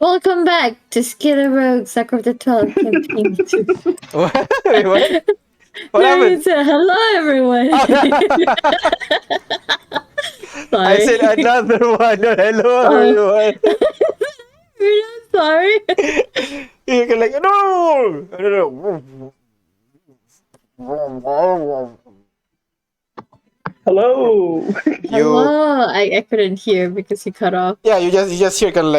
Welcome back to Skiller Road, Sucker of the 12 campaign 2. Wait, what? What happened? Hello, everyone. Sorry. I said another one. Hello, Oh. everyone. I'm sorry. You're gonna like, no! No. Hello. You, Hello. I couldn't hear because you cut off. yeah, you just hear kind of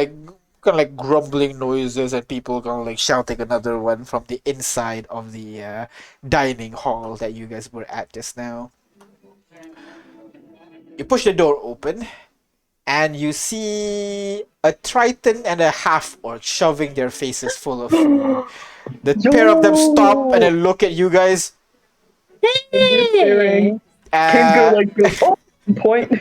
like grumbling noises and people kind of like shouting another one from the inside of the dining hall that you guys were at just now. You push the door open and you see a Triton and a half orc shoving their faces full of food. The pair of them stop and Yo. then look at you guys. And we're Hey. staring. Kane's gonna Uh, like go, oh, point.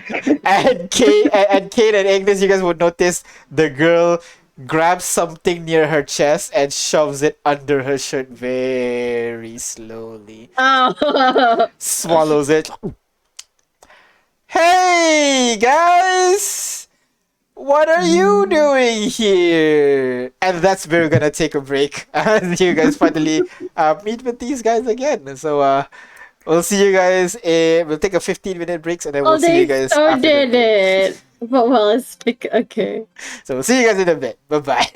and Kate and Agnes, you guys would notice the girl grabs something near her chest and shoves it under her shirt very slowly. Oh. Swallows it. Hey guys! What are you doing here? And that's where we're gonna take a break. And you guys finally meet with these guys again. So we'll see you guys. We'll take a 15-minute break, and then Oh, we'll see you they guys after the started break. it. But well, let's pick. Okay. So we'll see you guys in a bit. Bye bye.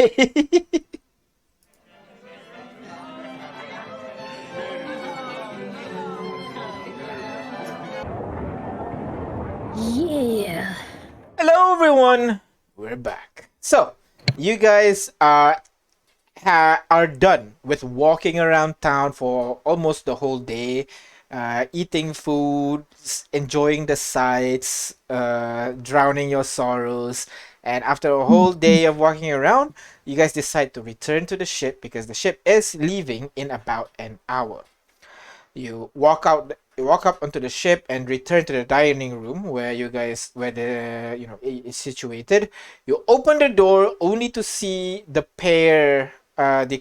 Yeah. Hello everyone. We're back. So you guys are done with walking around town for almost the whole day, eating food, enjoying the sights, drowning your sorrows. And after a whole day of walking around, you guys decide to return to the ship because the ship is leaving in about an hour. You walk up onto the ship and return to the dining room where the is situated. You open the door only to see the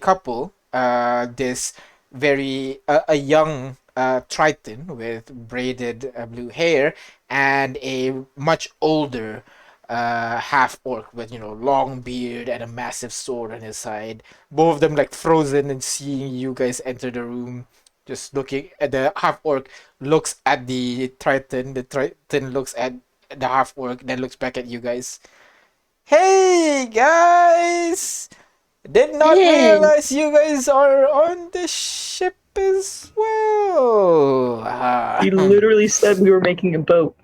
couple, this very a young Triton with braided blue hair and a much older half orc with long beard and a massive sword on his side. Both of them like frozen and seeing you guys enter the room, just looking at the half orc, looks at the Triton looks at the half orc, then looks back at you guys. Hey guys! Did not Hey. realize you guys are on the ship as well. He literally said we were making a boat.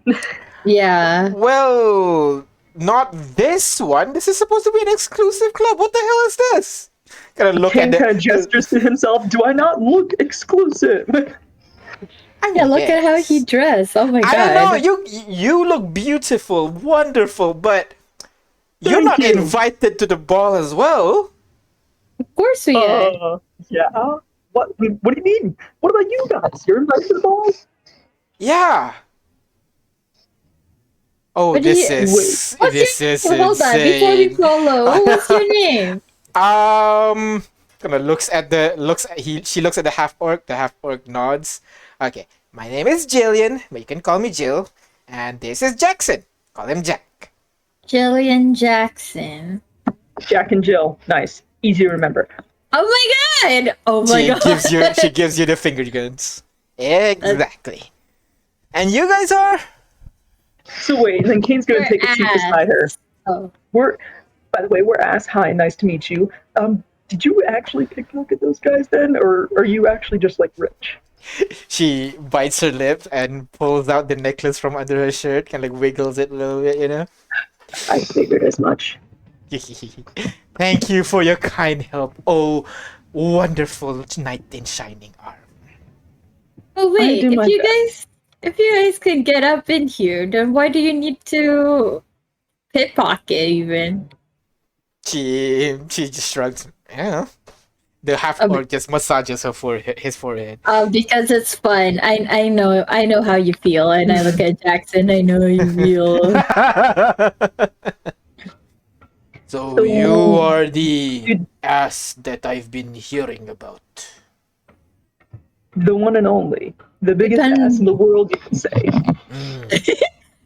Yeah. Well, not this one. This is supposed to be an exclusive club. What the hell is this? Gotta look at Kane kind of the. gestures to himself. Do I not look exclusive? Yeah, look at how he Yes. dressed. Oh my I don't know. god. You look beautiful, wonderful, but you're Thank not you. invited to the ball as well. Of course we are. Yeah. What? What do you mean? What about you guys? You're invited to the ball? Yeah. Oh, What do you? this What's is your name? Hold on. Before we insane. follow, what's your name? Kind of she looks at the half orc. The half orc nods. Okay, my name is Jillian, but you can call me Jill. And this is Jackson. Call him Jack. Jillian Jackson. Jack and Jill. Nice. Easy to remember. Oh my god! Oh my god! She gives you the finger guns. Exactly. And you guys are? So wait, and then Kane's gonna We're take a seat ass. beside her. Oh. By the way, we're ass. Hi, nice to meet you. Did you actually pickpocket those guys then, or are you actually just like rich? She bites her lip and pulls out the necklace from under her shirt, kind of like wiggles it a little bit. I figured as much. Thank you for your kind help. Oh, wonderful knight in shining armor. Oh wait, do my if you guys can get up in here, then why do you need to pickpocket even? She just shrugs. Yeah. The half orc just massages his forehead. Because it's fun. I know how you feel, and I look at Jackson. I know how you feel. So you are the ass that I've been hearing about. The one and only, the biggest Depends- ass in the world, you can say.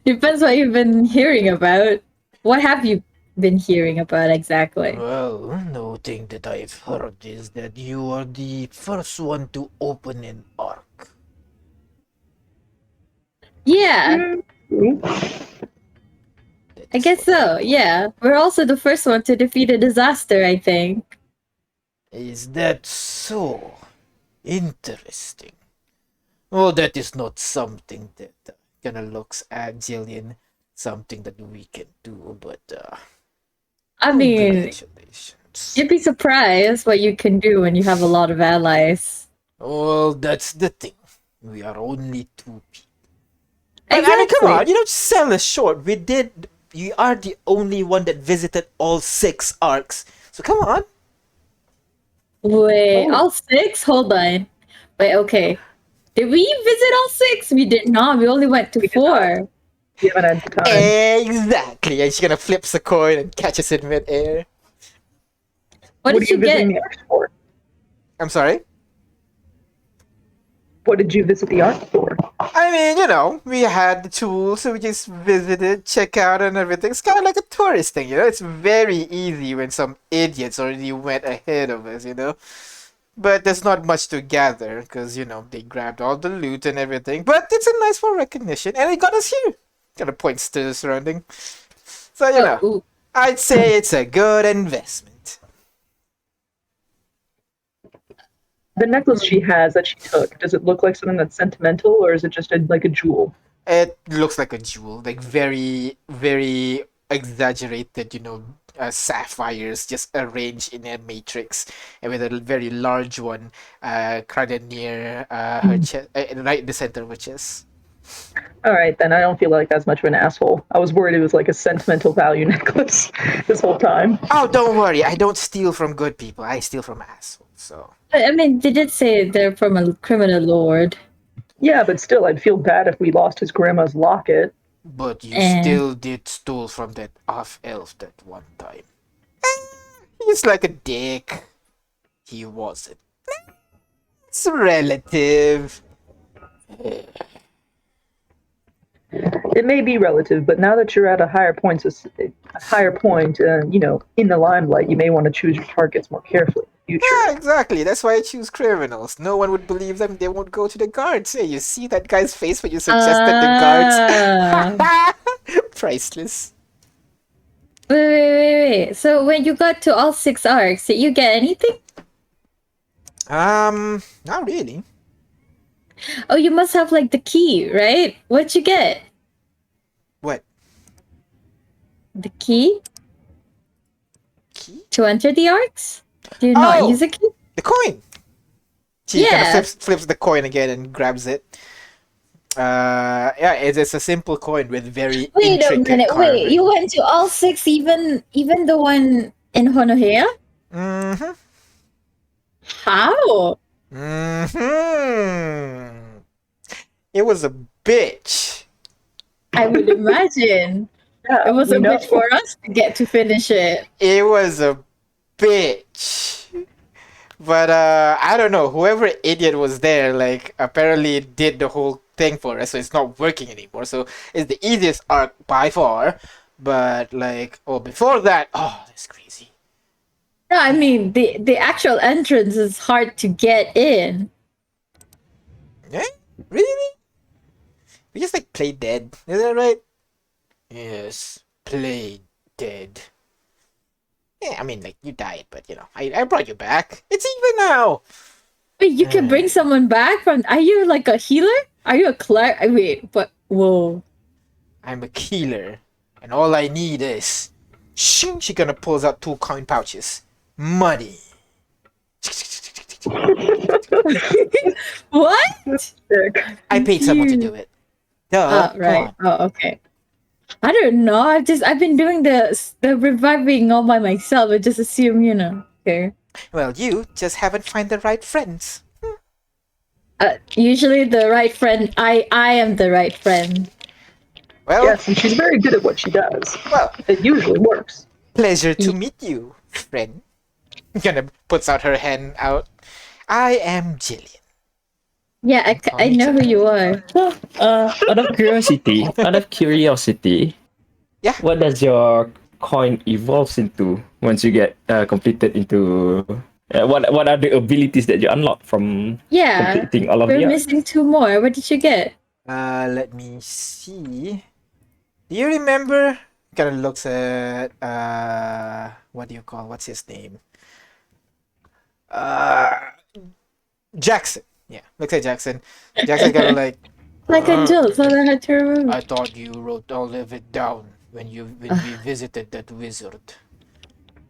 Depends what you've been hearing about. What have you been hearing about exactly? Well, no thing that I've heard is that you are the first one to open an arc. Yeah, I guess so, yeah. We're also the first one to defeat a disaster, I think. Is that so? Interesting. Well, that is not something that kind of looks at Jillian, something that we can do, but I mean, congratulations. you'd be surprised what you can do when you have a lot of allies. Well, that's the thing. We are only 2 people. But I mean, come on, you don't sell us short. You are the only one that visited all 6 arcs. So come on. Wait, all 6? Hold on. Wait, okay. Did we visit all 6? We did not. We only went to 4. We haven't had time. Exactly. And she kind of flips a coin and catches it midair. What did you visiting get? the arc for? I'm sorry? What did you visit the arc for? I mean, we had the tools, so we just visited, check out and everything. It's kind of like a tourist thing, It's very easy when some idiots already went ahead of us, But there's not much to gather, because, they grabbed all the loot and everything. But it's a nice for recognition, and it got us here. Kind of points to the surrounding. So, I'd say it's a good investment. The necklace she has that she took, does it look like something that's sentimental, or is it just like a jewel? It looks like a jewel, like very, very exaggerated, sapphires just arranged in a matrix, and with a very large one, kind of near her chest, right in the center of her chest. All right, then I don't feel like that's much of an asshole. I was worried it was like a sentimental value necklace this whole time. Oh, don't worry. I don't steal from good people. I steal from assholes, so. I mean, they did say they're from a criminal lord. Yeah, but still, I'd feel bad if we lost his grandma's locket. But you still did steal from that half-elf that one time. He's like a dick. He wasn't. It's relative. It may be relative, but now that you're at a higher point, in the limelight, you may want to choose your targets more carefully in the future. Yeah, exactly. That's why I choose criminals. No one would believe them. They won't go to the guards. Hey, you see that guy's face when you suggested the guards? Priceless. Wait. So when you got to all 6 arcs, did you get anything? Not really. Oh, you must have like the key, right? What'd you get? What? The key? Key? To enter the arcs? Do you not use a key? The coin! She kind of flips the coin again and grabs it. It's a simple coin with very intricate Wait a minute, carving. you went to all 6, even the one in Honohea? Mm-hmm. How? Mm-hmm. It was a bitch. I would imagine. Yeah, It was a bitch for us to get to finish it. It was a bitch. But I don't know. Whoever idiot was there, apparently did the whole thing for us, so it's not working anymore. So it's the easiest arc by far. But before that, that's crazy. No, I mean the actual entrance is hard to get in. Eh? Really? We just play dead. Is that right? Yes, play dead. Yeah, I mean, you died, but I brought you back. It's even now. Wait, you can bring someone back from? Are you like a healer? Are you a cleric? Wait, but whoa. I'm a healer, and all I need is. Shing, she gonna pulls out 2 coin pouches. Money. What? I paid someone to do it. Duh. Right. Oh, okay. I don't know. I've been doing the reviving all by myself. I just assume, Okay. Well, you just haven't found the right friends. Usually the right friend. I am the right friend. Well, yes, and she's very good at what she does. Well, it usually works. Pleasure to meet you, friend. Kind of puts out her hand out. I am Jillian. Yeah, I know who you are. Out of curiosity, yeah, what does your coin evolves into once you get completed into? What are the abilities that you unlock from completing all of we're the missing 2 more. What did you get? Let me see. Do you remember? Kind of looks at what's his name? Uh, Jackson. Yeah, looks at Jackson. Jackson kind of like, Like a "Uh, joke, so I had to remember. I thought you wrote all of it down when we visited that wizard.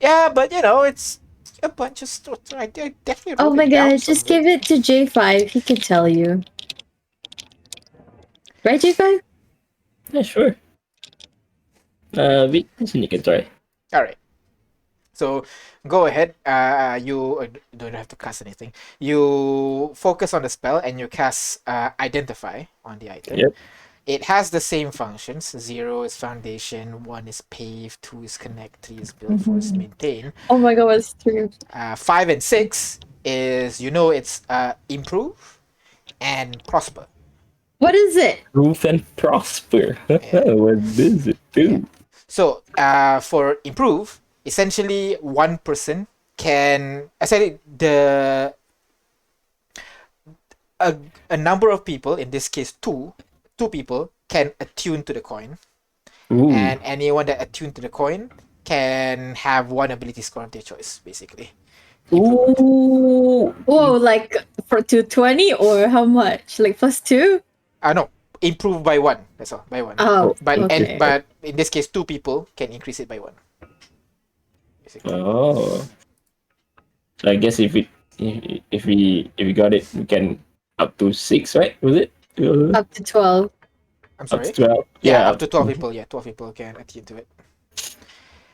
Yeah, but it's a bunch of stuff. I definitely Oh wrote my it down god, just somewhere. give it to J5. He can tell you. Right, J5? Yeah, sure. You can try. All right. So go ahead. You don't have to cast anything. You focus on the spell and you cast identify on the item. Yep. It has the same functions. 0 is foundation, 1 is pave, 2 is connect, 3 is build, 4 is maintain. Oh my god, what's 3? 5 and 6 is it's improve and prosper. What is it? Proof and prosper. What does it do? Yeah. So for improve, essentially one person can essentially a number of people, in this case two people, can attune to the coin. Ooh. And anyone that attuned to the coin can have one ability score of their choice, basically. Ooh. Whoa, like for 220 or how much? Like +2? No, improve by 1. That's all, by 1. Oh, But okay. but in this case, 2 people can increase it by 1. Basically. Oh. So I guess if we got it, we can up to 6, right? Was it? Up to 12. I'm Up sorry. to 12. Yeah, up to 12 people. Yeah, 12 people can attune to it.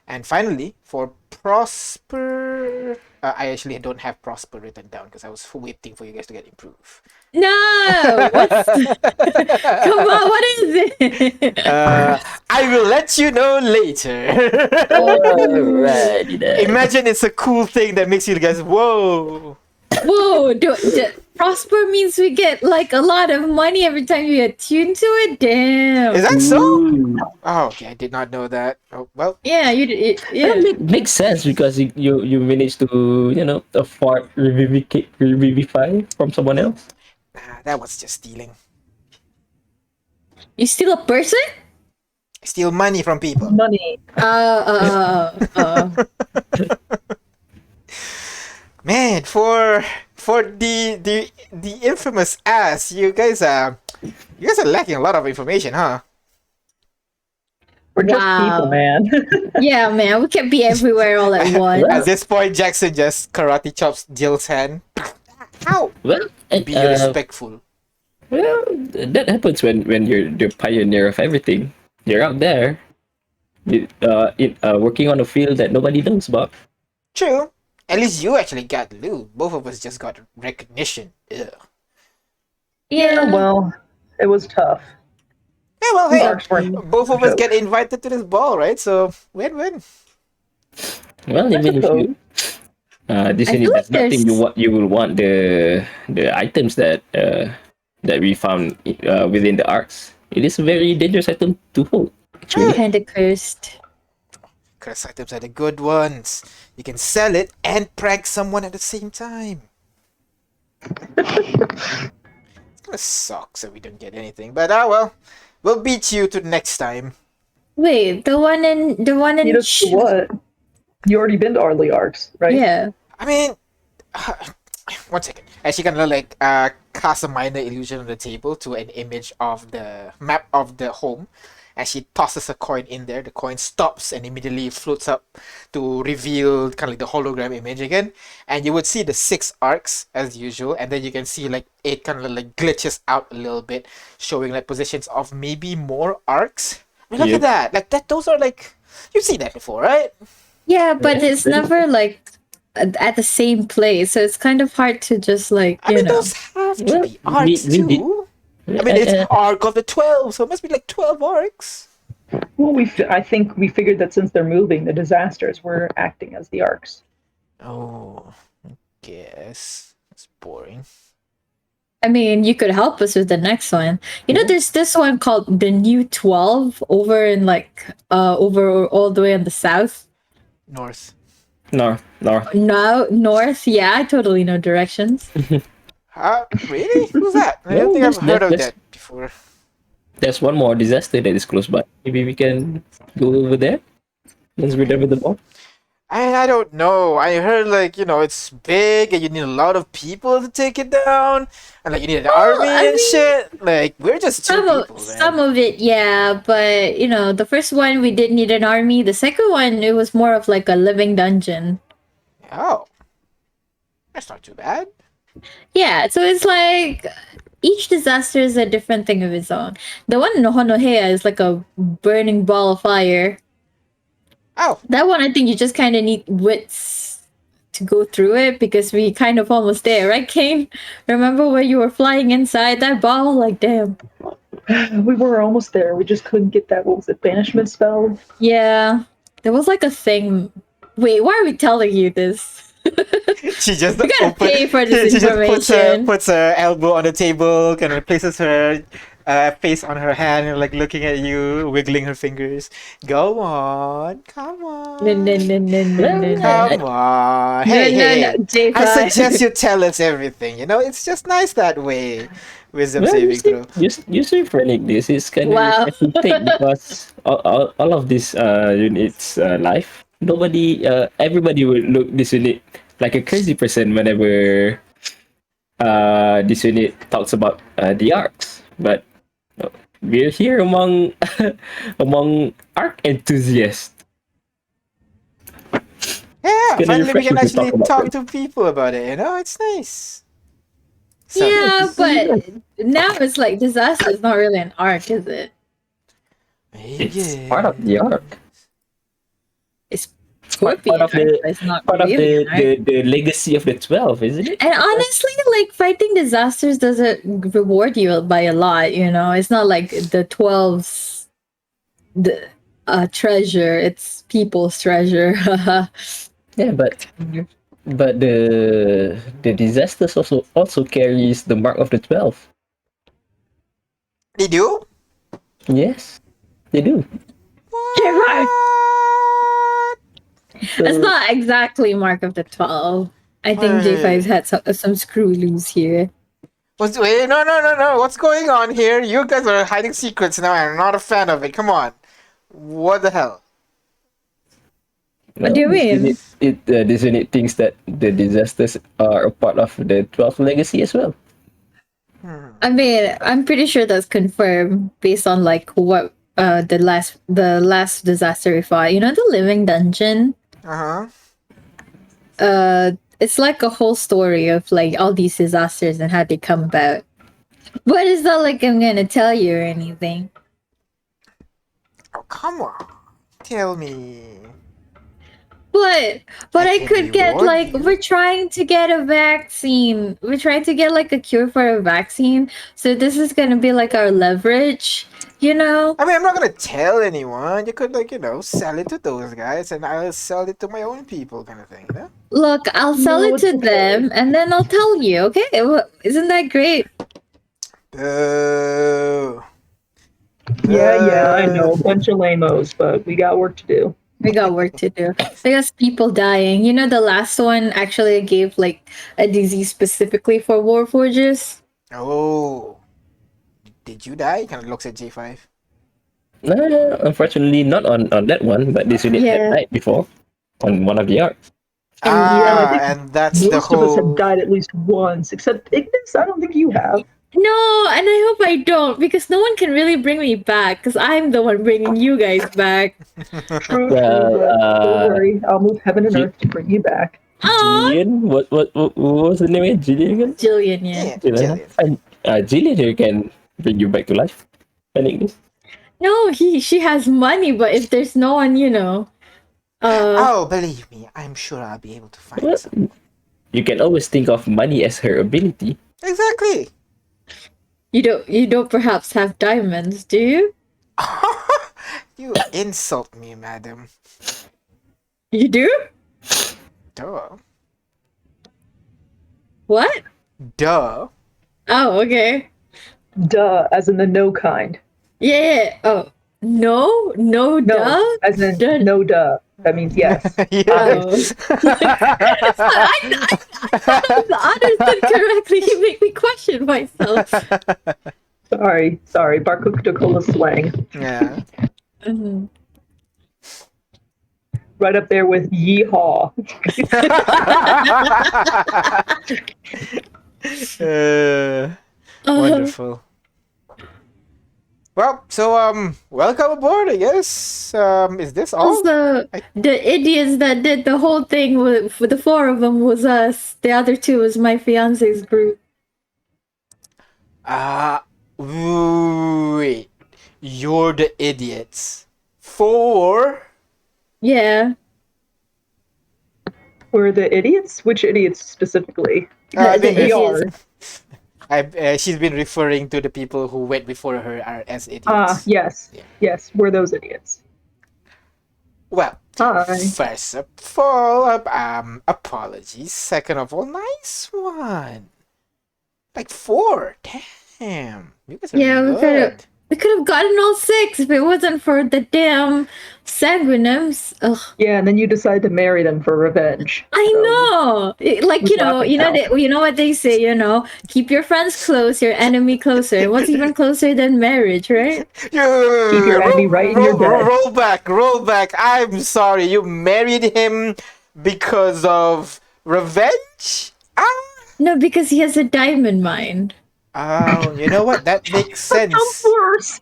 And finally, for prosper, I actually don't have prosper written down because I was waiting for you guys to get improve. No! What's Come on, what is it? I will let you know later. Alrighty then. Imagine it's a cool thing that makes you guys whoa. Whoa, prosper means we get like a lot of money every time you attune to it? Damn. Is that so? Ooh. Oh, okay, I did not know that. Oh, well, Yeah, yeah. Makes sense because you managed to afford revivify from someone else. that was just stealing. You steal a person? Steal money from people. Money. Man, for the infamous ass, you guys are lacking a lot of information, huh? We're just Wow. people, man. Yeah, man, we can't be everywhere all at once. At this point, Jackson just karate chops Jill's hand. Ow! Well, Be respectful. well, that happens when you're the pioneer of everything. You're out there, working on a field that nobody knows about. True. At least you actually got loot. Both of us just got recognition. Ugh. Yeah. Well, it was tough. Yeah, well, hey, Marks weren't both of us joke. get invited to this ball, right? So win-win. Well, even if you this I unit feel does like nothing, there's- you will want the items that we found within the arcs. It is a very dangerous item to hold. Actually. Kind of cursed. Curse items are the good ones. You can sell it and prank someone at the same time. It's gonna suck so we don't get anything, but well, we'll beat you to next time. Wait, the one in You know what? You already been to Ardley Arcs, right? Yeah. I mean, 1 second. And she gonna cast a minor illusion on the table to an image of the map of the home. And she tosses a coin in there. The coin stops and immediately floats up to reveal kind of like the hologram image again. And you would see the 6 arcs as usual. And then you can see it kind of like glitches out a little bit, showing positions of maybe more arcs. I mean, look at that. That. Those are you've seen that before, right? Yeah, but it's never at the same place, so it's kind of hard to just I mean, those have to be arcs too. I mean, it's arc of the 12, so it must be 12 arcs. Well, I think we figured that since they're moving, the disasters were acting as the arcs. Oh, I guess. That's boring. I mean, you could help us with the next one. There's this one called the New 12 over in over all the way in the south. North. North. No, north. Yeah, I totally know directions. Really? Who's that? I don't think I've heard of that before. There's one more disaster that is close by. Maybe we can go over there once we're done with the bomb. I don't know. I heard like it's big and you need a lot of people to take it down, and like you need an army and shit. Like we're just two people, man. Some of it, yeah, but the first one we did need an army. The second one, it was more of like a living dungeon. Oh, that's not too bad. Yeah, so it's like each disaster is a different thing of its own. The one in Nohonohea is like a burning ball of fire. Oh, That one, I think you just kind of need wits to go through it because we kind of almost there, right, Kane? Remember when you were flying inside that ball? Like, damn. We were almost there. We just couldn't get that. What was it? Banishment spell. Yeah, there was like a thing. Wait, why are we telling you this? she just We gotta pay for this she just information. puts her elbow on the table, kind of places her face on her hand, and like looking at you, wiggling her fingers. Go on, come on. Come on. Hey. J5. I suggest you tell us everything. It's just nice that way. Wisdom saving throw. Usually for like this is kind of Wow. take because all of these units life. Nobody, everybody will look this unit like a crazy person whenever this unit talks about the arcs. But we're here among among arc enthusiasts. Yeah, It's gonna finally we refresh can me to actually about talk them. to people about it. It's nice. Yeah, but now it's like disaster is not really an arc, is it? It's part of the arc. It's Part Scorpion of arc, the but it's not part of really an arc. the legacy of the 12, isn't it? And honestly, like fighting disasters doesn't reward you by a lot, It's not like the 12's the treasure, it's people's treasure. Yeah, but the disasters also carries the mark of the 12. They do? Yes, they do. It's not exactly Mark of the 12. I think J5's had some screw loose here. Wait, no. What's going on here? You guys are hiding secrets now. I'm not a fan of it. Come on. What the hell? What do you mean? This unit thinks that the disasters are a part of the 12th legacy as well. I mean, I'm pretty sure that's confirmed based on like what the last disaster we fought. The living dungeon. It's like a whole story of like all these disasters and how they come about. But it's not like I'm gonna tell you or anything. Oh, come on. Tell me. But I can could get reward like you. we're trying to get a vaccine. We're trying to get like a cure for a vaccine. So this is gonna be like our leverage, I mean, I'm not gonna tell anyone. You could sell it to those guys, and I'll sell it to my own people, kind of thing. Look, I'll sell it to them and then I'll tell you, okay? Isn't that great? Boo. Yeah, I know. Bunch of lamos, but we got work to do. We got work to do. Because people dying. The last one actually gave like a disease specifically for Warforges. Oh. Did you die? Kind of looks at J5. No, unfortunately not on that one, but this unit had died before on one of the arcs. And that's the Most of us have whole. died at least once, except Ignis. I don't think you have. No, and I hope I don't, because no one can really bring me back, because I'm the one bringing you guys back. True, Well, but don't worry. I'll move heaven and earth to bring you back. Jillian? What was the name again? Jillian again? Jillian, yeah. Yeah, Jillian. Jillian. Jillian here can bring you back to life. I think this. No, she has money, but if there's no one, Oh, believe me, I'm sure I'll be able to find Well, some. you can always think of money as her ability. Exactly. you don't perhaps have diamonds, do you? You insult me, madam. You do? Duh. What? Duh. Oh, okay. Duh, as in the no kind. Yeah. Oh, no, No, duh. as in Duh. no duh. That means yes. Yes. I understood correctly. You make me question myself. Sorry. Barcola slang. Yeah. Mhm. Right up there with yeehaw. Wonderful. Well, so welcome aboard, I guess. Is this all? Also, the idiots that did the whole thing with the four of them was us. The other two was my fiance's group. Wait. You're the idiots. 4? Yeah. We're the idiots? Which idiots specifically? I The think this- idiots. she's been referring to the people who went before her as idiots. Yes. Yeah. Yes, we're those idiots. Well, Hi. first of all, apologies. Second of all, nice one. Like 4. Damn. You guys are Yeah, good. we could have gotten all 6 if it wasn't for the damn sanguinums. Ugh. Yeah, and then you decide to marry them for revenge. I So, know. Like, Who's laughing now? you know what they say, keep your friends close, your enemy closer. What's even closer than marriage, right? Keep your enemy right in your bed. Roll back. I'm sorry. You married him because of revenge? No, because he has a diamond mine. Oh, you know what? That makes sense. Of course.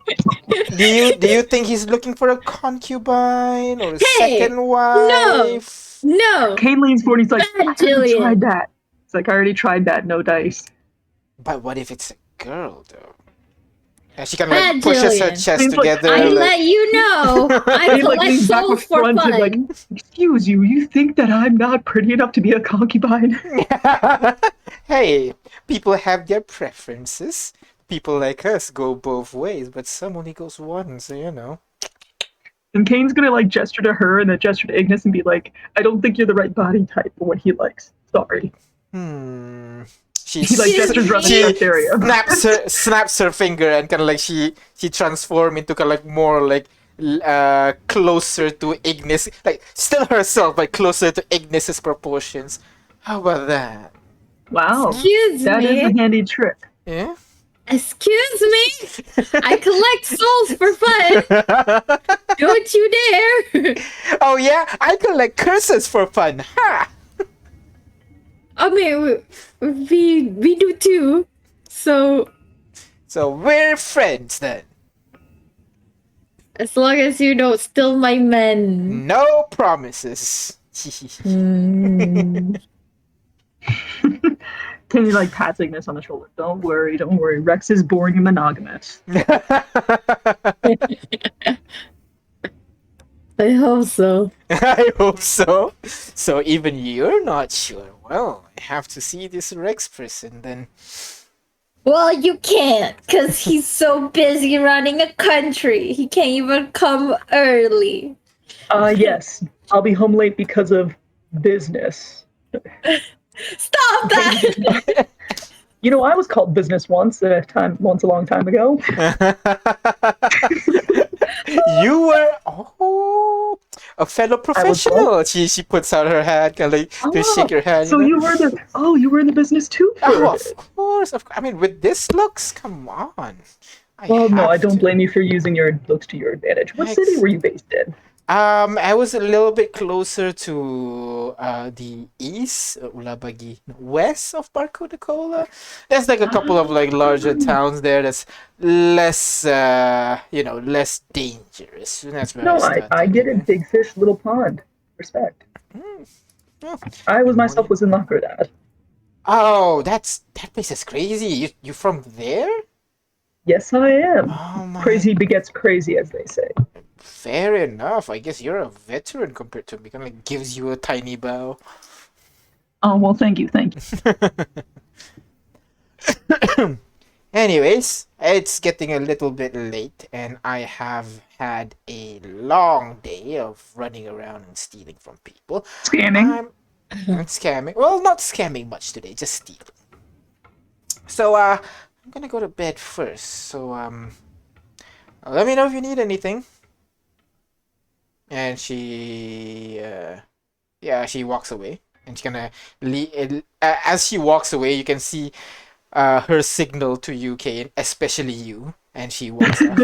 Do you think he's looking for a concubine or a Hey, second wife? No. Kane leans forward. He's like, I already Jillian. tried that. It's like, I already tried that. No dice. But what if it's a girl though? And she kind of Bad like pushes her Jillian. chest Seems like- together. I like, let you know. I Kane like collect leans back souls with for front and fun. like, excuse you, you think that I'm not pretty enough to be a concubine? Hey, people have their preferences. People like us go both ways, but some only goes one, so you know. And Kane's gonna like gesture to her and then gesture to Ignis and be like, I don't think you're the right body type for what he likes. Sorry. She He like gestures around the she chest area. snaps her finger and kind of like she transforms into kind of like more like closer to Ignis, like still herself but closer to Ignis's proportions. How about that? Wow. Excuse That is me. a handy trick. Yeah. Excuse me. I collect souls for fun. Don't you dare. Oh yeah, I collect curses for fun. Ha! I mean, we do too. So So we're friends then. as long as you don't steal my men. No promises. Kane like pats Ignis on the shoulder. Don't worry. Rex is boring and monogamous. I hope so. I hope so. So even you're not sure. Well, I have to see this Rex person then. Well, you can't, because he's so busy running a country. He can't even come early. Yes. I'll be home late because of business. Stop that! You know, I was called business once a long time ago. You were a fellow professional. She puts out her hand, kind of like to shake your hand. So you were in the business too. Oh, of course. I mean, with this looks, come on. Well, no, I have don't to. blame you for using your looks to your advantage. What city were you based in? I was a little bit closer to the east, Ulabagi, west of Barcodacola. There's like a couple of like larger towns there that's less, less dangerous. And that's where No, started, I get anyway. it. Big fish, little pond. Respect. Well, I myself was in Lakerdad. oh, that place is crazy. You from there? Yes, I am. Oh my. Crazy begets crazy, as they say. Fair enough. I guess you're a veteran compared to me. Kind of gives you a tiny bow. Oh, well, thank you. Anyways, it's getting a little bit late, and I have had a long day of running around and stealing from people. Scamming. I'm scamming. Well, not scamming much today, just stealing. So, I'm gonna go to bed first. So, let me know if you need anything. And she walks away, and she's gonna as she walks away, you can see her signal to you, Kane, especially you, and she walks off.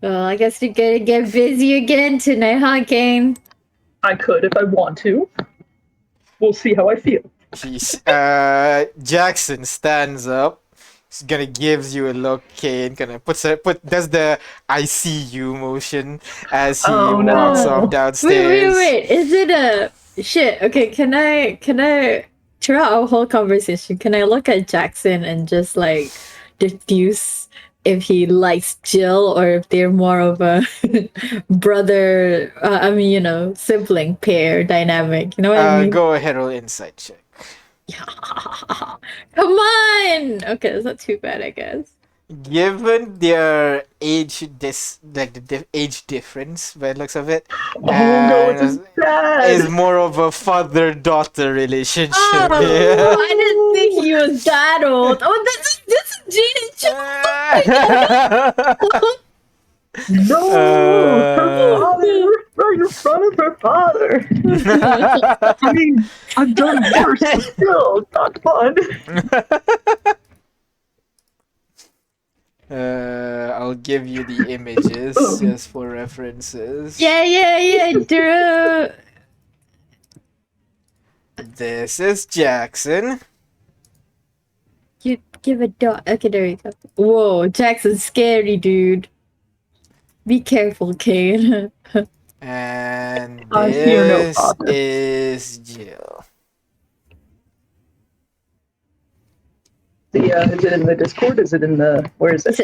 Well, I guess you're gonna get busy again tonight, huh, Kane? I could if I want to. We'll see how I feel. Jackson stands up. He's gonna gives you a look, Kane. Does the I see you motion as he walks off downstairs. Wait. Is it a shit? Okay, can I throughout our whole conversation, can I look at Jackson and just like diffuse if he likes Jill or if they're more of a brother, sibling pair dynamic. You know what I mean? Go ahead, roll insight check. Come on. Okay, that's not too bad, I guess. Given their age, the age difference, by the looks of it, is more of a father-daughter relationship. Oh, Yeah. I didn't think he was that old. Oh, this is Gina. No, her father, right in front of her father. I mean, I've done worse, but still, it's not fun. I'll give you the images just for references. Yeah, Drew. This is Jackson. You give a dot. Okay, there you go. Whoa, Jackson's scary, dude. Be careful, Kane. And I fear no this father. is Jill. Is it in the Discord? Is it in the? Where is it?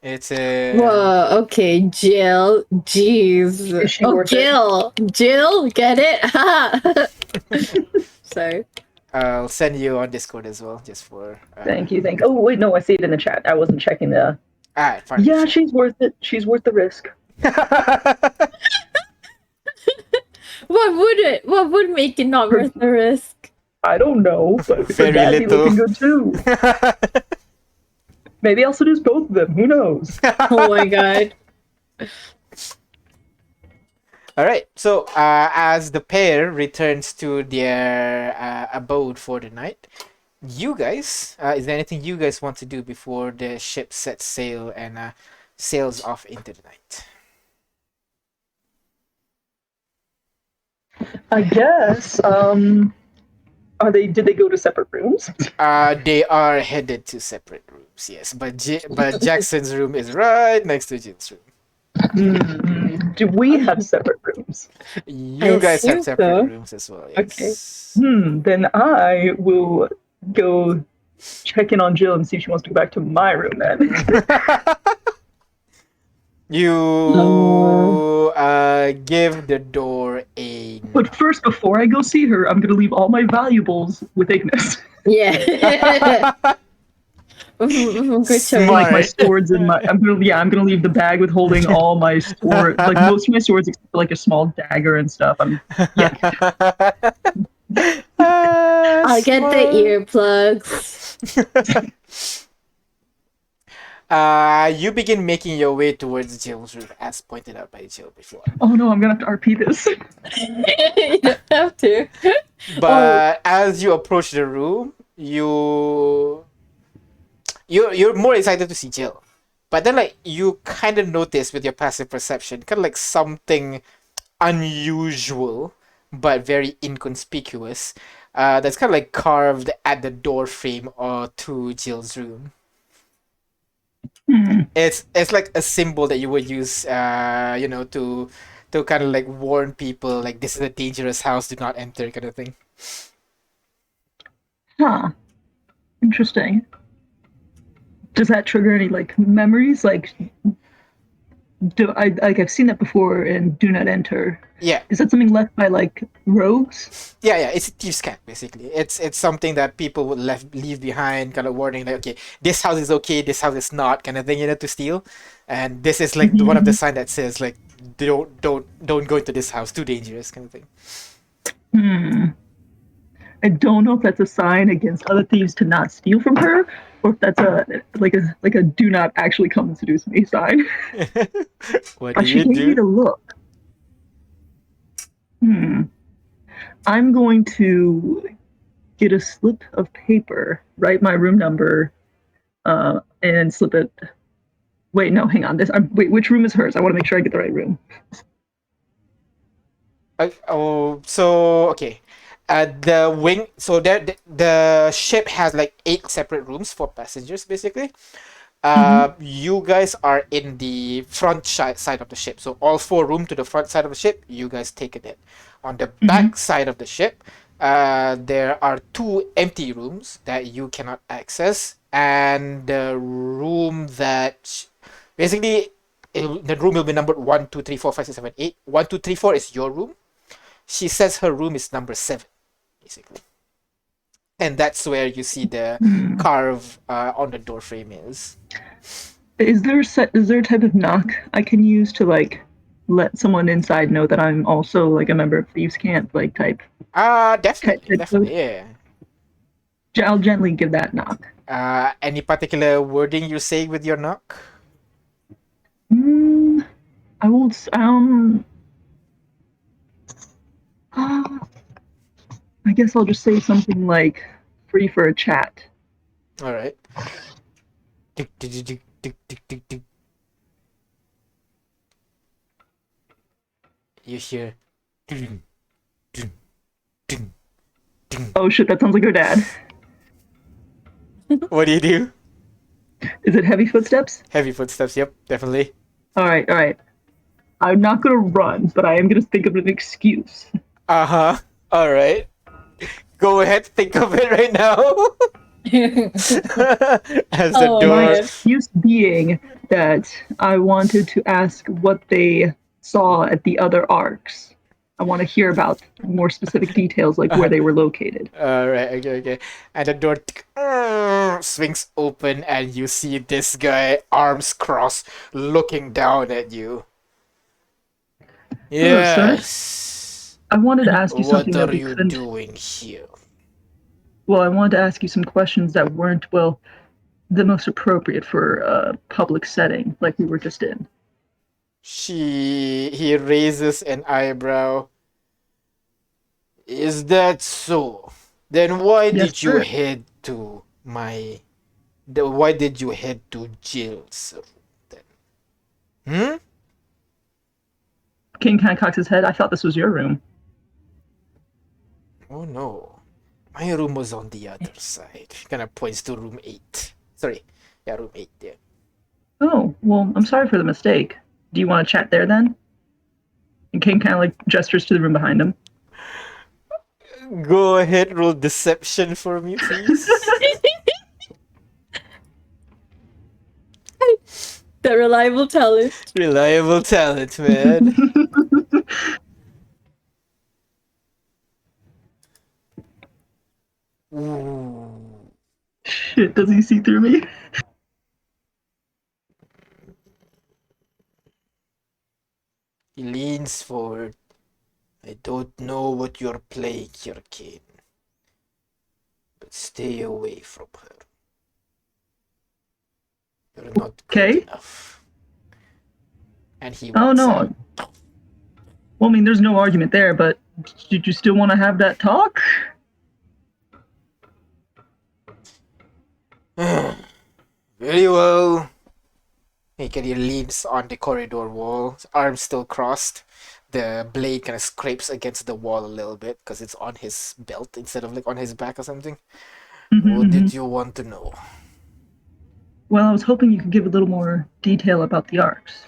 It's in. Whoa, okay, Jill. Jeez. Is she worth Jill. Jill, get it? Sorry. I'll send you on Discord as well, just for. Thank you. Oh wait, no, I see it in the chat. I wasn't checking the. Alright, fine. Yeah, she's worth it. She's worth the risk. What would make it not worth the risk? I don't know, but Very that'd be little. looking good too. Maybe I'll seduce both of them. Who knows? Oh my god. Alright, so as the pair returns to their abode for the night, you guys, is there anything you guys want to do before the ship sets sail and sails off into the night? I guess. Did they go to separate rooms? They are headed to separate rooms, yes. But Jackson's room is right next to Jill's room. Do we have separate rooms? You guys have separate rooms as well, yes. Okay. Then I will go check in on Jill and see if she wants to go back to my room then. You give the door a But first, before I go see her, I'm gonna leave all my valuables with Ignis. Yeah. Good choice. Like my swords and I'm gonna leave the bag with holding all my sword, like most of my swords except for like a small dagger and stuff. I'll get the earplugs. You begin making your way towards Jill's room, as pointed out by Jill before. Oh no, I'm gonna have to RP this. You don't have to. But as you approach the room, you're more excited to see Jill. But then, like, you kind of notice with your passive perception, kind of like something unusual, but very inconspicuous. That's kind of like carved at the door frame or to Jill's room. It's like a symbol that you would use, to kind of like warn people, like, this is a dangerous house, do not enter, kind of thing. Huh. Interesting. Does that trigger any like memories? Like, I've seen that before in Do Not Enter. Yeah. Is that something left by like rogues? Yeah. It's a thieves' cat basically. It's something that people would leave behind, kind of warning like, okay, this house is okay, this house is not, kind of thing, to steal. And this is like one of the sign that says like, don't go into this house, too dangerous, kind of thing. I don't know if that's a sign against other thieves to not steal from her, or if that's a do not actually come and seduce me sign. What But do she you gave me do? the look. I'm going to get a slip of paper, write my room number, and slip it. Wait, no, hang on. Wait, which room is hers? I want to make sure I get the right room. Okay. The wing. So the ship has like 8 separate rooms for passengers, basically. You guys are in the front side of the ship. So all 4 rooms to the front side of the ship, you guys take it. On the back side of the ship, there are 2 empty rooms that you cannot access, and the room that basically the room will be numbered 1, 2, 3, 4, 5, 6, 7, 8. 1, 2, 3, 4 is your room. She says her room is number 7, basically. And that's where you see the carve on the door frame is. Is there a type of knock I can use to like let someone inside know that I'm also like a member of Thieves Camp, like type? Definitely, yeah. I'll gently give that knock. Any particular wording you're saying with your knock? I won't. I guess I'll just say something like "free for a chat." All right. Tick, tick, tick, tick, tick, tick, tick. You hear. Ding, ding, ding, ding. Oh shit! That sounds like her dad. What do you do? Is it heavy footsteps? Heavy footsteps. Yep, definitely. All right. I'm not gonna run, but I am gonna think of an excuse. All right. Go ahead, think of it right now. As the door. My excuse being that I wanted to ask what they saw at the other arcs. I want to hear about more specific details, like where they were located. All right. Okay. And the door swings open, and you see this guy, arms crossed, looking down at you. Yes. I wanted to ask you something. What are you doing here? Well, I wanted to ask you some questions that weren't, well, the most appropriate for a public setting, like we were just in. He raises an eyebrow. Is that so? Then why did you head to why did you head to Jill's room then? King kind of cocks his head. I thought this was your room. Oh no. My room was on the other side. Kind of points to room 8. Sorry. Yeah, room 8 there. Oh, well, I'm sorry for the mistake. Do you want to chat there then? And King kind of like gestures to the room behind him. Go ahead, roll deception for me, please. The reliable talent. Reliable talent, man. Ooh. Shit, does he see through me? He leans forward. I don't know what you're playing here, Kane. But stay away from her. You're not good enough. And he walks out. Well, I mean, there's no argument there, but did you still want to have that talk? Very well. He leans on the corridor wall, arms still crossed. The blade kind of scrapes against the wall a little bit because it's on his belt instead of like on his back or something. What did you want to know? Well, I was hoping you could give a little more detail about the arcs.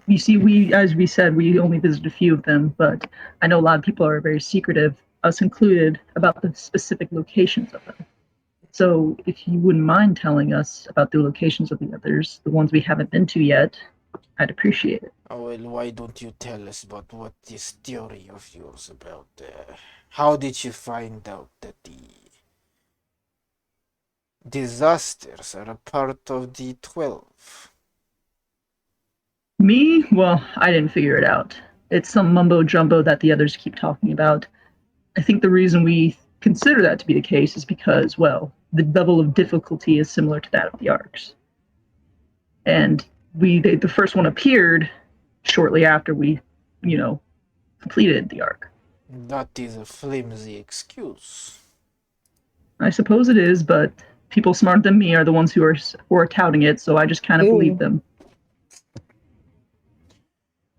You see, as we said, we only visited a few of them, but I know a lot of people are very secretive, us included, about the specific locations of them. So if you wouldn't mind telling us about the locations of the others, the ones we haven't been to yet, I'd appreciate it. Oh, well, why don't you tell us about what this theory of yours about how did you find out that the disasters are a part of the 12? Me? Well, I didn't figure it out. It's some mumbo jumbo that the others keep talking about. I think the reason we consider that to be the case is because, well, the level of difficulty is similar to that of the arcs. And the first one appeared shortly after we, completed the arc. That is a flimsy excuse. I suppose it is, but people smarter than me are the ones who are touting it, so I just kind of believe them.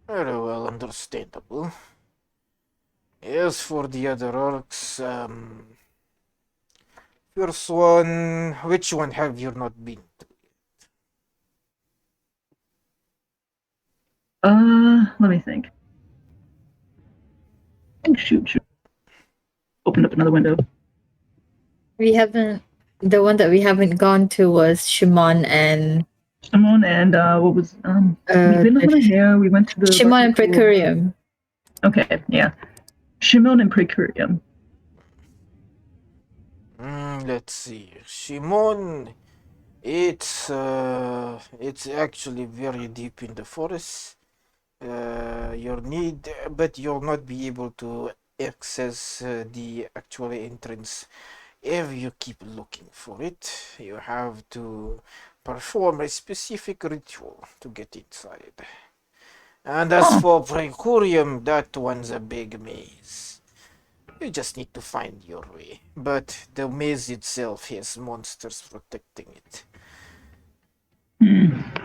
Very well, understandable. As for the other orcs, first one, which one have you not been to? Let me think. Oh, shoot. Opened up another window. We haven't. The one that we haven't gone to was Shimon and. Shimon and what was we went on a hair. We went to the Shimon and Precurium. Okay, yeah, Shimon and Precurium. Let's see, Shimon. It's actually very deep in the forest. But you'll not be able to access the actual entrance if you keep looking for it. You have to perform a specific ritual to get inside. And as for Precurium, that one's a big maze. You just need to find your way. But the maze itself has monsters protecting it.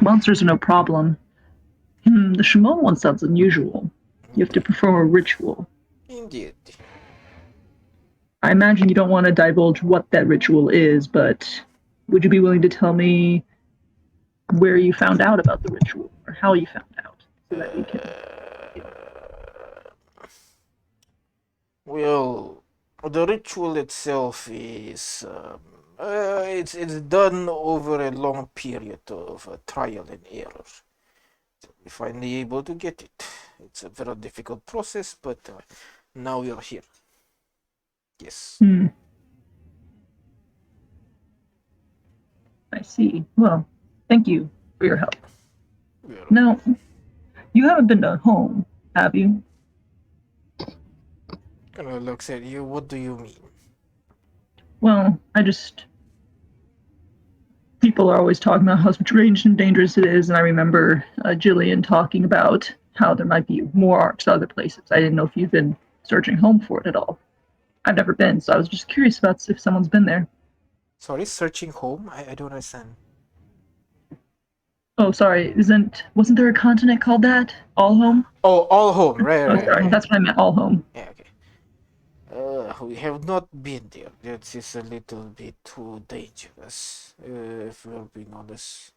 Monsters are no problem. The Shimon one sounds unusual. You have to perform a ritual. Indeed. I imagine you don't want to divulge what that ritual is, but would you be willing to tell me where you found out about the ritual, or how you found out, so that we can... Well, the ritual itself is it's done over a long period of trial and error. We're finally able to get it. It's a very difficult process, but now we are here. Yes. I see. Well, thank you for your help. Now, you haven't been to home, have you? Kind of looks at you. What do you mean? Well, people are always talking about how strange and dangerous it is, and I remember Jillian talking about how there might be more arcs other places. I didn't know if you've been searching home for it at all. I've never been, so I was just curious about if someone's been there. Sorry, searching home? I don't understand. Oh, sorry. Wasn't there a continent called that? All Home? Oh, All Home. Right. Sorry. That's what I meant. All Home. Yeah. Okay. We have not been there. That is a little bit too dangerous. If we're being honest,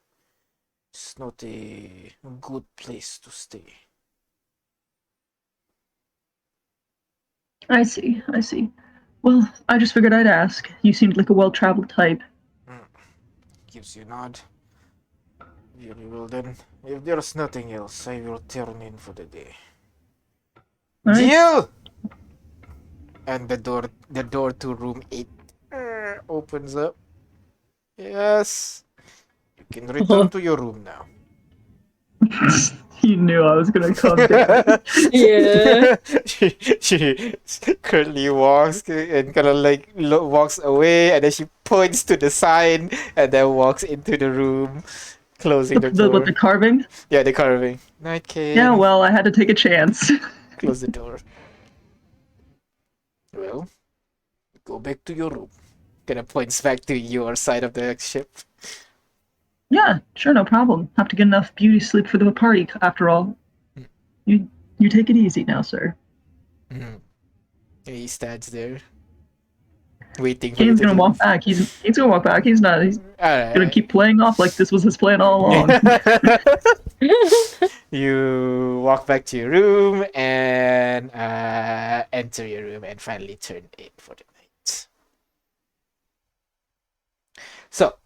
it's not a good place to stay. I see. Well, I just figured I'd ask. You seemed like a well-traveled type. Gives you a nod. Very well then. If there's nothing else, I will turn in for the day. Right. Jill! And the door to room 8 opens up. Yes. You can return to your room now. You knew I was gonna come down. Yeah. she currently walks and kind of like walks away, and then she points to the sign and then walks into the room, closing the door. With the carving? Yeah, the carving. Night King. Yeah, well, I had to take a chance. Close the door. Well, go back to your room. Kind of points back to your side of the ship. Yeah, sure, no problem. Have to get enough beauty sleep for the party, after all. You take it easy now, sir. He stands there, waiting for you Kane's to gonna leave. walk back. He's gonna walk back. He's Alright. gonna keep playing off like this was his plan all along. You walk back to your room and enter your room and finally turn in for the night. So,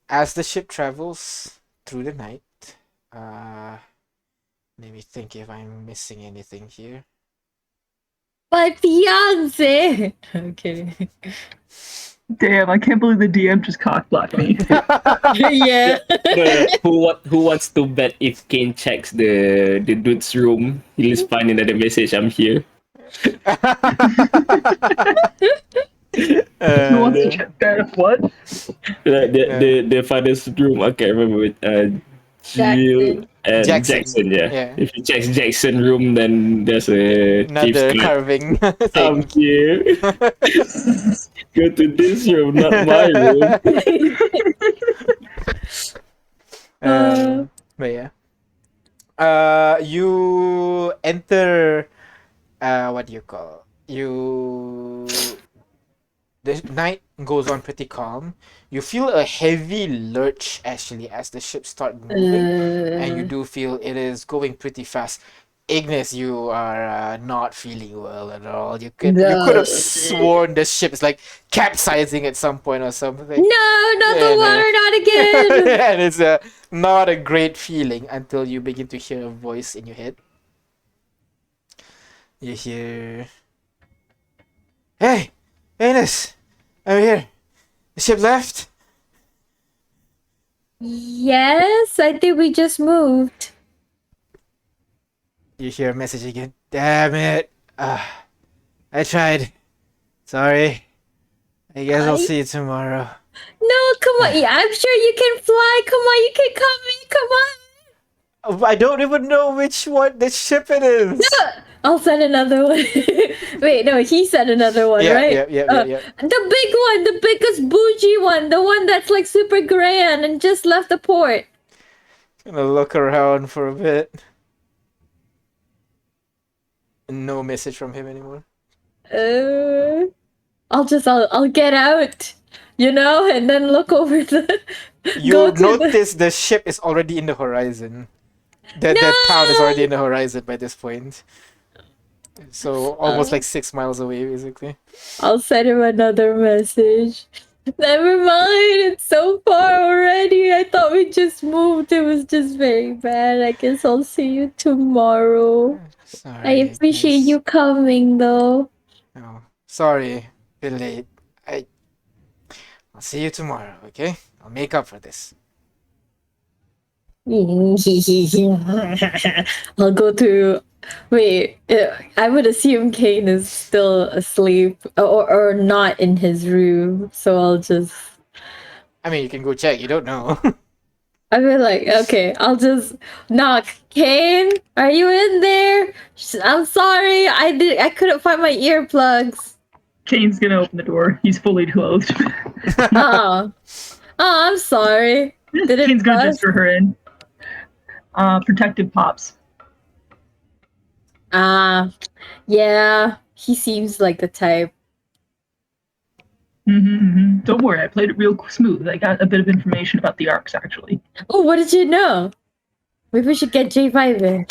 as the ship travels through the night, let me think if I'm missing anything here. My fiance. Okay. Damn, I can't believe the DM just cock-blocked me. Yeah. Who wants to bet if Kane checks the dude's room, he'll find another message, I'm here. Who wants to check that? What? The father's room, I can't remember it. Jill, and Jackson. Jackson. Yeah. Yeah. If you check Jackson room, then there's a thief's Another clutch. carving Come thing. here. Go to this room, not my room. But yeah. You enter. What do you call? The night goes on pretty calm. You feel a heavy lurch actually as the ships start moving, and you do feel it is going pretty fast. Ignis, you are not feeling well at all. You could have sworn the ship is like capsizing at some point or something. No, not the And, water, not again. and it's not a great feeling until you begin to hear a voice in your head. You hear, "Hey, Ignis, I'm here. The ship left?" Yes, I think we just moved. You hear a message again. "Damn it. I tried. Sorry. I guess I'll see you tomorrow." No, come on. Yeah, I'm sure you can fly. Come on, you can come in. Come on. I don't even know which ship it is. I'll send another one. Wait, no, he sent another one, Yeah, right? yeah. The big one, the biggest bougie one, the one that's like super grand and just left the port. Gonna look around for a bit. No message from him anymore. I'll get out, and then look over the. You notice the ship is already in the horizon. That town is already in the horizon by this point. So almost like 6 miles away, basically. I'll send him another message. Never mind, it's so far already. I thought we just moved. It was just very bad. I guess I'll see you tomorrow. Sorry, I appreciate you coming, though. No, sorry, bit late. I'll see you tomorrow, okay? I'll make up for this. I'll go to. Wait, I would assume Kane is still asleep or not in his room, so I'll just. I mean, you can go check. You don't know. I feel like, okay, I'll just knock. Kane, are you in there? I'm sorry, I couldn't find my earplugs. Kane's gonna open the door. He's fully clothed. Oh, I'm sorry. Did it Kane's gonna bust? gesture her in. Protective pops. Yeah, he seems like the type. Don't worry, I played it real smooth. I got a bit of information about the arcs, actually. Oh, what did you know? Maybe we should get J5 in.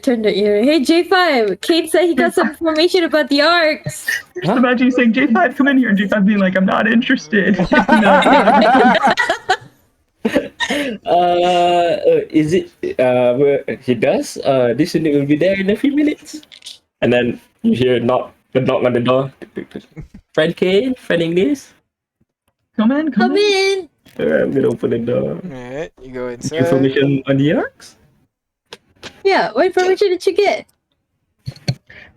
Turn the ear. Hey, J5. Kate said he got some information about the arcs. Just imagine you saying, J5, come in here, and J5 being like, I'm not interested. Is it? Where he does? This unit will be there in a few minutes. And then you hear the knock on the door. Friend Kane, friend Ignis. Come in. I'm gonna open the door. Alright, you go inside. Information on the arcs? Yeah, what information did you get?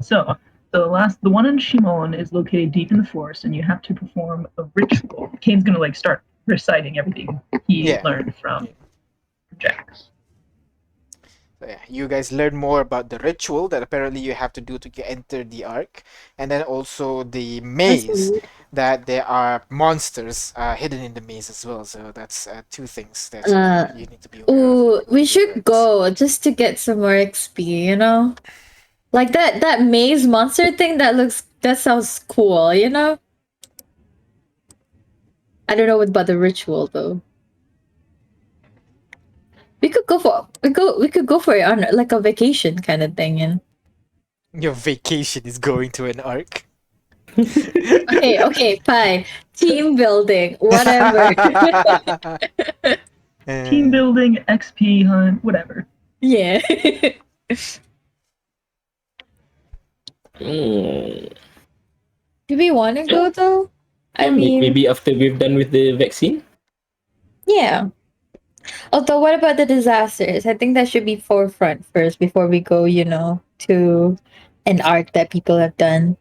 So, the one in Shimon is located deep in the forest, and you have to perform a ritual. Kane's gonna start reciting everything he learned from Jax. So yeah, you guys learn more about the ritual that apparently you have to do to enter the ark, and then also the maze, that there are monsters hidden in the maze as well. So that's two things that you need to be aware of. We should go just to get some more XP, Like that maze monster thing that sounds cool, I don't know about the ritual though. We could go for it on like a vacation kind of thing, and Your vacation is going to an ark. okay, fine. Team building, whatever. Team building, XP hunt, whatever. Yeah. Do we want to go though? I mean, maybe after we've done with the vaccine. Yeah. Although, what about the disasters? I think that should be forefront first before we go, to an arc that people have done.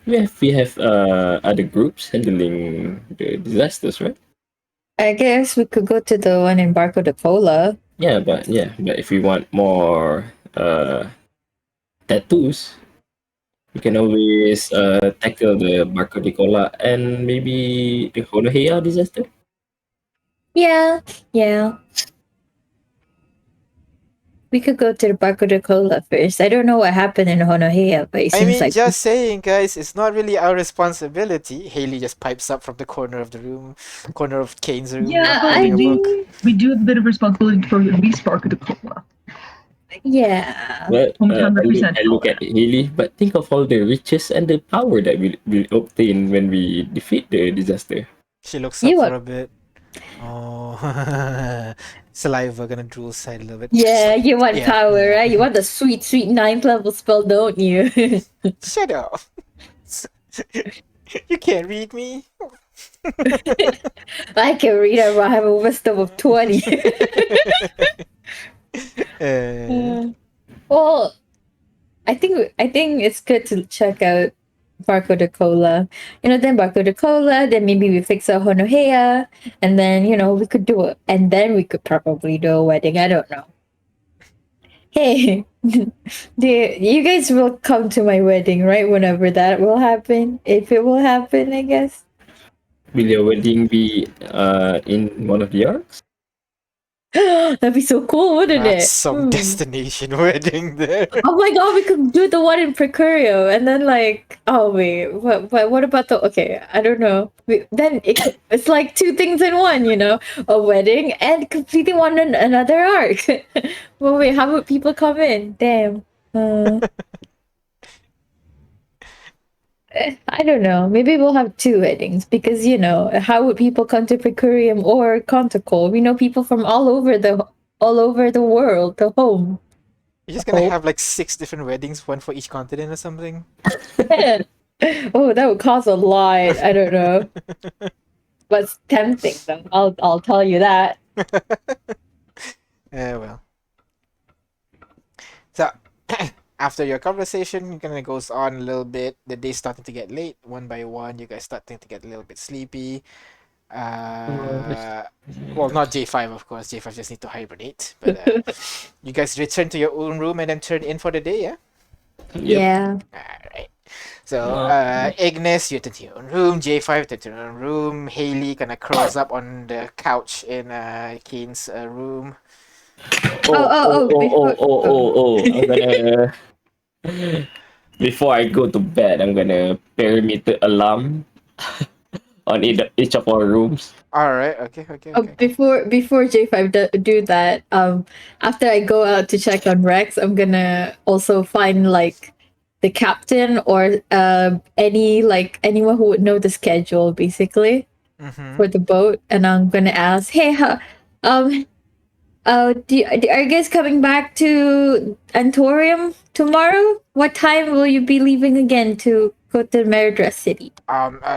We have other groups handling the disasters, right? I guess we could go to the one in Barco de Cola. But if we want more tattoos, we can always tackle the Barco de Cola and maybe the Honohea disaster. Yeah, yeah. We could go to the Barco de Cola first. I don't know what happened in Honohea, but it I seems mean, like just saying, guys, it's not really our responsibility. Haley just pipes up from the corner of the room, corner of Kane's room, Yeah, but holding a book. we do have a bit of responsibility for at least Barca de Cola. yeah. But Hometown represent I and all look at that. Haley, but think of all the riches and the power that we obtain when we defeat the disaster. She looks up You for want a bit. Oh, saliva gonna drool side a little bit. Yeah, you want Yeah, power, yeah. right? You want the sweet, sweet ninth level spell, don't you? Shut up. You can't read me. I can read it, but I have a wisdom of 20. Uh, Well, I think it's good to check out Barco de Cola. Then Barco de Cola, then maybe we fix a Honohea, and then we could do it, and then we could probably do a wedding. I don't know. Hey, you guys will come to my wedding, right? Whenever that will happen, if it will happen, I guess. Will your wedding be in one of the arcs? That'd be so cool, wouldn't that's it? some destination wedding there. Oh my god, we could do the one in Precurio, and then oh wait, what about the? Okay, I don't know. Then it's like two things in one, a wedding and completing another arc. Well, wait, how would people come in? Damn. I don't know. Maybe we'll have two weddings because how would people come to Precurium or Conticle? We know people from all over the world, the home. You're just gonna have like 6 different weddings, one for each continent or something. Oh, that would cost a lot. I don't know. But it's tempting though. I'll tell you that. Well. So, after your conversation, it kind of goes on a little bit. The day's starting to get late. One by one, you guys starting to get a little bit sleepy. Well, not J5, of course. J5 just need to hibernate. But you guys return to your own room and then turn in for the day, yeah? Yeah. Alright. So, Ignis, you turn to your own room. J5 turn to your own room. Haley kind of curls up on the couch in Kane's room. I'm gonna before I go to bed, I'm gonna perimeter alarm on each of our rooms. Alright, okay. Before J5 do that, after I go out to check on Rex, I'm gonna also find the captain or anyone who would know the schedule basically for the boat, and I'm gonna ask, hey, um are you guys coming back to Intaurum tomorrow? What time will you be leaving again to go to Meridress City?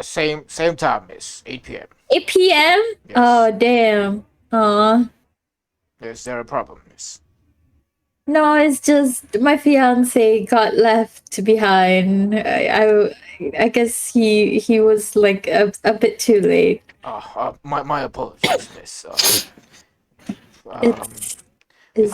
Same time, miss. 8 p.m. 8 p.m. Yes. Oh damn. Aw. Is there a problem, miss? No, it's just my fiance got left behind. I guess he was a bit too late. My apologies, miss. It's We could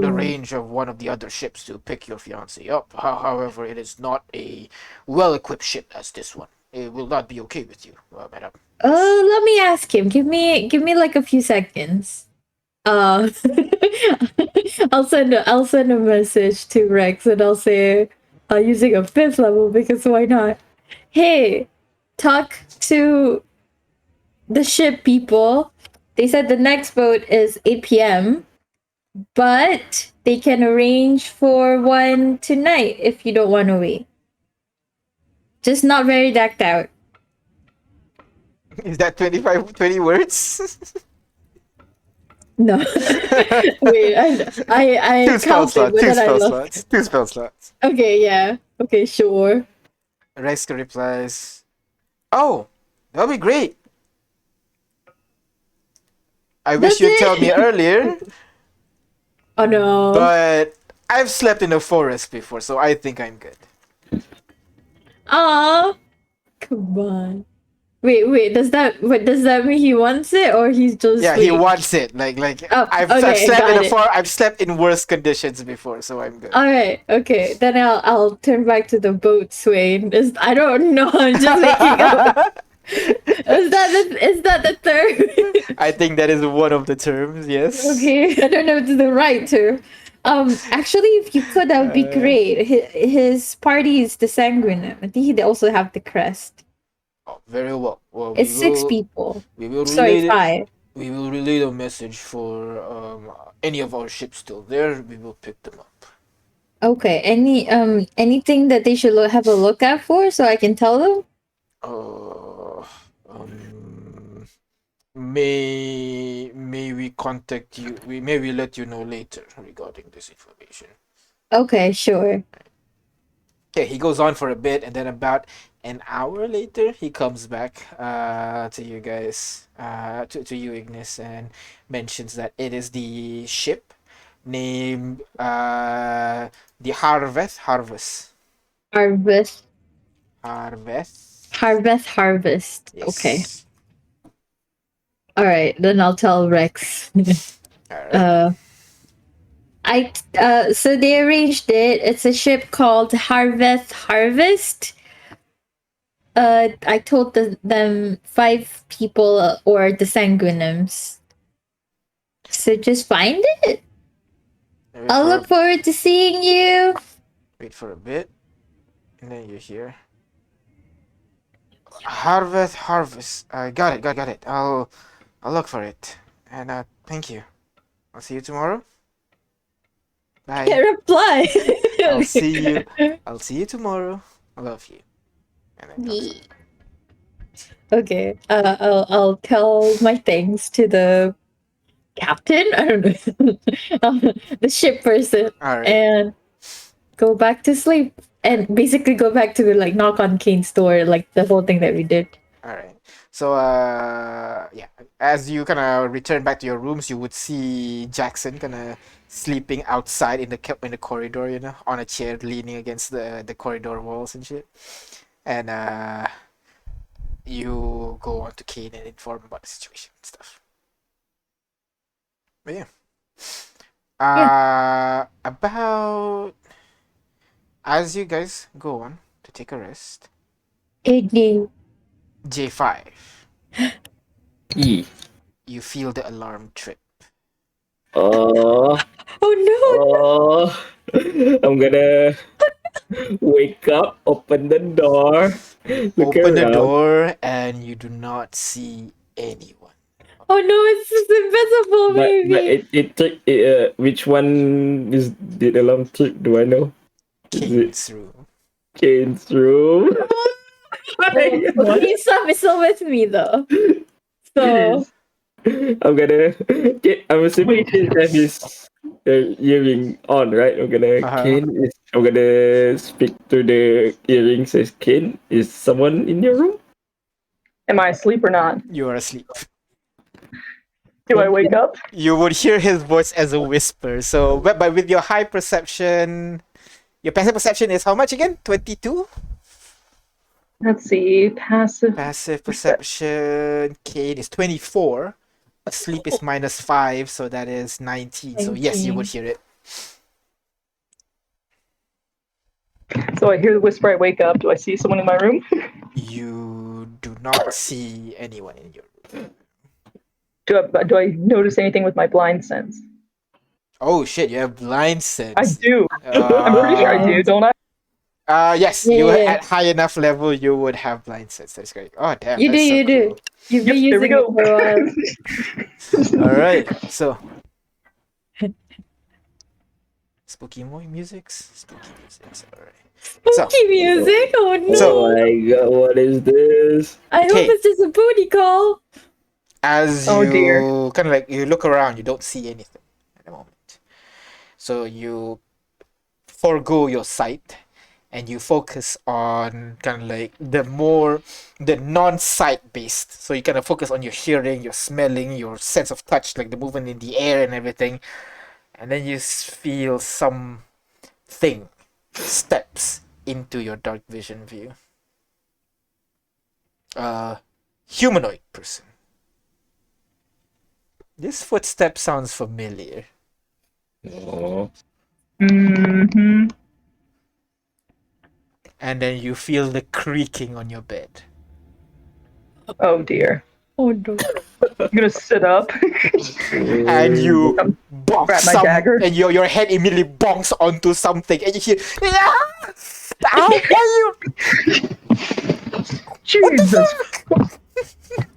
so arrange one of the other ships to pick your fiance up. However, it is not a well-equipped ship as this one. It will not be okay with you, madam. let me ask him. Give me like a few seconds. Uh, I'll send a message to Rex and I'll say, using a 5th level because why not? Hey, talk to the ship people. They said the next boat is 8 p.m. but they can arrange for one tonight if you don't want to wait. Just not very decked out. Is that 20 words? No. Wait, I Two spell counted, slots. but Two then I spell lost. slots. Two spell slots. Okay, yeah. Okay, sure. Reska replies, "Oh, that'll be great. I wish That's you'd it? tell me earlier, Oh no. but I've slept in a forest before, so I think I'm good." Aw. Come on. Wait. Does that mean he wants it or he's just Yeah, he wants it. Like Oh, I've okay, slept in got a it. I've slept in worse conditions before, so I'm good. All right, okay. Then I'll turn back to the boat, Swain. I don't know. I'm just making up. Is that the term? I think that is one of the terms. Yes. Okay, I don't know if it's the right term. Actually, if you could, that would be great. His party is the Sanguinum. I think they also have the crest. Oh, very well. Well, It's six people. we will Sorry, relay it. five. We will relay the message for any of our ships still there. We will pick them up. Okay. Anything that they should have a look out for, so I can tell them. Uh, um, may we contact you? May we let you know later regarding this information. Okay, sure. Okay, he goes on for a bit, and then about an hour later, he comes back to you guys, to you, Ignis, and mentions that it is the ship named the Harvest. Harvest. Harvest. Harvest. Okay. Yes. All right. Then I'll tell Rex. All right. So they arranged it. It's a ship called Harvest. I told them five people or the Sanguinums. So just find it. I'll look forward to seeing you. Wait for a bit, and then you hear Harvest. I got it. I'll look for it, and thank you. I'll see you tomorrow. Bye. Can't reply. I'll see you tomorrow. I love you. And then Okay. I'll tell my thanks to the captain. I don't know. The ship person. all right. And go back to sleep. And basically go back to like knock on Kane's door, like the whole thing that we did. All right. So yeah, as you kind of return back to your rooms, you would see Jackson kind of sleeping outside in the corridor, you know, on a chair leaning against the corridor walls and shit. And you go on to Kane and inform about the situation and stuff. But yeah. About as you guys go on to take a rest, J5, E. you feel the alarm trip. Oh, Oh no! oh. I'm gonna wake up, open the door, look Open the around. door and you do not see anyone. Oh no! It's just invisible, But maybe. which one is the alarm trip? Do I know? Is it Kane's room. Kane's room? He's still with me though. So I'm gonna. I'm assuming Kane has his earring on, right? I'm gonna speak to the earring. Says Kane, is someone in your room? Am I asleep or not? You are asleep. Do I wake up? You would hear his voice as a whisper. So, but with your high perception, your passive perception is how much again? 22? Let's see. Passive. Passive perception, Kane is 24. Asleep is -5, so that is 19. So yes, you would hear it. So I hear the whisper. I wake up. Do I see someone in my room? You do not see anyone in your room. Do I notice anything with my blind sense? Oh shit, you have blind sense. I do. I'm pretty sure I do, don't I? Yes, Yeah, you yeah. at high enough level, you would have blind sense. That's great. Oh damn, you do, that's so you do. cool. You've been Yep, there we using it go. for a while. All right, so spooky musics. All right. Spooky music. Oh no! So- Oh my god, what is this? I hope Okay. it's just a booty call. As Oh, you dear. kind of like you look around, you don't see anything at the moment. So you forego your sight and you focus on kind of like the non-sight based. So you kind of focus on your hearing, your smelling, your sense of touch, like the movement in the air and everything. And then you feel something steps into your dark vision view. humanoid person. This footstep sounds familiar. Oh. Mm-hmm. And then you feel the creaking on your bed. Oh dear. Oh no. I'm gonna sit up. And you bonk Grab my dagger. and your head immediately bonks onto something, and you hear, "Ah! Ow, why you? Jesus!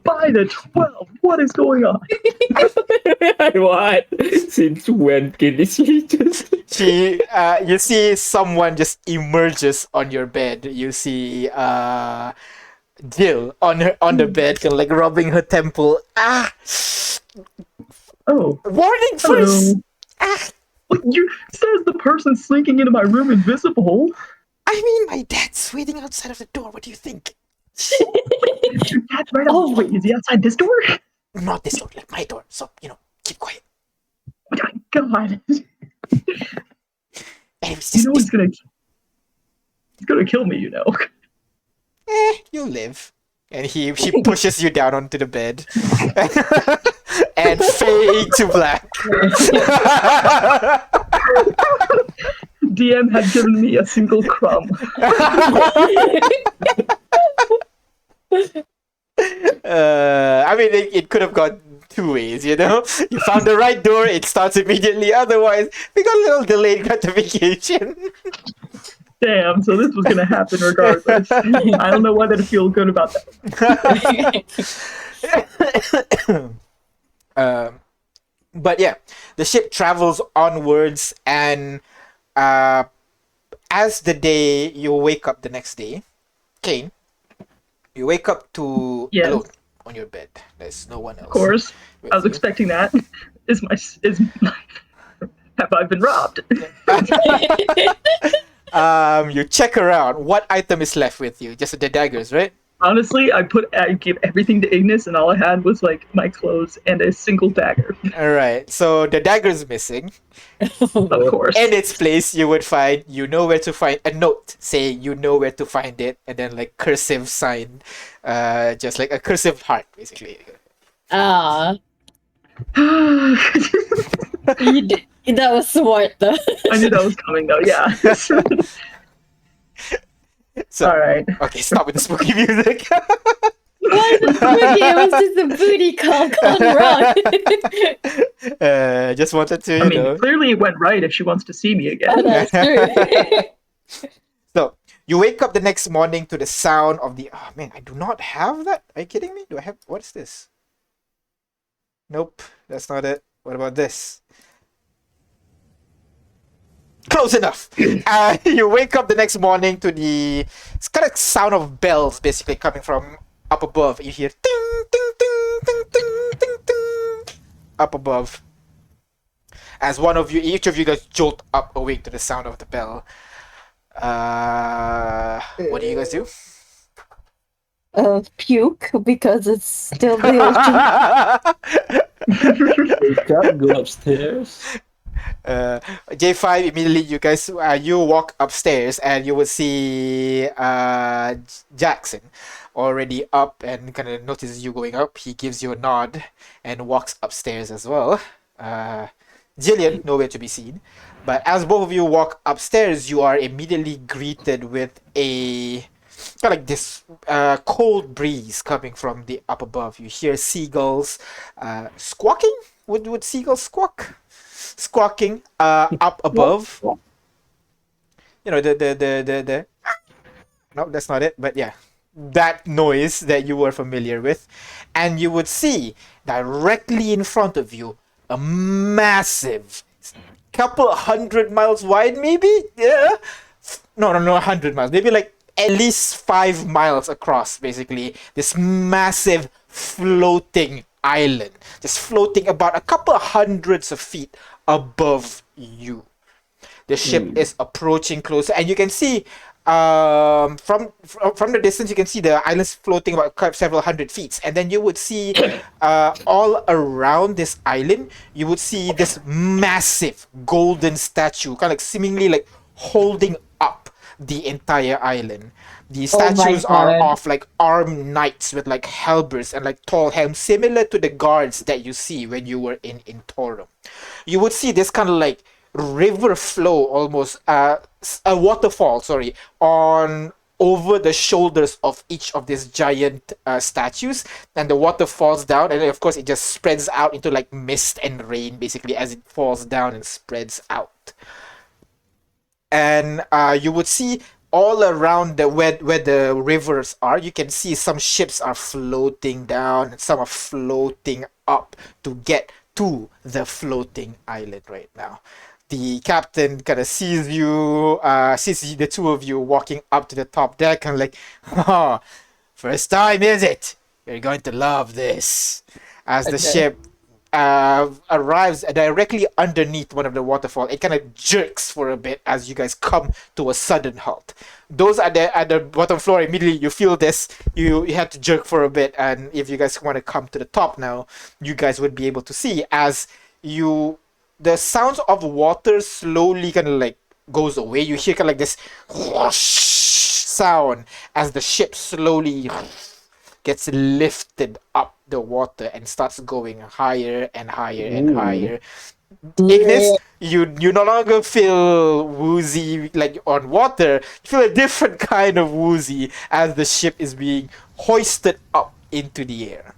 By the 12, what is going on? What? Since when can this just... You see someone just emerges on your bed. You see Jill on the bed, kind of like rubbing her temple. Ah, Oh, warning hello. first. Ah, What, you says the person slinking into my room invisible? I mean, my dad's waiting outside of the door. What do you think? Your dad's right out. Wait, is he outside this door? Not this door, like my door. So keep quiet. Oh my God. Anyways, You know he's gonna kill me, you know. you'll live. And she pushes you down onto the bed and fade to black. DM had given me a single crumb. I mean, it could have gone two ways, You found the right door, it starts immediately. Otherwise, we got a little delayed gratification. Damn, so this was gonna happen regardless. I don't know whether to feel good about that. But yeah, the ship travels onwards, and as the day, you wake up the next day, Kane, you wake up to Yes. alone on your bed. There's no one else. Of course, with I was you. expecting that. Is my have I been robbed? You check around. What item is left with you? Just the daggers, right? Honestly, I gave everything to Ignis, and all I had was like my clothes and a single dagger. All right. So the dagger is missing. Of course. In its place, you would find where to find a note saying where to find it, and then like cursive sign, just like a cursive heart, basically. Ah. That was smart though. I knew that was coming though. Yeah. So, All right. okay, stop with the spooky music. Why was spooky? It was just a booty call gone wrong. Just wanted to, I mean, clearly it went right if she wants to see me Oh, again. that's true. So you wake up the next morning to the sound of the. Oh man, I do not have that. Are you kidding me? Do I have? What is this? Nope, that's not it. What about this? Close enough. You wake up the next morning to the it's kind of sound of bells basically coming from up above. You hear ding ding ding ding ding ding ding up above. As each of you guys jolt up awake to the sound of the bell. What do you guys do? Puke because it's still the Wake up, go upstairs. J5 immediately you guys you walk upstairs and you will see Jackson already up and kind of notices you going up. He gives you a nod and walks upstairs as well. Jillian nowhere to be seen, but as both of you walk upstairs, you are immediately greeted with a kind of like this cold breeze coming from the up above. You hear seagulls squawking. Would seagulls squawk? Squawking up above. The no, that's not it, but yeah, that noise that you were familiar with. And you would see directly in front of you a massive, couple 100 miles wide, maybe? Yeah. No, 100 miles. Maybe like at least 5 miles across, basically. This massive floating island, just floating about a couple of hundreds of feet above you. The ship is approaching closer, and you can see from the distance, you can see the island's floating about several hundred feet, and then you would see all around this island, you would see this massive golden statue, kind of like seemingly like holding up the entire island. The Oh my statues are God. of like armed knights with like halberds and like tall helms, similar to the guards that you see when you were in Intaurum. You would see this kind of like river flow, almost a waterfall, sorry, on over the shoulders of each of these giant statues, and the water falls down, and then of course it just spreads out into like mist and rain basically as it falls down and spreads out. And you would see all around the where the rivers are, you can see some ships are floating down and some are floating up to get to the floating island right now. The captain kind of sees the two of you walking up to the top deck and like, oh, first time is it? You're going to love this. As the Okay. ship arrives directly underneath one of the waterfall, it kind of jerks for a bit as you guys come to a sudden halt. Those at the bottom floor, immediately you feel this. You have to jerk for a bit, and if you guys want to come to the top now, you guys would be able to see as the sounds of water slowly kind of like goes away. You hear kind of like this whoosh sound as the ship slowly gets lifted up the water and starts going higher and higher and higher. Ignis, you no longer feel woozy like on water. You feel a different kind of woozy as the ship is being hoisted up into the air.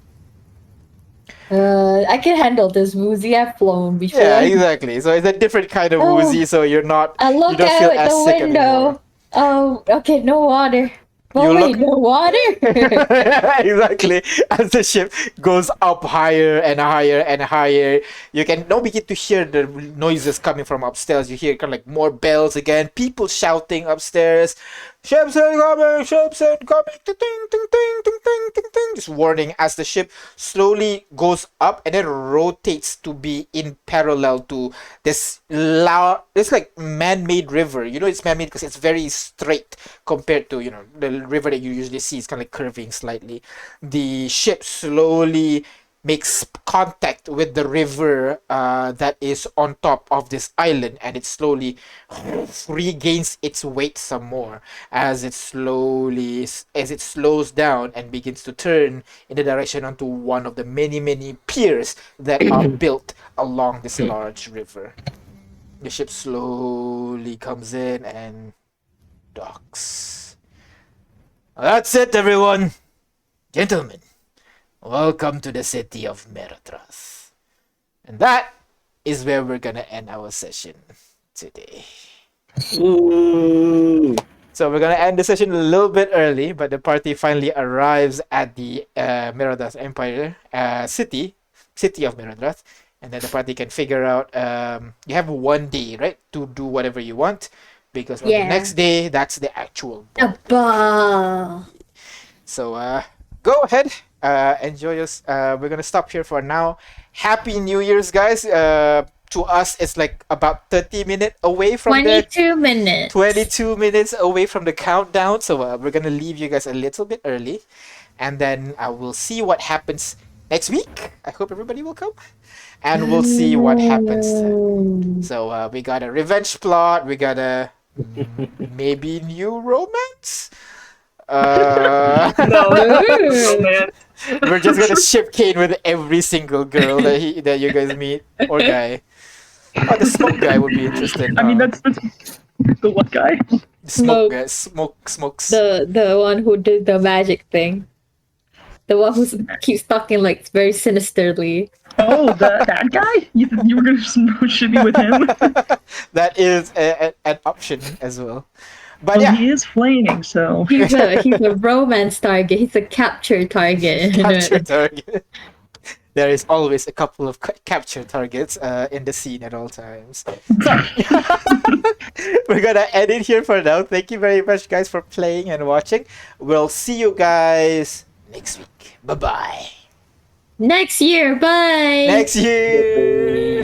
I can handle this woozy. I've flown before. Yeah, exactly. So it's a different kind of woozy. So you're not. I look you don't feel out as the sick anymore. window. Oh, okay, no water. You Oh, wait, look- no water? Exactly. As the ship goes up higher and higher and higher, you can now begin to hear the noises coming from upstairs. You hear kind of like more bells again, people shouting upstairs. Ships incoming! Ships incoming! Ting, ting, ting, ting, ting, ting, ting, ting. Just warning as the ship slowly goes up and then rotates to be in parallel to this this like man-made river. You know it's man-made because it's very straight compared to the river that you usually see. It's kind of like curving slightly. The ship slowly makes contact with the river that is on top of this island, and it slowly regains its weight some more as it slows down and begins to turn in the direction onto one of the many piers that are built along this large river. The ship slowly comes in and docks. That's it, everyone. Gentlemen, welcome to the city of Merotrath. And that is where we're gonna end our session today. Ooh. So we're gonna end the session a little bit early, but the party finally arrives at the Merotrath Empire city of Merotrath, and then the party can figure out. You have one day, right, to do whatever you want, because on the Yeah. next day that's the actual A ball. So go ahead, enjoy us. We're gonna stop here for now. Happy New Year's, guys. To us, it's like about 30 minutes away from 22 minutes. 22 minutes away from the countdown. So we're gonna leave you guys a little bit early, and then we'll see what happens next week. I hope everybody will come, and we'll see what happens then. So we got a revenge plot. We got a maybe new romance. No, Ooh. man. We're just gonna ship Kane with every single girl that you guys meet or guy. Oh, the smoke guy would be interesting. I mean, that's the what guy? smoke guy. Smokes. The one who did the magic thing. The one who keeps talking like very sinisterly. Oh, that guy? You were gonna ship me with him? That is an option as well. But Well, yeah, he is flaming, so. He's a romance target. He's a capture target. capture target. There is always a couple of capture targets in the scene at all times. So, we're gonna end it here for now. Thank you very much, guys, for playing and watching. We'll see you guys next week. Bye bye. Next year, bye. Next year.